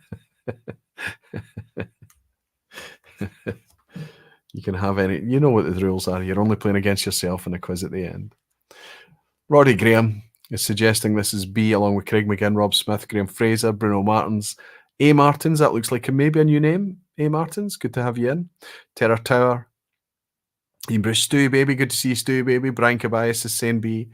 You can have any. You know what the rules are. You're only playing against yourself in a quiz at the end. Roddy Graham is suggesting this is B, along with Craig McGinn, Rob Smith, Graham Fraser, Bruno Martins, A. Martins. That looks like maybe a new name. A. Martins, good to have you in. Terror Tower. Ian Bruce, Stu Baby, good to see you, Stu Baby. Brian Cabayas is saying B.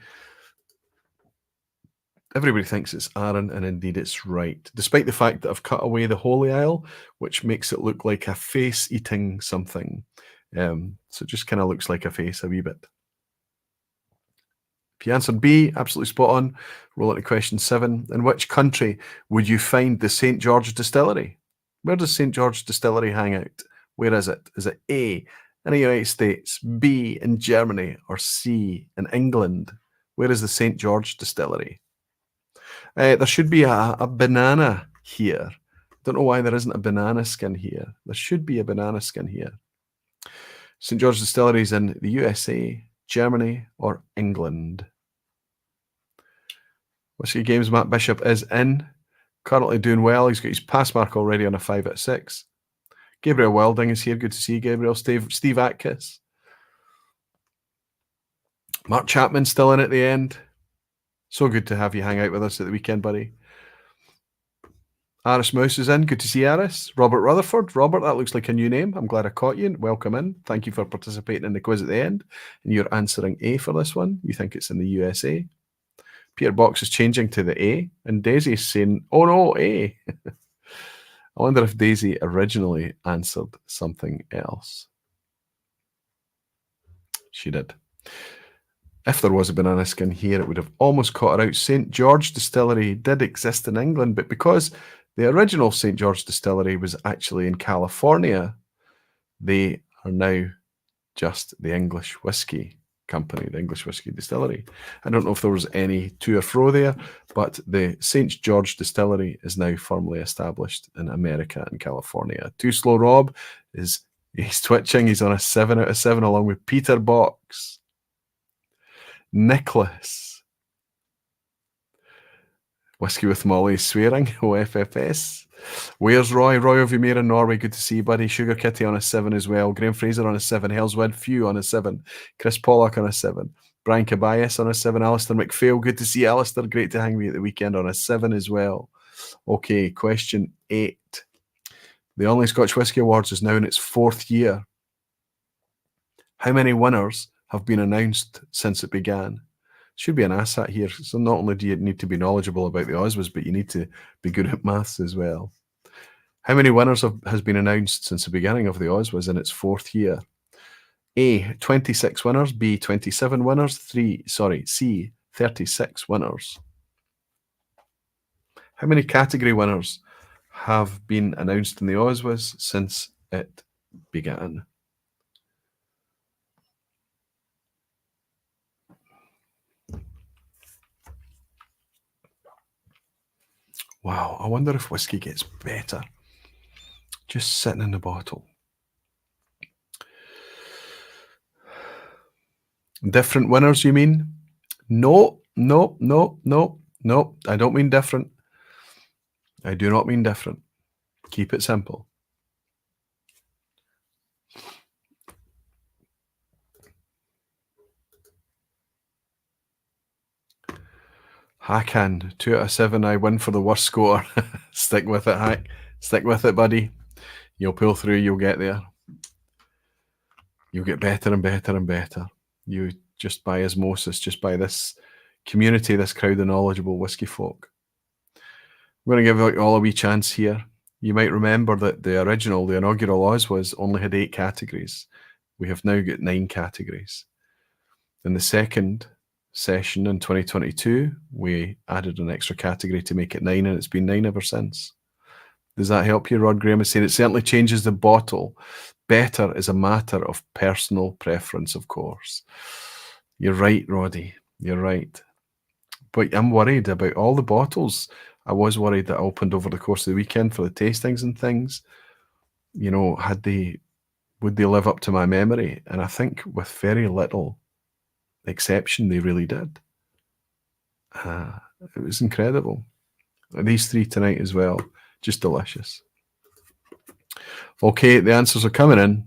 Everybody thinks it's Aaron, and indeed it's right, despite the fact that I've cut away the Holy Isle, which makes it look like a face eating something. So it just kind of looks like a face a wee bit. If you answered B, absolutely spot on. Roll into question 7. In which country would you find the St. George Distillery? Where does St. George Distillery hang out? Where is it? Is it A, in the United States, B, in Germany, or C, in England? Where is the St. George Distillery? There should be a banana here. Don't know why there isn't a banana skin here. There should be a banana skin here. St. George Distillery is in the USA, Germany, or England. Whiskey Games, Matt Bishop is in. Currently doing well. He's got his pass mark already on a 5 out of 6. Gabriel Welding is here. Good to see you, Gabriel. Steve Atkiss. Mark Chapman still in at the end. So good to have you hang out with us at the weekend, buddy. Aris Mouse is in. Good to see Aris. Robert Rutherford. Robert, that looks like a new name. I'm glad I caught you. Welcome in. Thank you for participating in the quiz at the end. And you're answering A for this one. You think it's in the USA. Peter Box is changing to the A. And Daisy is saying, oh no, A. I wonder if Daisy originally answered something else. She did. If there was a banana skin here, it would have almost caught her out. St. George Distillery did exist in England, but because the original St. George Distillery was actually in California, they are now just the English Whiskey Company, the English Whiskey Distillery. I don't know if there was any to or fro there, but the St. George Distillery is now firmly established in America and California. Too Slow Rob he's twitching. He's on a 7 out of 7 along with Peter Box. Nicholas. Whiskey with Molly swearing. OFFS. Where's Roy? Roy of Ymir in Norway. Good to see you, buddy. Sugar Kitty on a 7 as well. Graham Fraser on a 7. Hellswood Few on a 7. Chris Pollock on a 7. Brian Cabayas on a 7. Alistair McPhail. Good to see Alistair. Great to hang with you at the weekend on a 7 as well. Okay, question 8. The Only Scotch Whisky Awards is now in its 4th year. How many winners have been announced since it began? Should be an asshat here. So not only do you need to be knowledgeable about the Oswas, but you need to be good at maths as well. How many winners has been announced since the beginning of the Oswas in its 4th year? A, 26 winners. B, 27 winners. C, 36 winners. How many category winners have been announced in the Oswas since it began? Wow, I wonder if whiskey gets better just sitting in the bottle. Different winners, you mean? No. I don't mean different. I do not mean different. Keep it simple. Hakan, 2 out of 7. I win for the worst score. Stick with it, Hack. Stick with it, buddy. You'll pull through. You'll get there. You'll get better and better and better. You just by osmosis, just by this community, this crowd of knowledgeable whiskey folk. I'm going to give you all a wee chance here. You might remember that the inaugural Oz only had 8 categories. We have now got 9 categories. In the second session in 2022, we added an extra category to make it 9, and it's been 9 ever since. Does that help you? Rod Graham is saying it certainly changes the bottle. Better is a matter of personal preference, of course. You're right, Roddy. You're right. But I'm worried about all the bottles. I was worried that I opened over the course of the weekend for the tastings and things. You know, would they live up to my memory? And I think with very little exception, they really did. It was incredible. These 3 tonight as well, just delicious. Okay, the answers are coming in.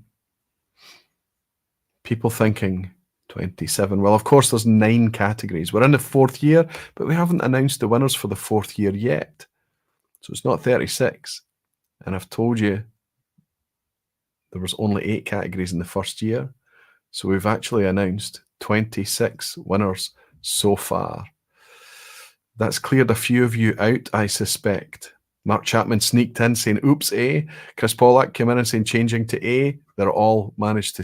People thinking 27. Well, of course, there's 9 categories. We're in the 4th year, but we haven't announced the winners for the 4th year yet. So it's not 36. And I've told you there was only 8 categories in the first year. So we've actually announced 26 winners so far. That's cleared a few of you out, I suspect. Mark Chapman sneaked in saying, oops, A. Chris Pollack came in and saying, changing to A. They're all managed to,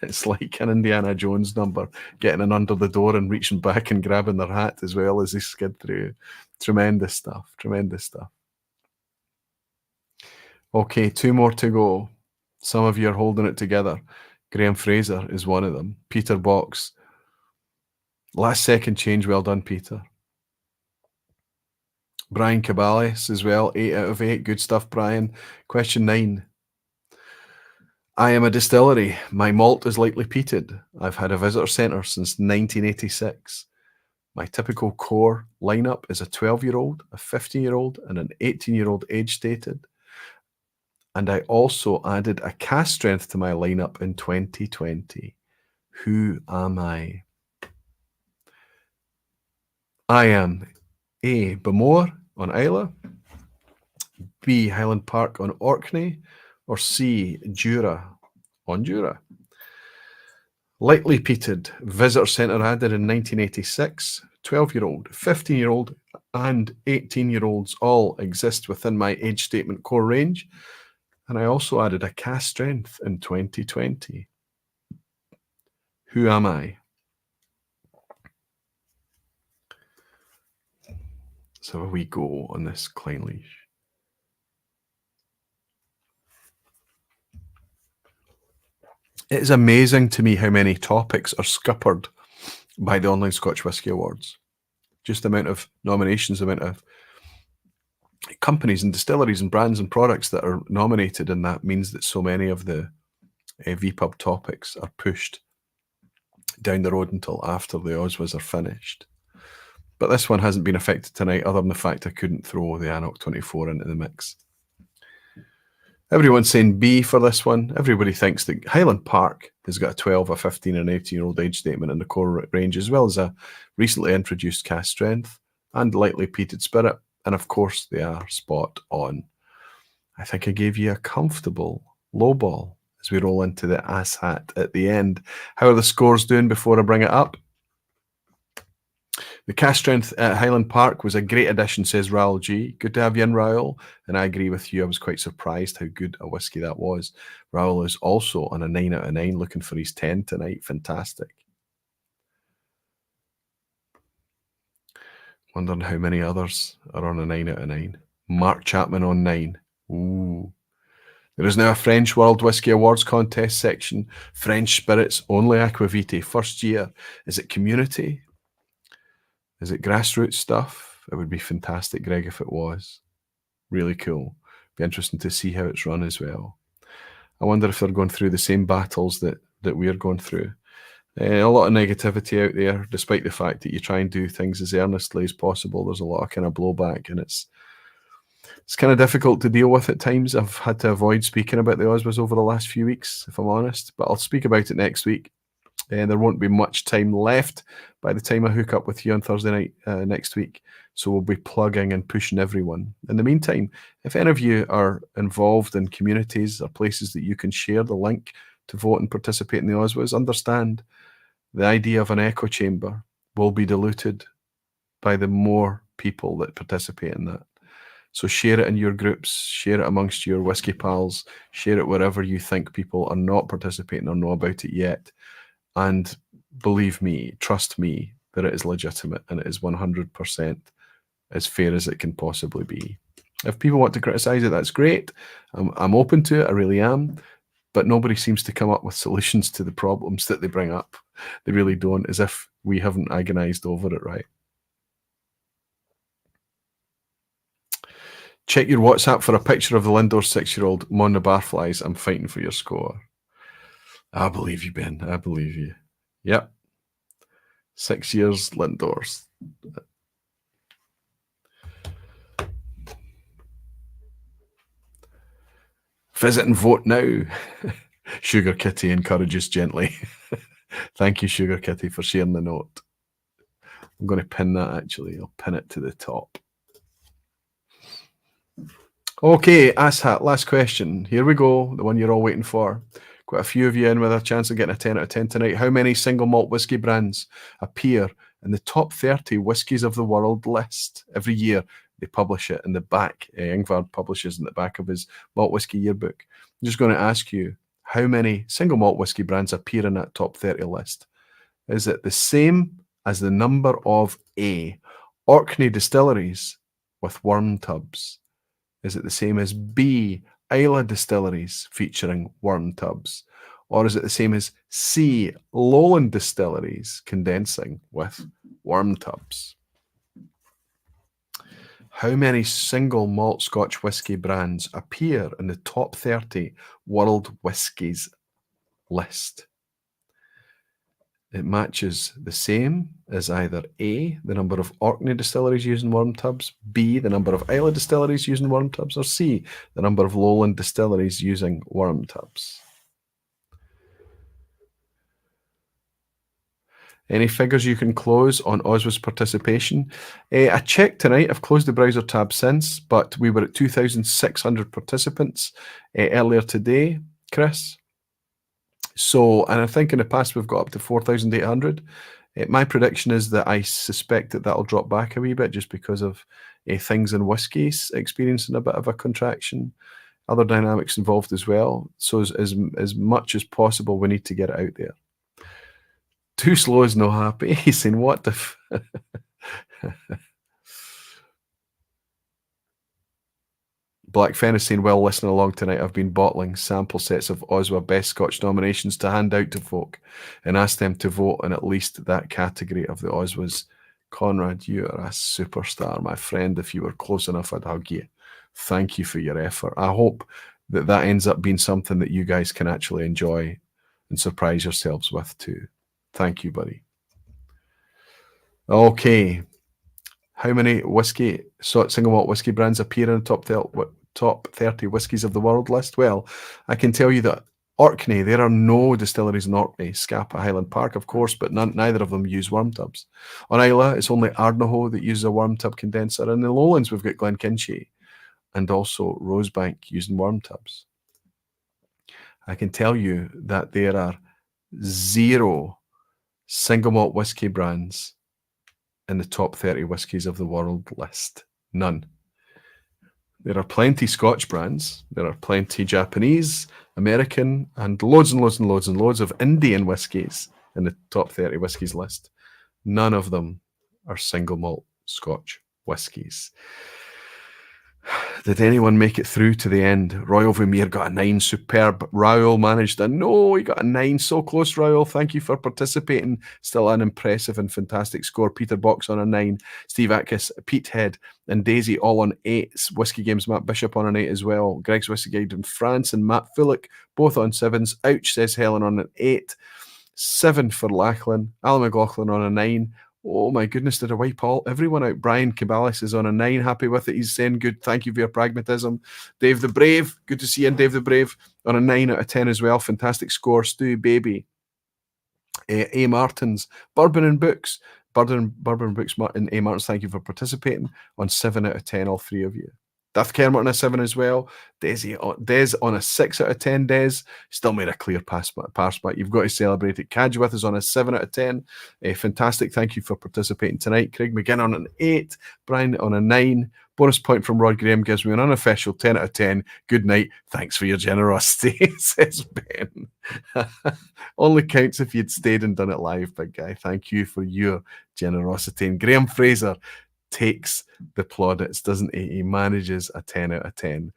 it's like an Indiana Jones number, getting in under the door and reaching back and grabbing their hat as well as they skid through. Tremendous stuff, tremendous stuff. Okay, 2 more to go. Some of you are holding it together. Graham Fraser is one of them. Peter Box. Last second change, well done, Peter. Brian Cabales as well, 8 out of 8. Good stuff, Brian. Question 9. I am a distillery. My malt is lightly peated. I've had a visitor centre since 1986. My typical core lineup is a 12-year-old, a 15-year-old, and an 18-year-old age stated. And I also added a cask strength to my lineup in 2020. Who am I? I am A. Bamore on Isla, B. Highland Park on Orkney, or C. Jura on Jura. Lightly peated, visitor centre added in 1986, 12-year-old, 15-year-old, and 18-year-olds all exist within my age statement core range. And I also added a cask strength in 2020. Who am I? So we go on this Klein leash. It is amazing to me how many topics are scuppered by the Online Scotch Whisky Awards. Just the amount of nominations, the amount of companies and distilleries and brands and products that are nominated, and that means that so many of the vPub topics are pushed down the road until after the Oswas are finished. But this one hasn't been affected tonight, other than the fact I couldn't throw the Anok 24 into the mix. Everyone's saying B for this one. Everybody thinks that Highland Park has got a 12, a 15, and 18-year-old age statement in the core range, as well as a recently introduced cask strength and lightly peated spirit. And of course, they are spot on. I think I gave you a comfortable low ball as we roll into the ass hat at the end. How are the scores doing before I bring it up? The cask strength at Highland Park was a great addition, says Raoul G. Good to have you in, Raoul. And I agree with you. I was quite surprised how good a whiskey that was. Raoul is also on a 9 out of 9, looking for his 10 tonight. Fantastic. Wondering how many others are on a 9 out of 9. Mark Chapman on 9. Ooh. There is now a French World Whisky Awards contest section. French spirits, only Aquavite. First year. Is it community? Is it grassroots stuff? It would be fantastic, Greg, if it was. Really cool. Be interesting to see how it's run as well. I wonder if they're going through the same battles that we are going through. A lot of negativity out there, despite the fact that you try and do things as earnestly as possible. There's a lot of kind of blowback, and it's kind of difficult to deal with at times. I've had to avoid speaking about the Oswas over the last few weeks, if I'm honest, but I'll speak about it next week. And there won't be much time left by the time I hook up with you on Thursday night next week. So we'll be plugging and pushing everyone. In the meantime, if any of you are involved in communities or places that you can share the link to vote and participate in the Oswas, understand the idea of an echo chamber will be diluted by the more people that participate in that. So share it in your groups, share it amongst your whiskey pals, share it wherever you think people are not participating or know about it yet. And believe me, trust me, that it is legitimate and it is 100% as fair as it can possibly be. If people want to criticize it, that's great. I'm open to it, I really am. But nobody seems to come up with solutions to the problems that they bring up. They really don't, as if we haven't agonized over it, right? Check your WhatsApp for a picture of the Lindor 6-year-old Mon the Barflies. I'm fighting for your score. I believe you, Ben. I believe you. Yep. 6 years, Lindors. Visit and vote now. Sugar Kitty encourages gently. Thank you, Sugar Kitty, for sharing the note. I'm going to pin that, actually. I'll pin it to the top. Okay, asshat, last question. Here we go, the one you're all waiting for. Quite a few of you in with a chance of getting a 10 out of 10 tonight. How many single malt whiskey brands appear in the top 30 whiskies of the world list? Every year they publish it in the back. Ingvar publishes in the back of his malt whiskey yearbook. I'm just going to ask you, how many single malt whiskey brands appear in that top 30 list? Is it the same as the number of A, Orkney distilleries with worm tubs? Is it the same as B, Islay distilleries featuring worm tubs? Or is it the same as C, Lowland distilleries condensing with worm tubs? How many single malt Scotch whisky brands appear in the top 30 world whiskies list? It matches the same as either A, the number of Orkney distilleries using worm tubs, B, the number of Islay distilleries using worm tubs, or C, the number of Lowland distilleries using worm tubs. Any figures you can close on Oswas participation? I checked tonight. I've closed the browser tab since, but we were at 2,600 participants earlier today, Chris. So, and I think in the past we've got up to 4,800. My prediction is that I suspect that that'll drop back a wee bit just because of things in whiskey experiencing a bit of a contraction, other dynamics involved as well. So as much as possible, we need to get it out there. Too slow is no happy. He's saying, what the Black Fen is saying, well, listening along tonight, I've been bottling sample sets of Oswa Best Scotch nominations to hand out to folk and ask them to vote in at least that category of the Oswas. Conrad, you are a superstar, my friend. If you were close enough, I'd hug you. Thank you for your effort. I hope that that ends up being something that you guys can actually enjoy and surprise yourselves with too. Thank you, buddy. Okay. How many single malt whiskey brands appear in the top 30 whiskies of the world list? Well, I can tell you that Orkney, there are no distilleries in Orkney. Scapa, Highland Park, of course, but neither of them use worm tubs. On Islay, it's only Ardnahoe that uses a worm tub condenser. In the Lowlands, we've got Glenkinchie and also Rosebank using worm tubs. I can tell you that there are 0 single malt whiskey brands in the top 30 whiskies of the world list. None. There are plenty Scotch brands. There are plenty Japanese, American, and loads and loads and loads and loads of Indian whiskies in the top 30 whiskies list. None of them are single malt Scotch whiskies. Did anyone make it through to the end? Royal Vermeer got a 9. Superb. Raoul managed a no. He got a 9. So close, Raoul. Thank you for participating. Still an impressive and fantastic score. Peter Box on a 9. Steve Atkins, Pete Head, and Daisy all on 8s. Whiskey Games, Matt Bishop on an 8 as well. Greg's Whiskey Guide in France and Matt Fullick both on 7s. Ouch, says Helen, on an 8. 7 for Lachlan. Alan McLaughlin on a 9. Oh my goodness, did I wipe everyone out? Brian Cabalis is on a 9. Happy with it. He's saying good. Thank you for your pragmatism. Dave the Brave. Good to see you, Dave the Brave. On a 9 out of 10 as well. Fantastic score. Stu Baby. A. Martins. Bourbon and Books. Bourbon Books and A. Martins, thank you for participating. On 7 out of 10, all three of you. Daft Kermit on a 7 as well. Des on a 6 out of 10. Des still made a clear pass back. You've got to celebrate it. Cadgewith is on a 7 out of 10. Fantastic. Thank you for participating tonight. Craig McGinn on an 8. Brian on a 9. Bonus point from Rod Graham gives me an unofficial 10 out of 10. Good night. Thanks for your generosity, says Ben. Only counts if you'd stayed and done it live, big guy. Thank you for your generosity. And Graham Fraser takes the plaudits, doesn't he? He manages a 10 out of 10.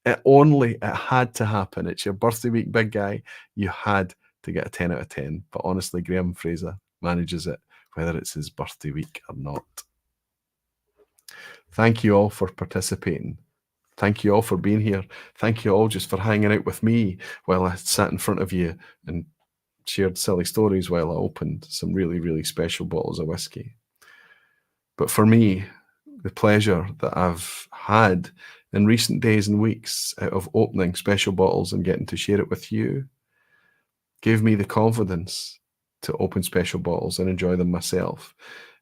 It had to happen. It's your birthday week, big guy. You had to get a 10 out of 10. But honestly, Graham Fraser manages it, whether it's his birthday week or not. Thank you all for participating. Thank you all for being here. Thank you all just for hanging out with me while I sat in front of you and shared silly stories while I opened some really, really special bottles of whiskey. But for me, the pleasure that I've had in recent days and weeks out of opening special bottles and getting to share it with you gave me the confidence to open special bottles and enjoy them myself.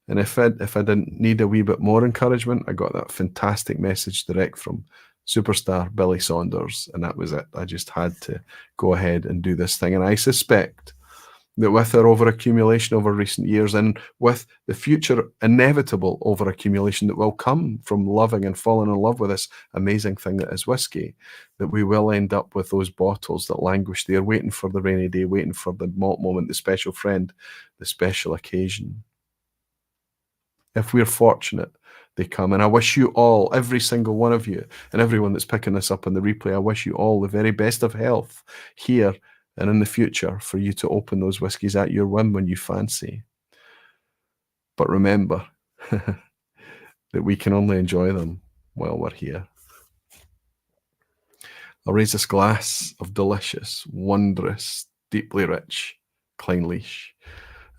And if I didn't need a wee bit more encouragement, I got that fantastic message direct from superstar Billy Saunders, and that was it. I just had to go ahead and do this thing. And I suspect that with our overaccumulation over recent years and with the future inevitable overaccumulation that will come from loving and falling in love with this amazing thing that is whiskey, that we will end up with those bottles that languish there, waiting for the rainy day, waiting for the malt moment, the special friend, the special occasion. If we're fortunate, they come. And I wish you all, every single one of you, and everyone that's picking this up on the replay, I wish you all the very best of health here and in the future for you to open those whiskies at your whim when you fancy. But remember that we can only enjoy them while we're here. I'll raise this glass of delicious, wondrous, deeply rich Clynelish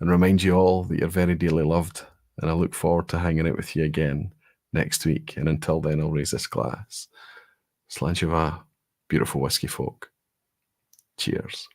and remind you all that you're very dearly loved. And I look forward to hanging out with you again next week. And until then, I'll raise this glass. Slàinte, beautiful whiskey folk. Cheers.